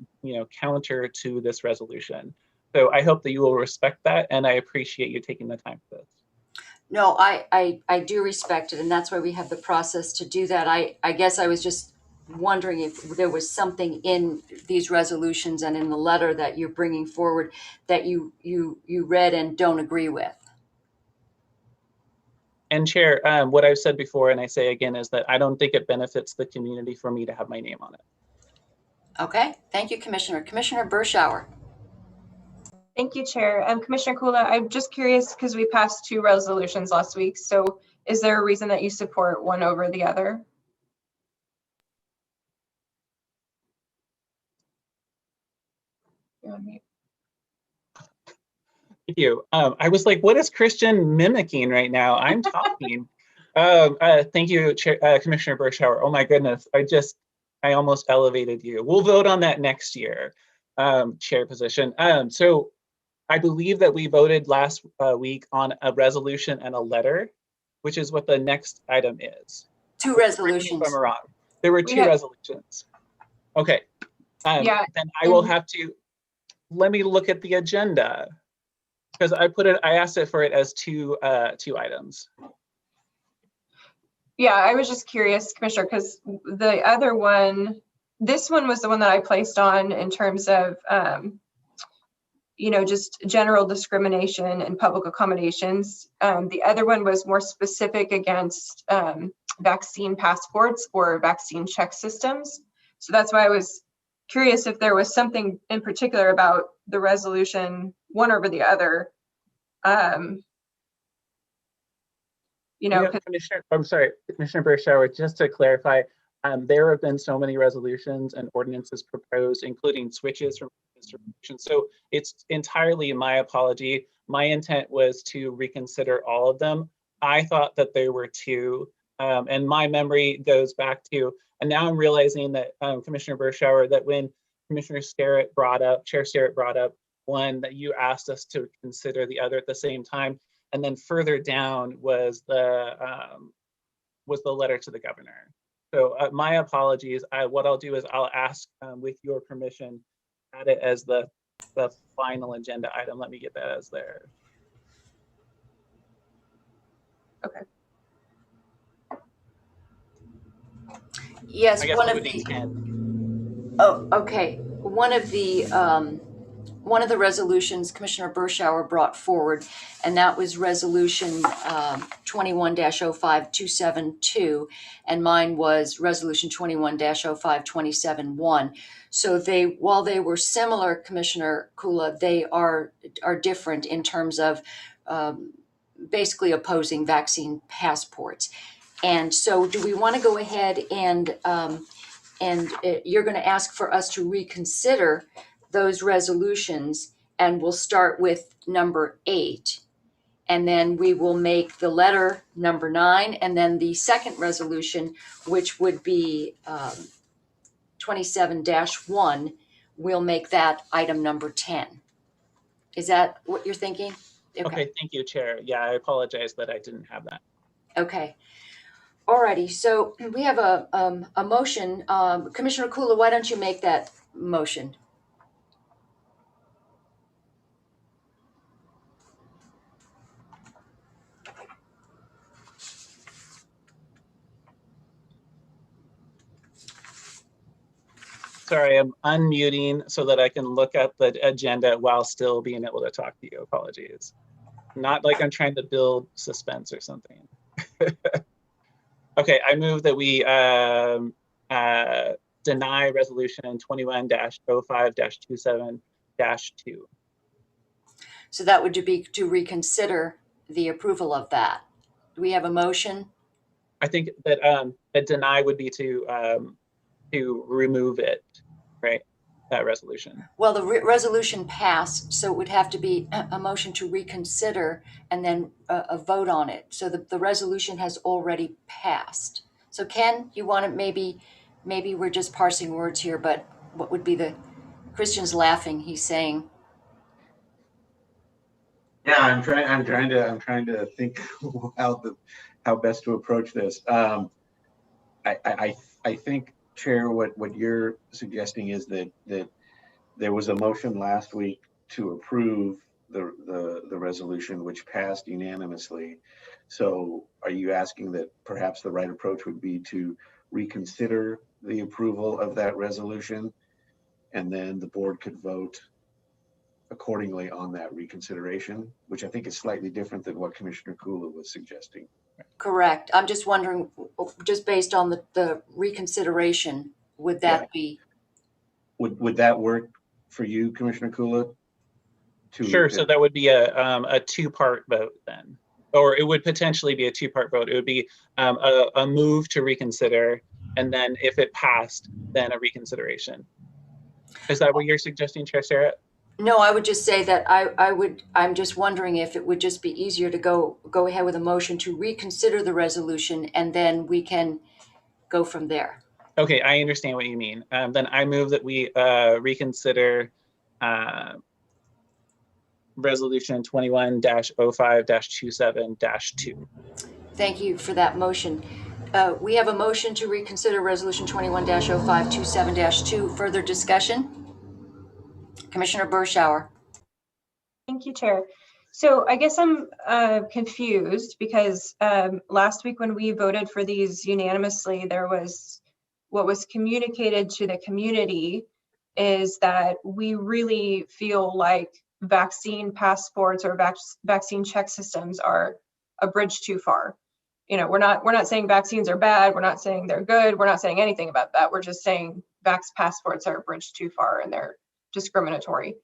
counter to this resolution. So I hope that you will respect that, and I appreciate you taking the time for this. No, I do respect it, and that's why we have the process to do that. I guess I was just wondering if there was something in these resolutions and in the letter that you're bringing forward that you read and don't agree with. And Chair, what I've said before, and I say again, is that I don't think it benefits the community for me to have my name on it. Okay, thank you, Commissioner. Commissioner Bershauer. Thank you, Chair. Commissioner Kula, I'm just curious because we passed 2 resolutions last week. So is there a reason that you support one over the other? You're on mute. Thank you. I was like, what is Christian mimicking right now? I'm talking. Thank you, Chair, Commissioner Bershauer. Oh my goodness, I almost elevated you. We'll vote on that next year. chair position. So I believe that we voted last week on a resolution and a letter, which is what the next item is. Two Correct me if resolutions. I'm wrong. There were We two have- resolutions. Okay. Yeah, Then I will and- have to, let me look at the agenda, because I asked it for it as two items. Yeah, I was just curious, Commissioner, because the other one, this one was the one that I placed on in terms of, just general discrimination and public accommodations. The other one was more specific against vaccine passports or vaccine check systems. So that's why I was curious if there was something in particular about the resolution, one over the other. Commissioner, I'm sorry, Commissioner Bershauer, just to clarify, there have been so many resolutions and ordinances proposed, including switches from distribution. So it's entirely my apology. My intent was to reconsider all of them. I thought that there were two, and my memory goes back to, and now I'm realizing that Commissioner Bershauer, that when Commissioner Sterrett brought up, Chair Sterrett brought up one, that you asked us to consider the other at the same time. And then further down was the letter to the governor. So my apologies. What I'll do is I'll ask, with your permission, add it as the final agenda item. Let me get that as there. Okay. Yes, I guess one it of would be the, 10. oh, okay. One of the resolutions Commissioner Bershauer brought forward, and that was resolution 21-05272, and mine was resolution 21-05271. So while they were similar, Commissioner Kula, they are different in terms of basically opposing vaccine passports. And so do we want to go ahead and you're going to ask for us to reconsider those resolutions, and we'll start with number 8, and then we will make the letter number 9, and then the second resolution, which would be 27-1, we'll make that item number 10. Is that what you're thinking? Okay, thank you, Chair. Yeah, I apologize that I didn't have that. Okay. Alrighty, so we have a motion. Commissioner Kula, why don't you make that motion? Sorry, I'm unmuting so that I can look at the agenda while still being able to talk to you. Apologies. Not like I'm trying to build suspense or something. Okay, I move that we deny resolution 21-05-27-2. So that would be to reconsider the approval of that. Do we have a motion? I think that a deny would be to remove it, right? That resolution. Well, the resolution passed, so it would have to be a motion to reconsider and then a vote on it. So the resolution has already passed. So Ken, you want to maybe we're just parsing words here, but what would be the, Christian's laughing, he's saying. Yeah, I'm trying to think how best to approach this. I think, Chair, what you're suggesting is that there was a motion last week to approve the resolution, which passed unanimously. So are you asking that perhaps the right approach would be to reconsider the approval of that resolution, and then the board could vote accordingly on that reconsideration, which I think is slightly different than what Commissioner Kula was suggesting? Correct. I'm just wondering, just based on the reconsideration, would that be? Would that work for you, Commissioner Kula? Sure. So that would be a two-part vote then, or it would potentially be a two-part vote. It would be a move to reconsider, and then if it passed, then a reconsideration. Is that what you're suggesting, Chair Sterrett? No, I would just say that I'm just wondering if it would just be easier to go ahead with a motion to reconsider the resolution, and then we can go from there. Okay, I understand what you mean. Then I move that we reconsider Resolution 21-05-27-2. Thank you for that motion. We have a motion to reconsider Resolution 21-05-27-2. Further discussion? Commissioner Berschauer. Thank you, Chair. So I guess I'm confused because last week when we voted for these unanimously, there was what was communicated to the community is that we really feel like vaccine passports or vaccine check systems are a bridge too far. You know, we're not saying vaccines are bad. We're not saying they're good. We're not saying anything about that. We're just saying vax passports are a bridge too far and they're discriminatory.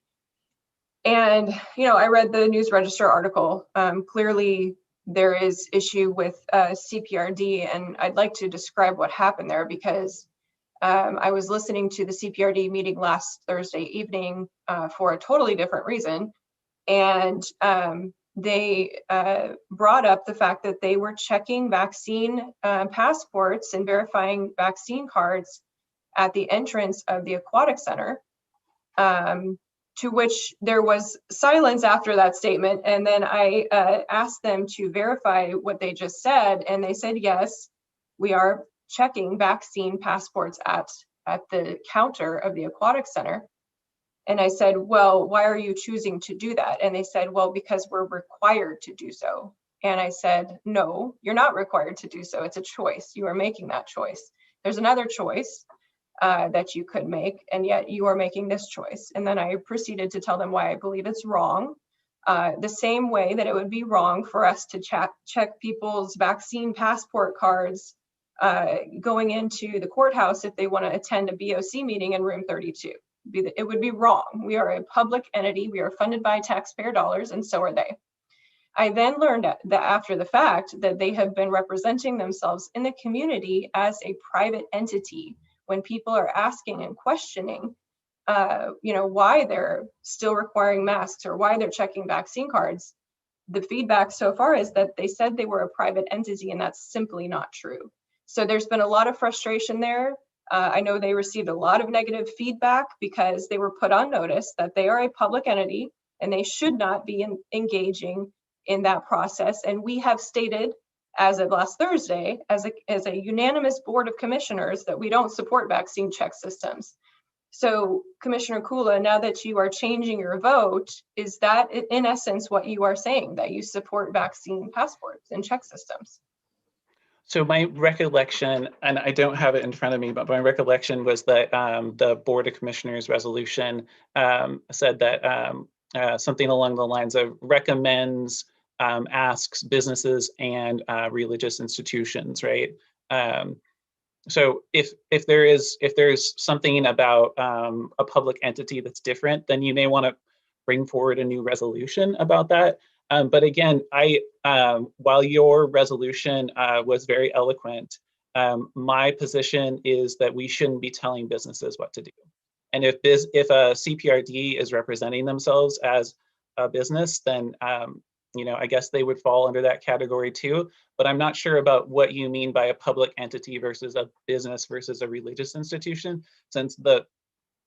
And, you know, I read the News Register article. Clearly, there is issue with CPRD, and I'd like to describe what happened there because I was listening to the CPRD meeting last Thursday evening for a totally different reason. And they brought up the fact that they were checking vaccine passports and verifying vaccine cards at the entrance of the aquatic center. To which there was silence after that statement. And then I asked them to verify what they just said. And they said, yes, we are checking vaccine passports at the counter of the aquatic center. And I said, well, why are you choosing to do that? And they said, well, because we're required to do so. And I said, no, you're not required to do so. It's a choice. You are making that choice. There's another choice that you could make, and yet you are making this choice. And then I proceeded to tell them why I believe it's wrong. The same way that it would be wrong for us to check people's vaccine passport cards going into the courthouse if they want to attend a BOC meeting in room 32. It would be wrong. We are a public entity. We are funded by taxpayer dollars, and so are they. I then learned that after the fact that they have been representing themselves in the community as a private entity. When people are asking and questioning, you know, why they're still requiring masks or why they're checking vaccine cards, the feedback so far is that they said they were a private entity, and that's simply not true. So there's been a lot of frustration there. I know they received a lot of negative feedback because they were put on notice that they are a public entity and they should not be engaging in that process. And we have stated as of last Thursday, as a unanimous board of commissioners, that we don't support vaccine check systems. So Commissioner Kula, now that you are changing your vote, is that in essence what you are saying, that you support vaccine passports and check systems? So my recollection, and I don't have it in front of me, but my recollection was that the Board of Commissioners resolution said that something along the lines of recommends, asks businesses and religious institutions, right? So if there's something about a public entity that's different, then you may want to bring forward a new resolution about that. But again, while your resolution was very eloquent, my position is that we shouldn't be telling businesses what to do. And if a CPRD is representing themselves as a business, then you know, I guess they would fall under that category too. But I'm not sure about what you mean by a public entity versus a business versus a religious institution, since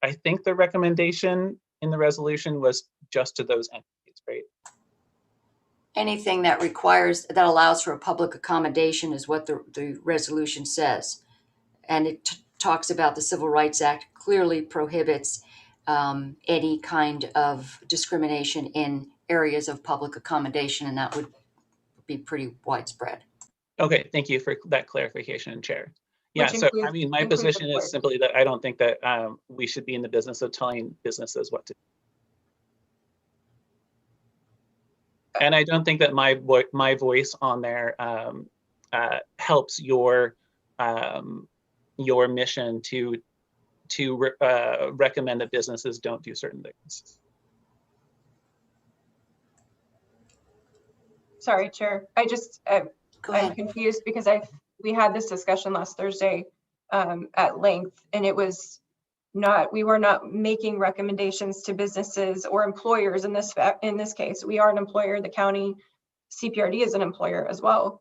I think the recommendation in the resolution was just to those entities, right? Anything that allows for a public accommodation is what the resolution says. And it talks about the Civil Rights Act clearly prohibits any kind of discrimination in areas of public accommodation, and that would be pretty widespread. Okay, thank you for that clarification, Chair. Yeah, so I mean, my position is simply that I don't think that we should be in the business of telling businesses what to do. And I don't think that my voice on there helps your mission to recommend that businesses don't do certain things. Sorry, Chair. I'm confused because we had this discussion last Thursday at length, and it was we were not making recommendations to businesses or employers in this case. We are an employer. The county CPRD is an employer as well.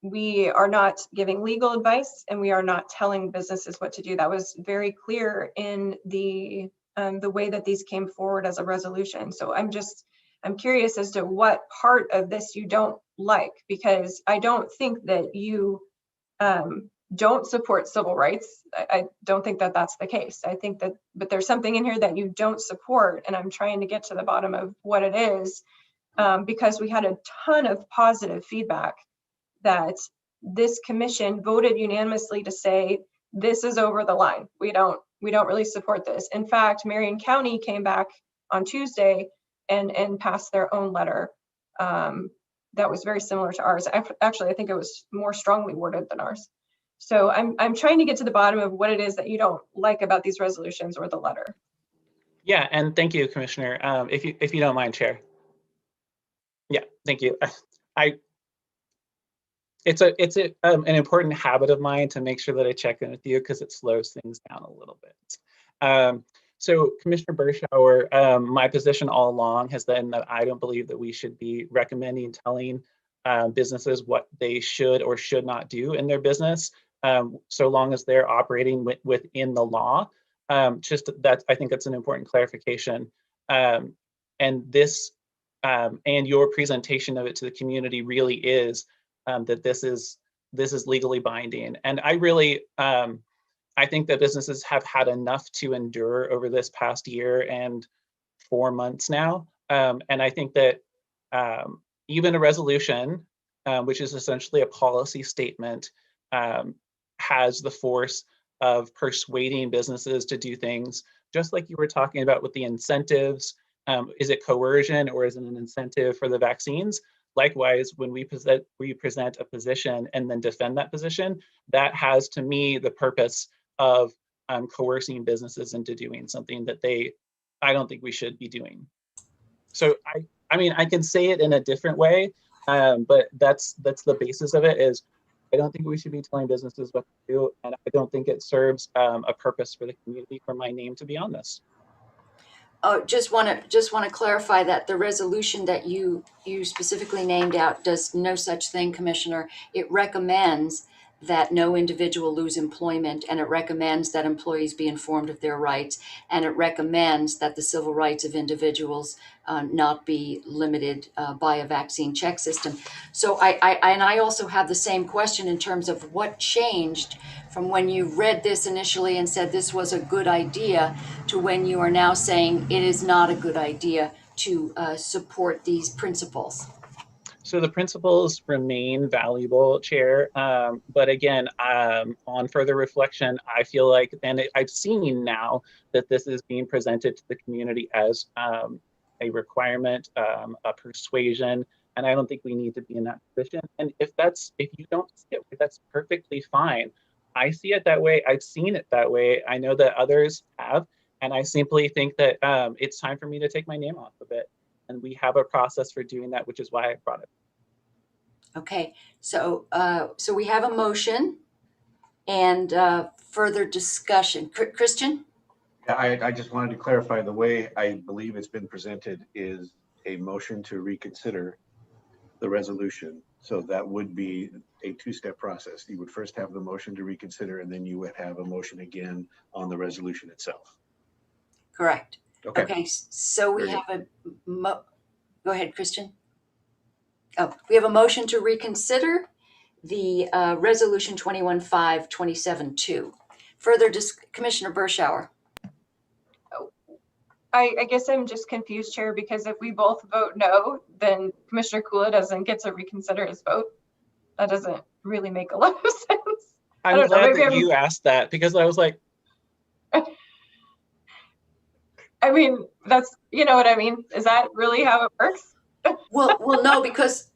we are not giving legal advice and we are not telling businesses what to do. That was very clear in the way that these came forward as a resolution. So I'm curious as to what part of this you don't like, because I don't think that you don't support civil rights. I don't think that that's the case. I think that, but there's something in here that you don't support, and I'm trying to get to the bottom of what it is, because we had a ton of positive feedback that this commission voted unanimously to say, this is over the line. We don't really support this. In fact, Marion County came back on Tuesday and passed their own letter that was very similar to ours. Actually, I think it was more strongly worded than ours. So I'm trying to get to the bottom of what it is that you don't like about these resolutions or the letter. Yeah, and thank you, Commissioner. If you don't mind, Chair. Yeah, thank you. It's an important habit of mine to make sure that I check in with you, because it slows things down a little bit. So Commissioner Berschauer, my position all along has been that I don't believe that we should be recommending, telling businesses what they should or should not do in their business, so long as they're operating within the law. Just that, I think that's an important clarification. And this and your presentation of it to the community really is that this is legally binding. And I really, I think that businesses have had enough to endure over this past year and 4 months now. And I think that even a resolution, which is essentially a policy statement, has the force of persuading businesses to do things, just like you were talking about with the incentives. Is it coercion or is it an incentive for the vaccines? Likewise, when we present a position and then defend that position, that has, to me, the purpose of coercing businesses into doing something that I don't think we should be doing. So I mean, I can say it in a different way, but that's the basis of it. Is I don't think we should be telling businesses what to do, and I don't think it serves a purpose for the community for my name to be on this. Oh, just want to clarify that the resolution that you specifically named out does no such thing, Commissioner. It recommends that no individual lose employment, and it recommends that employees be informed of their rights, and it recommends that the civil rights of individuals not be limited by a vaccine check system. So I also have the same question in terms of what changed from when you read this initially and said this was a good idea to when you are now saying it is not a good idea to support these principles. So the principles remain valuable, Chair. But again, on further reflection, I feel like, and I've seen now that this is being presented to the community as a requirement, a persuasion, and I don't think we need to be in that position. And if you don't see it, that's perfectly fine. I see it that way. I've seen it that way. I know that others have, and I simply think that it's time for me to take my name off of it. And we have a process for doing that, which is why I brought it. Okay, so we have a motion and further discussion. Christian? I just wanted to clarify, the way I believe it's been presented is a motion to reconsider the resolution. So that would be a two-step process. You would first have the motion to reconsider, and then you would have a motion again on the resolution itself. Correct. Okay. Okay, so we Very have go ahead, Christian. Oh, we have a motion to reconsider the resolution 21-5-27-2. Further, Commissioner Berschauer. I guess I'm just confused, Chair, because if we both vote no, then Commissioner Kula doesn't get to reconsider his vote. That doesn't really make a lot of sense. I'm glad that you asked that, because I was like, I mean, that's, you know what I mean? Is that really how it works? Well, no, because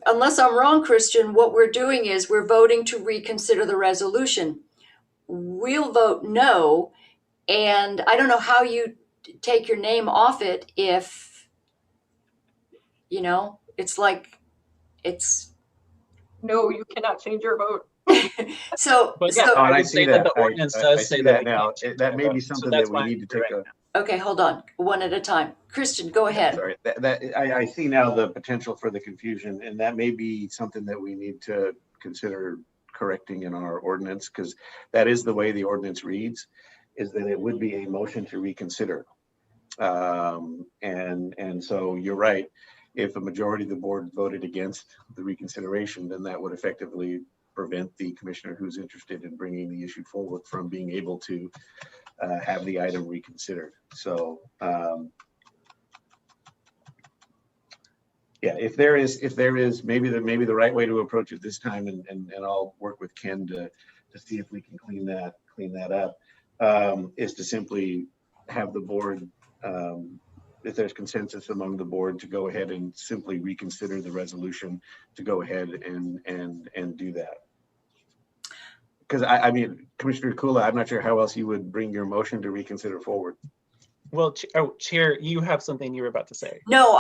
unless I'm wrong, Christian, what we're doing is we're voting to reconsider the resolution. We'll vote no, and I don't know how you take your name off it if, you know, it's like, it's. No, you cannot change your vote. But yeah, I would see say that that. the ordinance I does see say that we now. can't change That our may be vote. So something that's that we why need to I'm take doing a, it Okay, hold on, one at a time. Christian, go ahead. Sorry, I see now the potential for the confusion, and that may be something that we need to consider correcting in our ordinance, because that is the way the ordinance reads, is that it would be a motion to reconsider. And so you're right. If a majority of the board voted against the reconsideration, then that would effectively prevent the commissioner who's interested in bringing the issue forward from being able to have the item reconsidered. So yeah, if there is maybe the right way to approach it this time, and I'll work with Ken to see if we can clean that up, is to simply have the board, if there's consensus among the board, to go ahead and simply reconsider the resolution, to go ahead and do that. Because I mean, Commissioner Kula, I'm not sure how else you would bring your motion to reconsider forward. Well, Chair, you have something you were about to say. No,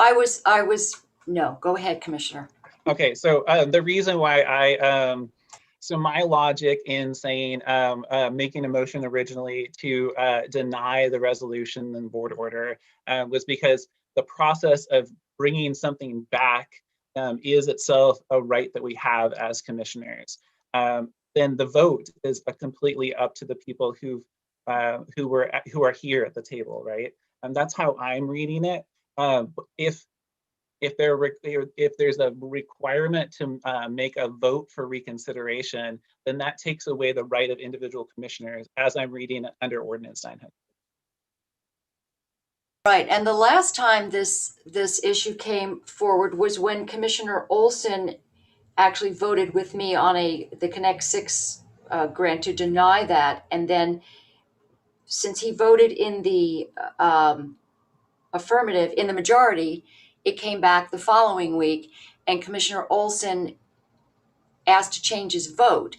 no, go ahead, Commissioner. Okay, so the reason why so my logic in saying, making a motion originally to deny the resolution and board order was because the process of bringing something back is itself a right that we have as commissioners. Then the vote is completely up to the people who are here at the table, right? And that's how I'm reading it. If there's a requirement to make a vote for reconsideration, then that takes away the right of individual commissioners, as I'm reading it under Ordinance 900. Right, and the last time this issue came forward was when Commissioner Olson actually voted with me on the Connect 6 grant to deny that, and then since he voted in the affirmative, in the majority, it came back the following week, and Commissioner Olson asked to change his vote.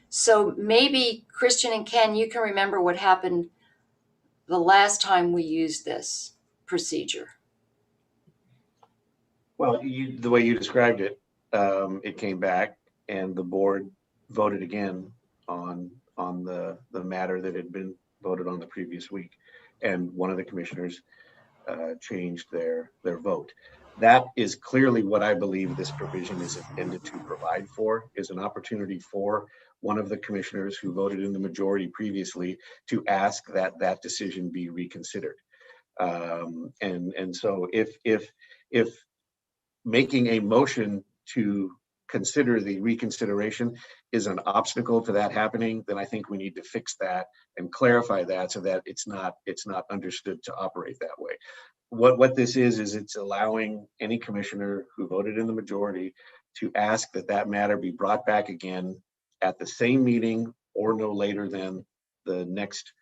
So maybe Christian and Ken, you can remember what happened the last time we used this procedure. Well, the way you described it, it came back and the board voted again on the matter that had been voted on the previous week, and one of the commissioners changed their vote. That is clearly what I believe this provision is intended to provide for, is an opportunity for one of the commissioners who voted in the majority previously to ask that that decision be reconsidered. And so if making a motion to consider the reconsideration is an obstacle to that happening, then I think we need to fix that and clarify that so that it's not understood to operate that way. What this is it's allowing any commissioner who voted in the majority to ask that that matter be brought back again at the same meeting or no later than the next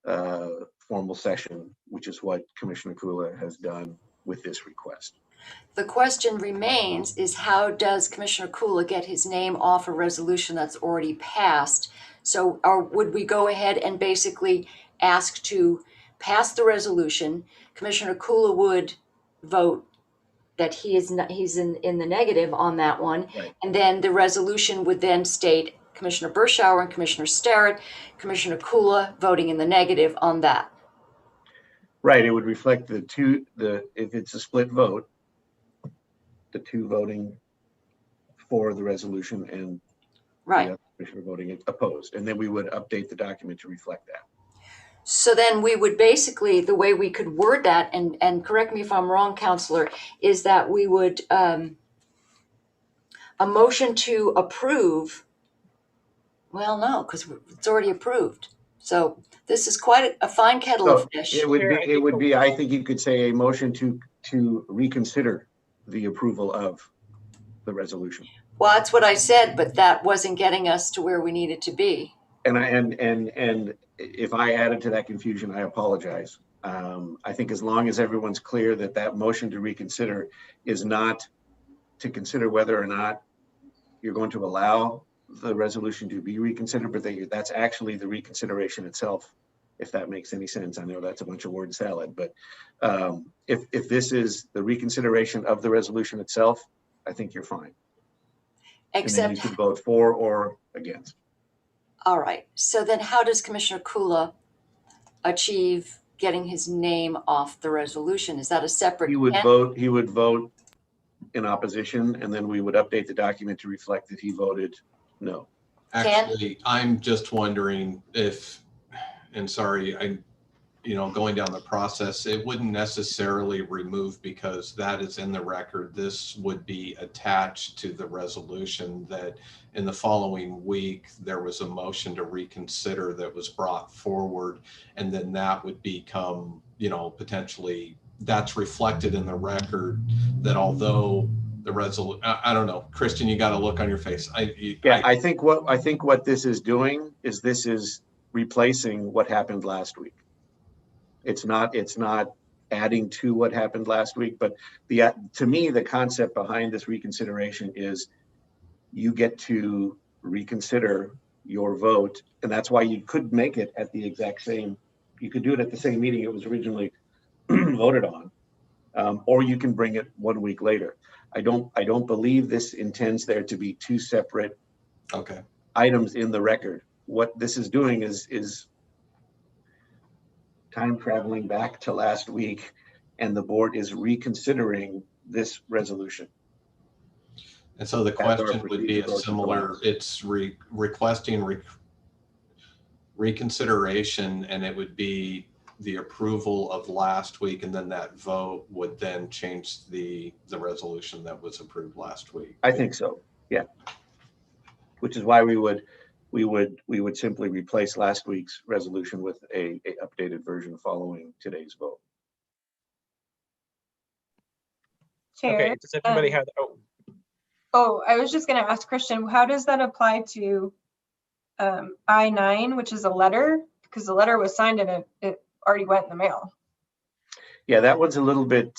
formal session, which is what Commissioner Kula has done with this request. The question remains is, how does Commissioner Kula get his name off a resolution that's already passed? So would we go ahead and basically ask to pass the resolution? Commissioner Kula would vote that he's in the negative on that one. Right. And then the resolution would then state Commissioner Berschauer and Commissioner Starrett, Commissioner Kula voting in the negative on that. Right, it would reflect if it's a split vote, the two voting for the resolution and Right. the other commissioner voting opposed. And then we would update the document to reflect that. So then we would basically, the way we could word that, and correct me if I'm wrong, Counselor, is that we would, a motion to approve, well, no, because it's already approved. So this is quite a fine kettle of fish. It would be, I think you could say, a motion to reconsider the approval of the resolution. Well, that's what I said, but that wasn't getting us to where we needed to be. And if I added to that confusion, I apologize. I think as long as everyone's clear that that motion to reconsider is not to consider whether or not you're going to allow the resolution to be reconsidered, but that's actually the reconsideration itself, if that makes any sense. I know that's a bunch of word salad, but if this is the reconsideration of the resolution itself, I think you're fine. Except, and then you can vote for or against. All right. So then how does Commissioner Kula achieve getting his name off the resolution. Is that a separate? He would vote in opposition, and then we would update the document to reflect that he voted no. Actually, I'm just wondering if, and sorry, going down the process, it wouldn't necessarily remove because that is in the record. This would be attached to the resolution that in the following week, there was a motion to reconsider that was brought forward. And then that would become, potentially that's reflected in the record that although the resolution, I don't know, Christian, you got a look on your face. I think what this is doing is this is replacing what happened last week. It's not adding to what happened last week, but to me, the concept behind this reconsideration is you get to reconsider your vote. And that's why you could make it at the exact same, you could do it at the same meeting it was originally voted on, or you can bring it 1 week later. I don't believe this intends there to be two separate items in the record. What this is doing is time traveling back to last week, and the board is reconsidering this resolution. And so the question would be a similar, it's requesting reconsideration, and it would be the approval of last week, and then that vote would then change the resolution that was approved last week. I think so, yeah. Which is why we would simply replace last week's resolution with a updated version following today's vote. Chair, Okay, does everybody have, I was just going to ask Christian, how does that apply to I-9, which is a letter? Because the letter was signed and it already went in the mail. Yeah, that one's a little bit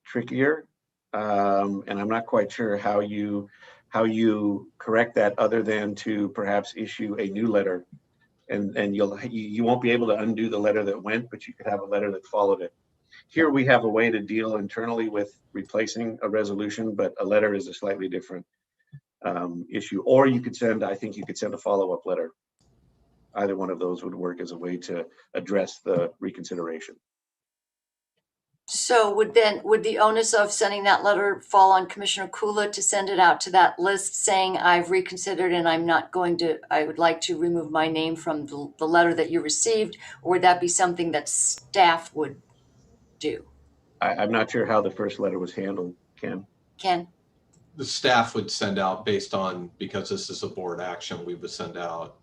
trickier, and I'm not quite sure how you correct that other than to perhaps issue a new letter, and you won't be able to undo the letter that went, but you could have a letter that followed it. Here we have a way to deal internally with replacing a resolution, but a letter is a slightly different issue. Or you could send a follow-up letter. Either one of those would work as a way to address the reconsideration. So would the onus of sending that letter fall on Commissioner Kula to send it out to that list saying I've reconsidered and I would like to remove my name from the letter that you received, or would that be something that staff would do? I'm not sure how the first letter was handled, Ken. The staff would send out because this is a board action, we would send out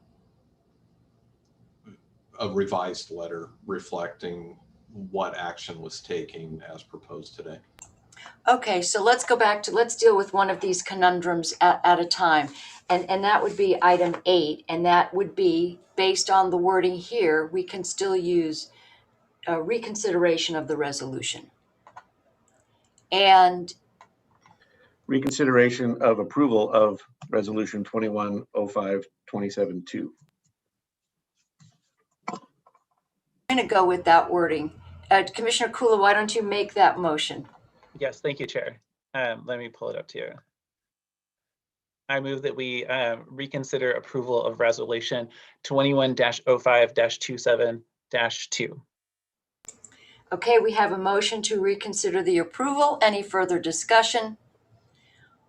a revised letter reflecting what action was taken as proposed today. Okay, so let's deal with one of these conundrums at a time. And that would be item 8. And that would be based on the wording here, we can still use a reconsideration of the resolution. And reconsideration of approval of resolution 2105-27-2. I'm going to go with that wording. Commissioner Kula, why don't you make that motion? Yes, thank you, Chair. Let me pull it up to you. I move that we reconsider approval of resolution 21-05-27-2. Okay, we have a motion to reconsider the approval. Any further discussion?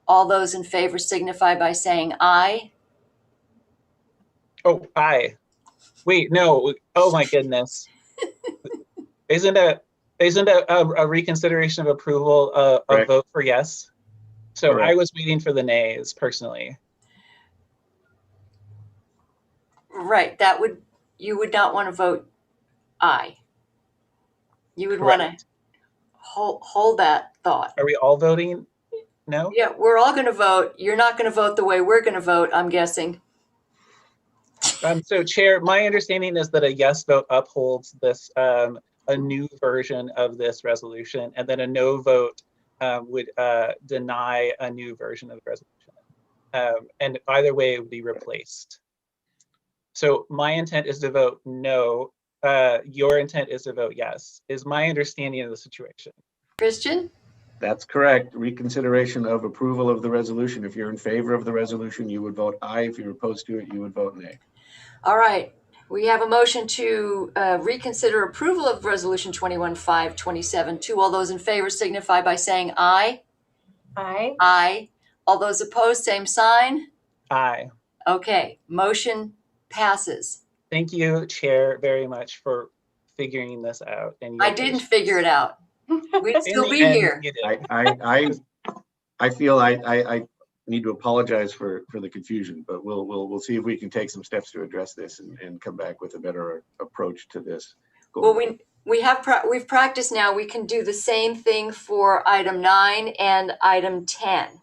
All those in favor signify by saying aye. Oh, aye. Wait, no. Oh my goodness. Isn't a reconsideration of approval a vote for yes? So correct. I was waiting for the nays personally. Right, you would not want to vote aye. You would correct. Want to hold that thought. Are we all voting no? Yeah, we're all going to vote. You're not going to vote the way we're going to vote, I'm guessing. So Chair, my understanding is that a yes vote upholds this a new version of this resolution, and then a no vote would deny a new version of the resolution. And either way it would be replaced. So my intent is to vote no. Your intent is to vote yes, is my understanding of the situation. Christian? That's correct. Reconsideration of approval of the resolution. If you're in favor of the resolution, you would vote aye. If you're opposed to it, you would vote nay. All right. We have a motion to reconsider approval of Resolution 21-527. All those in favor signify by saying aye. Aye. Aye. All those opposed, same sign. Aye. Okay, motion passes. Thank you, Chair, very much for figuring this out. And I didn't figure it out. We'd In still the be end, here. you did. I feel I need to apologize for the confusion, but we'll see if we can take some steps to address this and come back with a better approach to this. Well, we've practiced now. We can do the same thing for item 9 and item 10.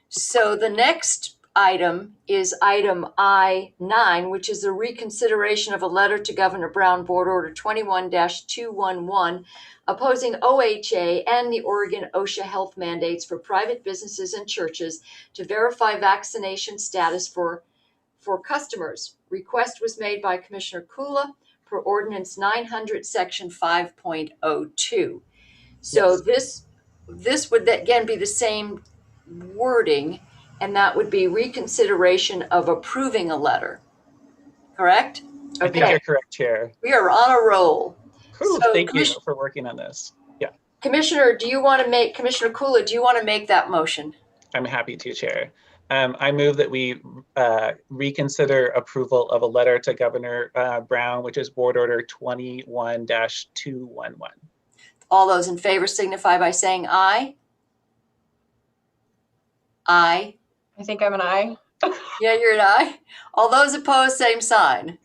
So the next item is item I-9, which is a reconsideration of a letter to Governor Brown, Board Order 21-211, opposing OHA and the Oregon OSHA health mandates for private businesses and churches to verify vaccination status for customers. Request was made by Commissioner Kula per Ordinance 900, Section 5.02. So Yes. this would again be the same wording, and that would be reconsideration of approving a letter. Correct? I think you're correct, Chair. We are on a roll. Cool. So, Thank you for working on this. Yeah. Commissioner Kula, do you want to make that motion? I'm happy to, Chair. I move that we reconsider approval of a letter to Governor Brown, which is Board Order 21-211. All those in favor signify by saying aye. Aye. I think I'm an aye. Yeah, you're an aye. All those opposed, same sign.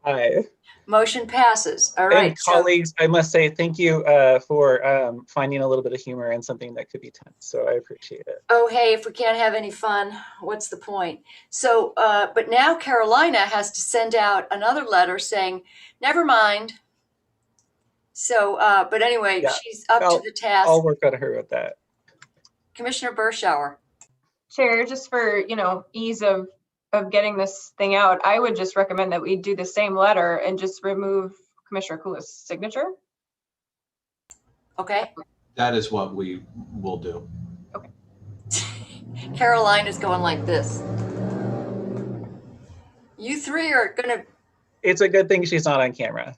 Aye. Motion passes. All right. And colleagues, I must say thank you for finding a little bit of humor in something that could be tense. So I appreciate it. Oh, hey, if we can't have any fun, what's the point? So, but now Carolina has to send out another letter saying, never mind. So, but anyway, Yeah, she's up to the task. I'll work on her with that. Commissioner Berschauer. Chair, just for, ease of getting this thing out, I would just recommend that we do the same letter and just remove Commissioner Kula's signature. Okay. That is what we will do. Caroline is going like this. You three are gonna. It's a good thing she's not on camera.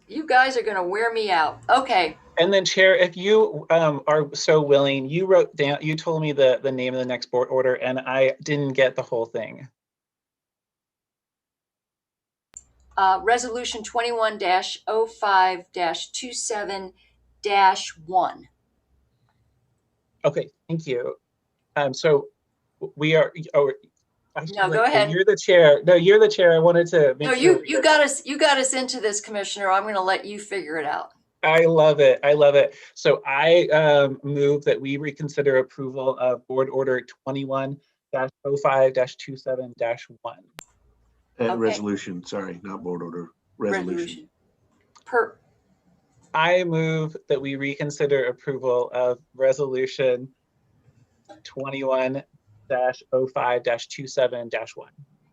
You guys are gonna wear me out. Okay. And then, Chair, if you are so willing, you wrote down, you told me the name of the next board order, and I didn't get the whole thing. Resolution 21-05-27-1. Okay, thank you. So we are. Oh, No, go ahead. You're the chair. No, you're the chair. I wanted to make sure. You got us. You got us into this, Commissioner. I'm going to let you figure it out. I love it. I love it. So I move that we reconsider approval of Board Order 21-05-27-1. Okay. Resolution, sorry, not board order, resolution. I move that we reconsider approval of Resolution 21-05-27-1.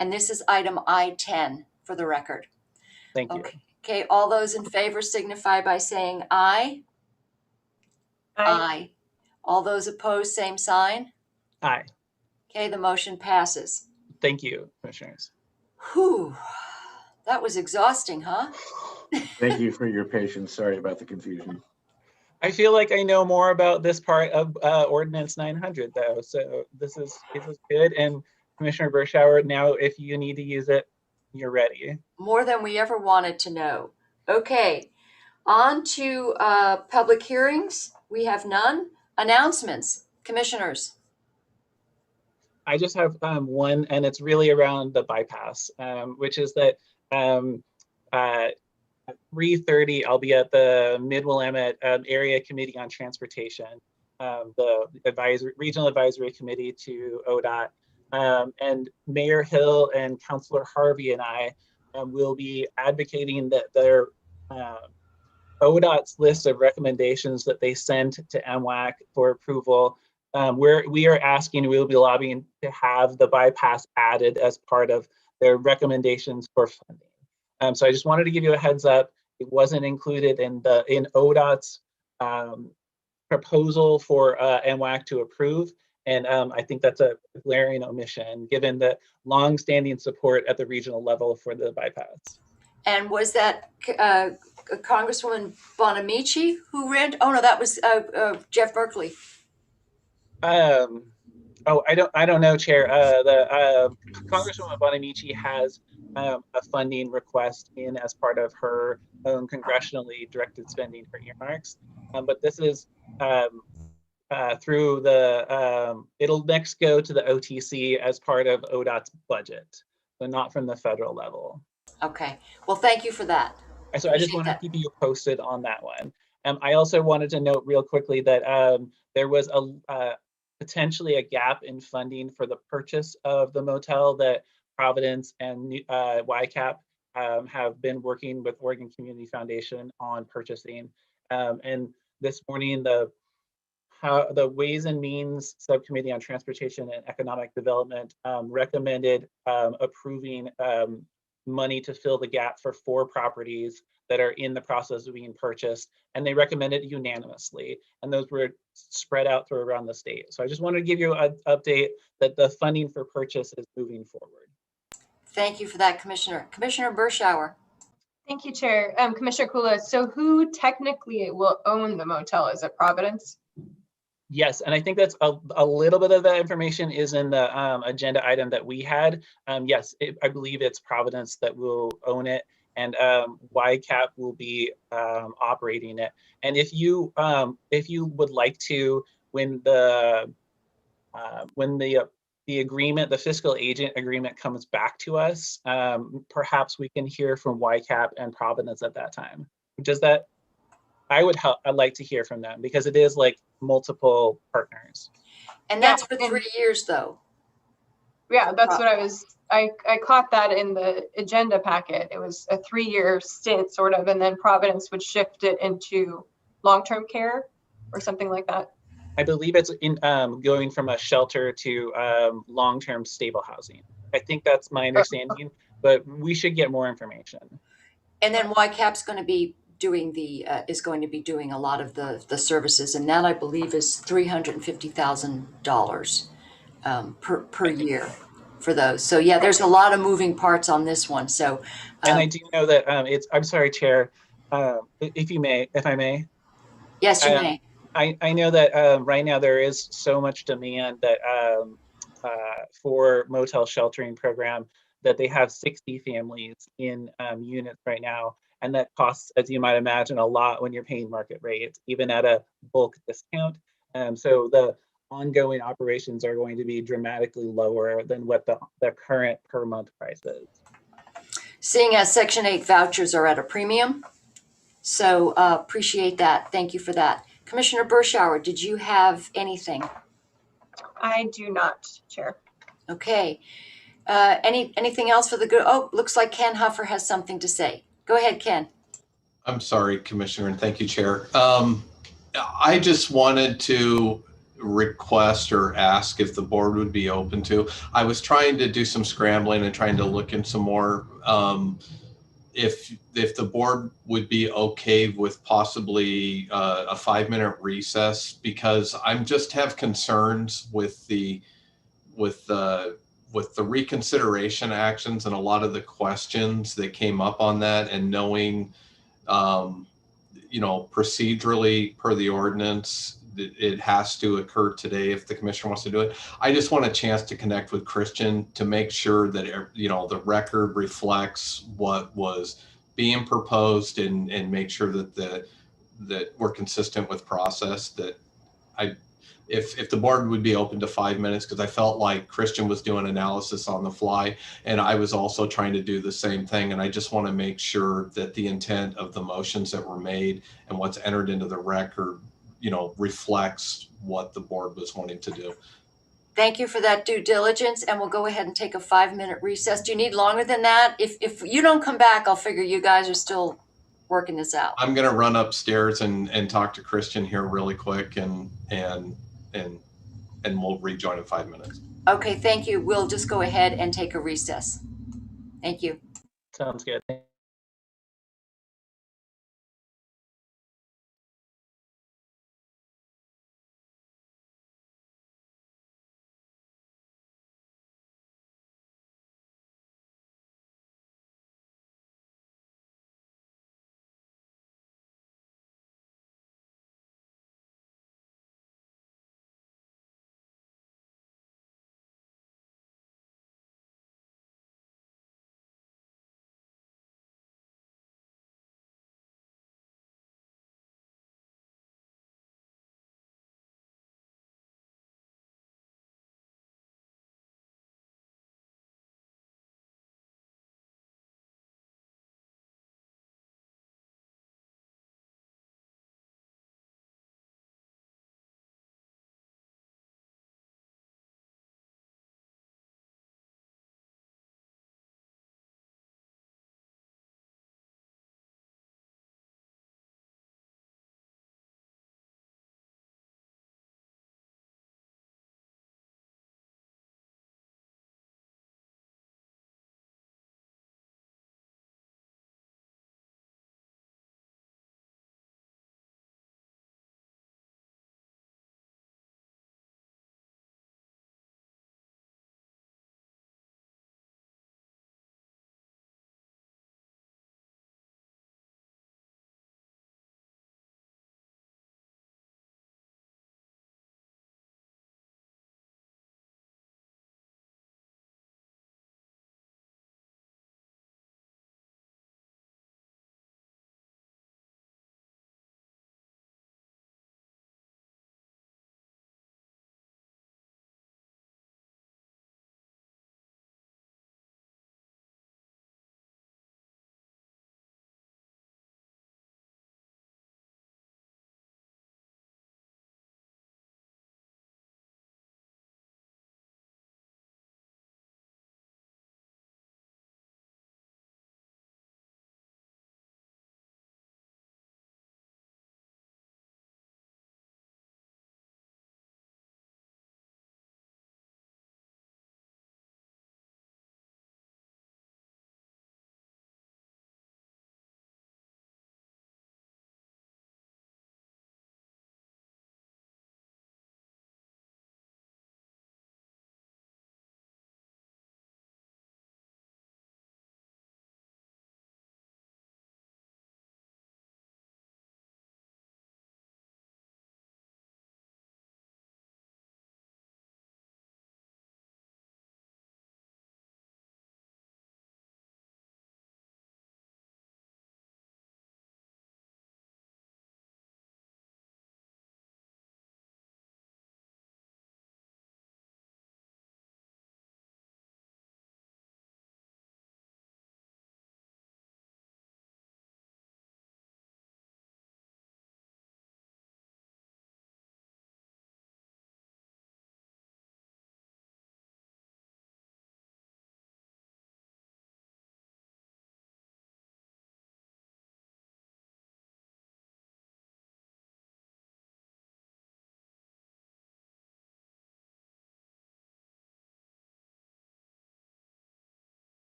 And this is item I-10 for the record. Thank you. Okay, all those in favor signify by saying aye. Aye. All those opposed, same sign. Aye. Okay, the motion passes. Thank you, Commissioners. Whew, that was exhausting, huh? Thank you for your patience. Sorry about the confusion. I feel like I know more about this part of Ordinance 900, though. So this is good. And Commissioner Berschauer, now if you need to use it, you're ready. More than we ever wanted to know. Okay, on to public hearings. We have none. Announcements, commissioners. I just have one, and it's really around the bypass, which is that at 3:30, I'll be at the Mid-Willamette Area Committee on Transportation, the Regional Advisory Committee to ODOT. And Mayor Hill and Councilor Harvey and I will be advocating that their ODOT's list of recommendations that they send to MWAC for approval, we are asking, we'll be lobbying to have the bypass added as part of their recommendations for funding. So I just wanted to give you a heads up. It wasn't included in ODOT's proposal for MWAC to approve. And I think that's a glaring omission, given the long-standing support at the regional level for the bypass. And was that Congresswoman Bonamici who ran? Oh no, that was Jeff Berkeley. Oh, I don't know, Chair. Congresswoman Bonamici has a funding request in as part of her own congressionally directed spending for earmarks. But this is through the, it'll next go to the OTC as part of ODOT's budget, so not from the federal level. Okay, well, thank you for that. So I just want to keep you posted on that one. I also wanted to note real quickly that there was potentially a gap in funding for the purchase of the motel that Providence and YCAP have been working with Oregon Community Foundation on purchasing. And this morning, the Ways and Means Subcommittee on Transportation and Economic Development recommended approving money to fill the gap for 4 properties that are in the process of being purchased, and they recommended unanimously, and those were spread out through around the state. So I just wanted to give you an update that the funding for purchase is moving forward. Thank you for that, Commissioner. Commissioner Berschauer. Thank you, Chair. Commissioner Kula, so who technically will own the motel? Is it Providence? Yes, and I think that's a little bit of that information is in the agenda item that we had. Yes, I believe it's Providence that will own it, and YCAP will be operating it. And if you would like to, when the agreement, the fiscal agent agreement comes back to us, perhaps we can hear from YCAP and Providence at that time. Does that? I'd like to hear from them because it is like multiple partners. And that's for 3 years, though. Yeah, that's what I caught that in the agenda packet. It was a 3-year stint, sort of, and then Providence would shift it into long-term care or something like that. I believe it's in going from a shelter to long-term stable housing. I think that's my understanding, but we should get more information. And then YCAP's going to be doing doing a lot of the services, and that I believe is $350,000 per year for those. So yeah, there's a lot of moving parts on this one. So and I do know that I'm sorry, Chair, if I may. Yes, you may. I know that right now there is so much demand that for motel sheltering program that they have 60 families in units right now. And that costs, as you might imagine, a lot when you're paying market rates, even at a bulk discount. So the ongoing operations are going to be dramatically lower than what the current per month price is. Seeing as Section 8 vouchers are at a premium. So appreciate that. Thank you for that. Commissioner Berschauer, did you have anything? I do not, Chair. Okay. Anything else for the good? Oh, looks like Ken Huffer has something to say. Go ahead, Ken. I'm sorry, Commissioner, and thank you, Chair. I just wanted to request or ask if the board would be open to. I was trying to do some scrambling and trying to look in some more. If the board would be okay with possibly a 5-minute recess, because I'm just have concerns with the reconsideration actions and a lot of the questions that came up on that, and knowing, procedurally per the ordinance, it has to occur today if the commissioner wants to do it. I just want a chance to connect with Christian to make sure that, the record reflects what was being proposed and make sure that we're consistent with process. That if the board would be open to 5 minutes, because I felt like Christian was doing analysis on the fly and I was also trying to do the same thing. And I just want to make sure that the intent of the motions that were made and what's entered into the record, reflects what the board was wanting to do. Thank you for that due diligence, and we'll go ahead and take a 5-minute recess. Do you need longer than that? If you don't come back, I'll figure you guys are still working this out. I'm going to run upstairs and talk to Christian here really quick, and we'll rejoin in 5 minutes. Okay, thank you. We'll just go ahead and take a recess. Thank you. Sounds good.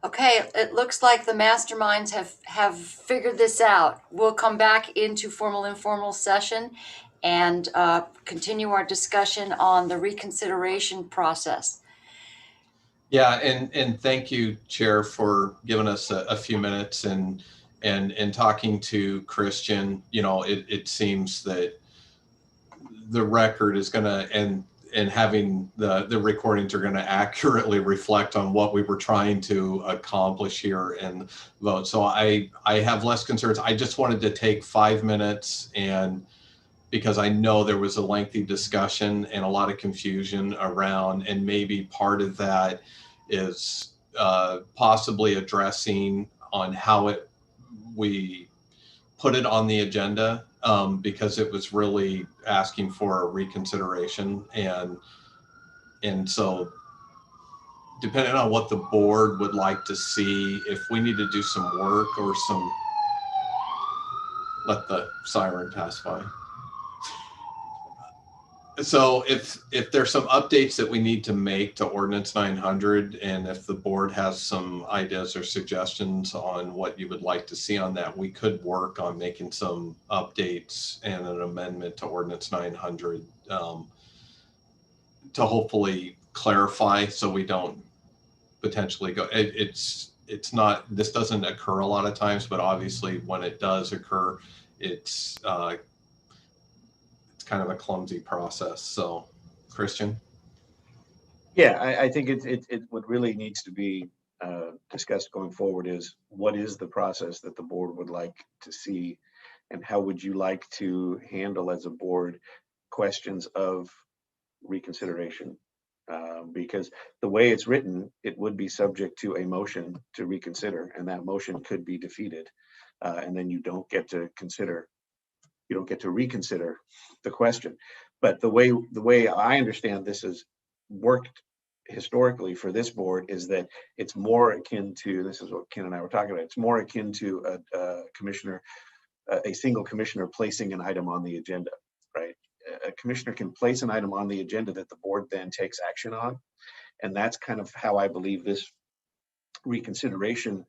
Okay, it looks like the masterminds have figured this out. We'll come back into formal informal session and continue our discussion on the reconsideration process. Yeah, and thank you, Chair, for giving us a few minutes and talking to Christian. You know, it seems that the record is going to and having the recordings are going to accurately reflect on what we were trying to accomplish here and vote. So I have less concerns. I just wanted to take 5 minutes, and because I know there was a lengthy discussion and a lot of confusion around, and maybe part of that is possibly addressing on how we put it on the agenda, because it was really asking for a reconsideration, and so depending on what the board would like to see, if we need to do some work or some, let the siren pass by. So if there's some updates that we need to make to Ordinance 900, and if the board has some ideas or suggestions on what you would like to see on that, we could work on making some updates and an amendment to Ordinance 900 to hopefully clarify, so we don't potentially go. It's not, this doesn't occur a lot of times, but obviously when it does occur, it's kind of a clumsy process. So, Christian? Yeah, I think it what really needs to be discussed going forward is what is the process that the board would like to see, and how would you like to handle as a board questions of reconsideration? Because the way it's written, it would be subject to a motion to reconsider, and that motion could be defeated, and then you don't get to reconsider the question. But the way I understand this has worked historically for this board is that it's more akin to, this is what Ken and I were talking about, it's more akin to a single commissioner placing an item on the agenda, right? A commissioner can place an item on the agenda that the board then takes action on. And that's kind of how I believe this reconsideration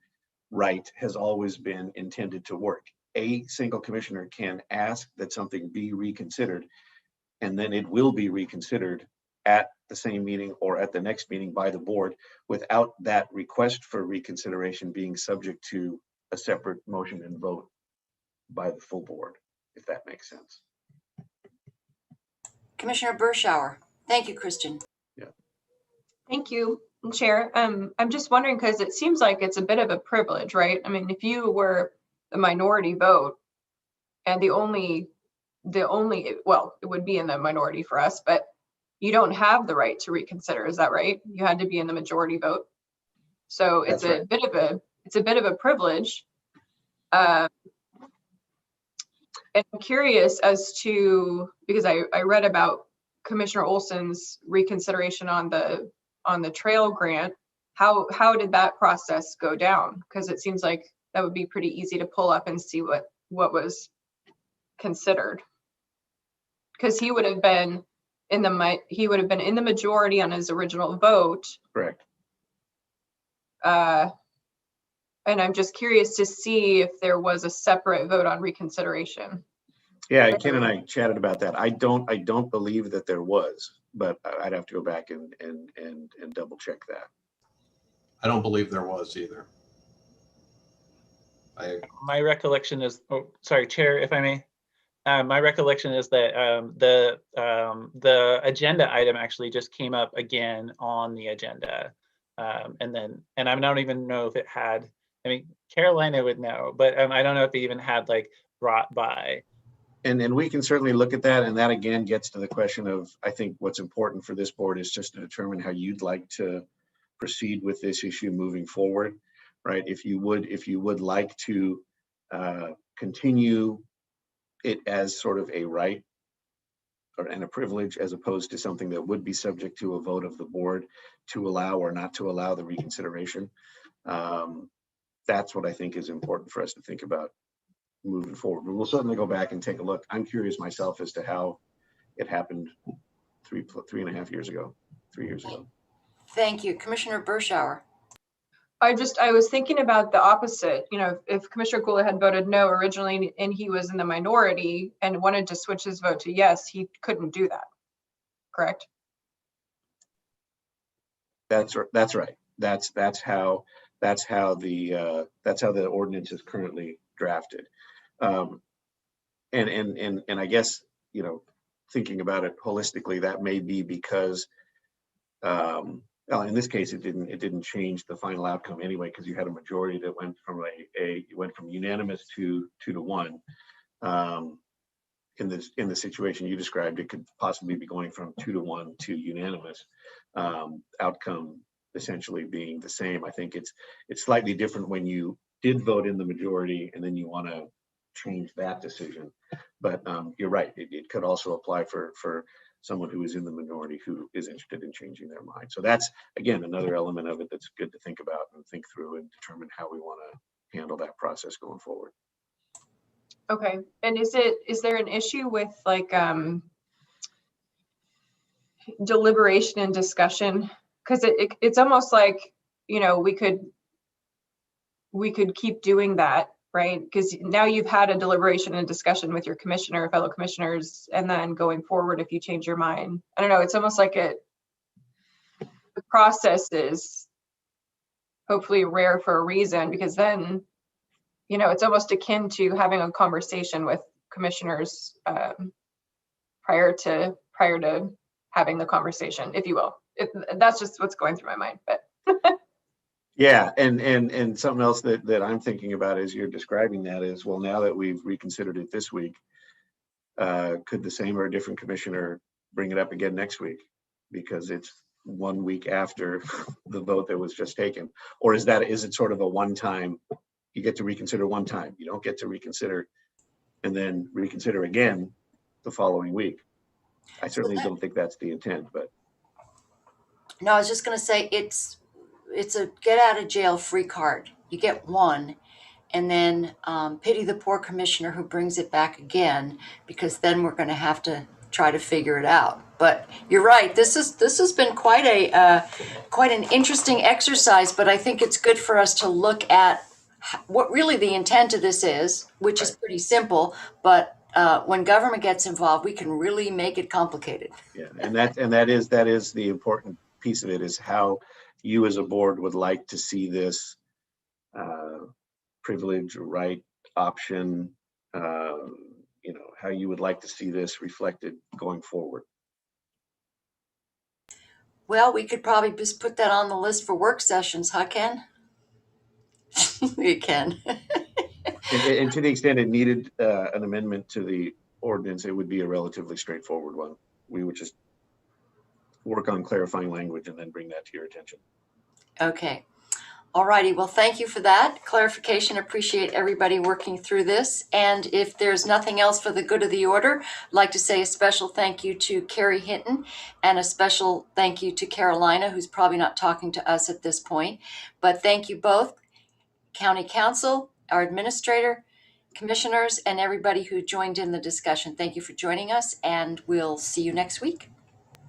right has always been intended to work. A single commissioner can ask that something be reconsidered, and then it will be reconsidered at the same meeting or at the next meeting by the board, without that request for reconsideration being subject to a separate motion and vote by the full board, if that makes sense. Commissioner Bershauer. Thank you, Christian. Thank you, Chair. I'm just wondering, because it seems like it's a bit of a privilege, right? I mean, if you were the minority vote and the only, well, it would be in the minority for us, but you don't have the right to reconsider. Is that right? You had to be in the majority vote. So it's a bit of a privilege. And I'm curious as to, because I read about Commissioner Olson's reconsideration on the trail grant. How did that process go down? Because it seems like that would be pretty easy to pull up and see what was considered. Because he would have been in the majority on his original vote. Correct. And I'm just curious to see if there was a separate vote on reconsideration. Yeah, Ken and I chatted about that. I don't believe that there was, but I'd have to go back and double check that. I don't believe there was either. My recollection is, oh, sorry, Chair, if I may. My recollection is that the agenda item actually just came up again on the agenda. And I don't even know if it had, I mean, Carolina would know, but I don't know if it even had like brought by. And we can certainly look at that. And that again gets to the question of, I think what's important for this board is just to determine how you'd like to proceed with this issue moving forward, right? If you would like to continue it as sort of a right and a privilege, as opposed to something that would be subject to a vote of the board to allow or not to allow the reconsideration. That's what I think is important for us to think about moving forward. But we'll certainly go back and take a look. I'm curious myself as to how it happened 3.5 years ago, 3 years ago. Thank you. Commissioner Bershauer. I was thinking about the opposite. You know, if Commissioner Kula had voted no originally and he was in the minority and wanted to switch his vote to yes, he couldn't do that. Correct? That's right. That's how the ordinance is currently drafted. And I guess, you know, thinking about it holistically, that may be because well, in this case, it didn't change the final outcome anyway, because you had a majority that went from unanimous to 2-1. In the situation you described, it could possibly be going from 2-1 to unanimous. Outcome essentially being the same. I think it's slightly different when you did vote in the majority and then you want to change that decision. But you're right. It could also apply for someone who is in the minority who is interested in changing their mind. So that's, again, another element of it that's good to think about and think through and determine how we want to handle that process going forward. Okay. And is there an issue with like deliberation and discussion? Because it's almost like, you know, we could keep doing that, right? Because now you've had a deliberation and discussion with your fellow commissioners, and then going forward, if you change your mind, I don't know, it's almost like the process is hopefully rare for a reason, because then, you know, it's almost akin to having a conversation with commissioners prior to having the conversation, if you will. That's just what's going through my mind, but. Yeah, and something else that I'm thinking about as you're describing that is, well, now that we've reconsidered it this week, could the same or a different commissioner bring it up again next week? Because it's 1 week after the vote that was just taken. Or is it sort of a one-time, you get to reconsider one time, you don't get to reconsider and then reconsider again the following week? I certainly don't think that's the intent, but. No, I was just going to say it's a get out of jail free card. You get one, and then pity the poor commissioner who brings it back again, because then we're going to have to try to figure it out. But you're right. This has been quite an interesting exercise. But I think it's good for us to look at what really the intent of this is, which is pretty simple. But when government gets involved, we can really make it complicated. Yeah, and that is the important piece of it, is how you as a board would like to see this privilege, right, option, you know, how you would like to see this reflected going forward. Well, we could probably just put that on the list for work sessions, huh, Ken? We can. And to the extent it needed an amendment to the ordinance, it would be a relatively straightforward one. We would just work on clarifying language and then bring that to your attention. Okay. All righty. Well, thank you for that clarification. Appreciate everybody working through this. And if there's nothing else for the good of the order, I'd like to say a special thank you to Carrie Hinton and a special thank you to Carolina, who's probably not talking to us at this point. But thank you both, County Council, our administrator, commissioners, and everybody who joined in the discussion. Thank you for joining us, and we'll see you next week.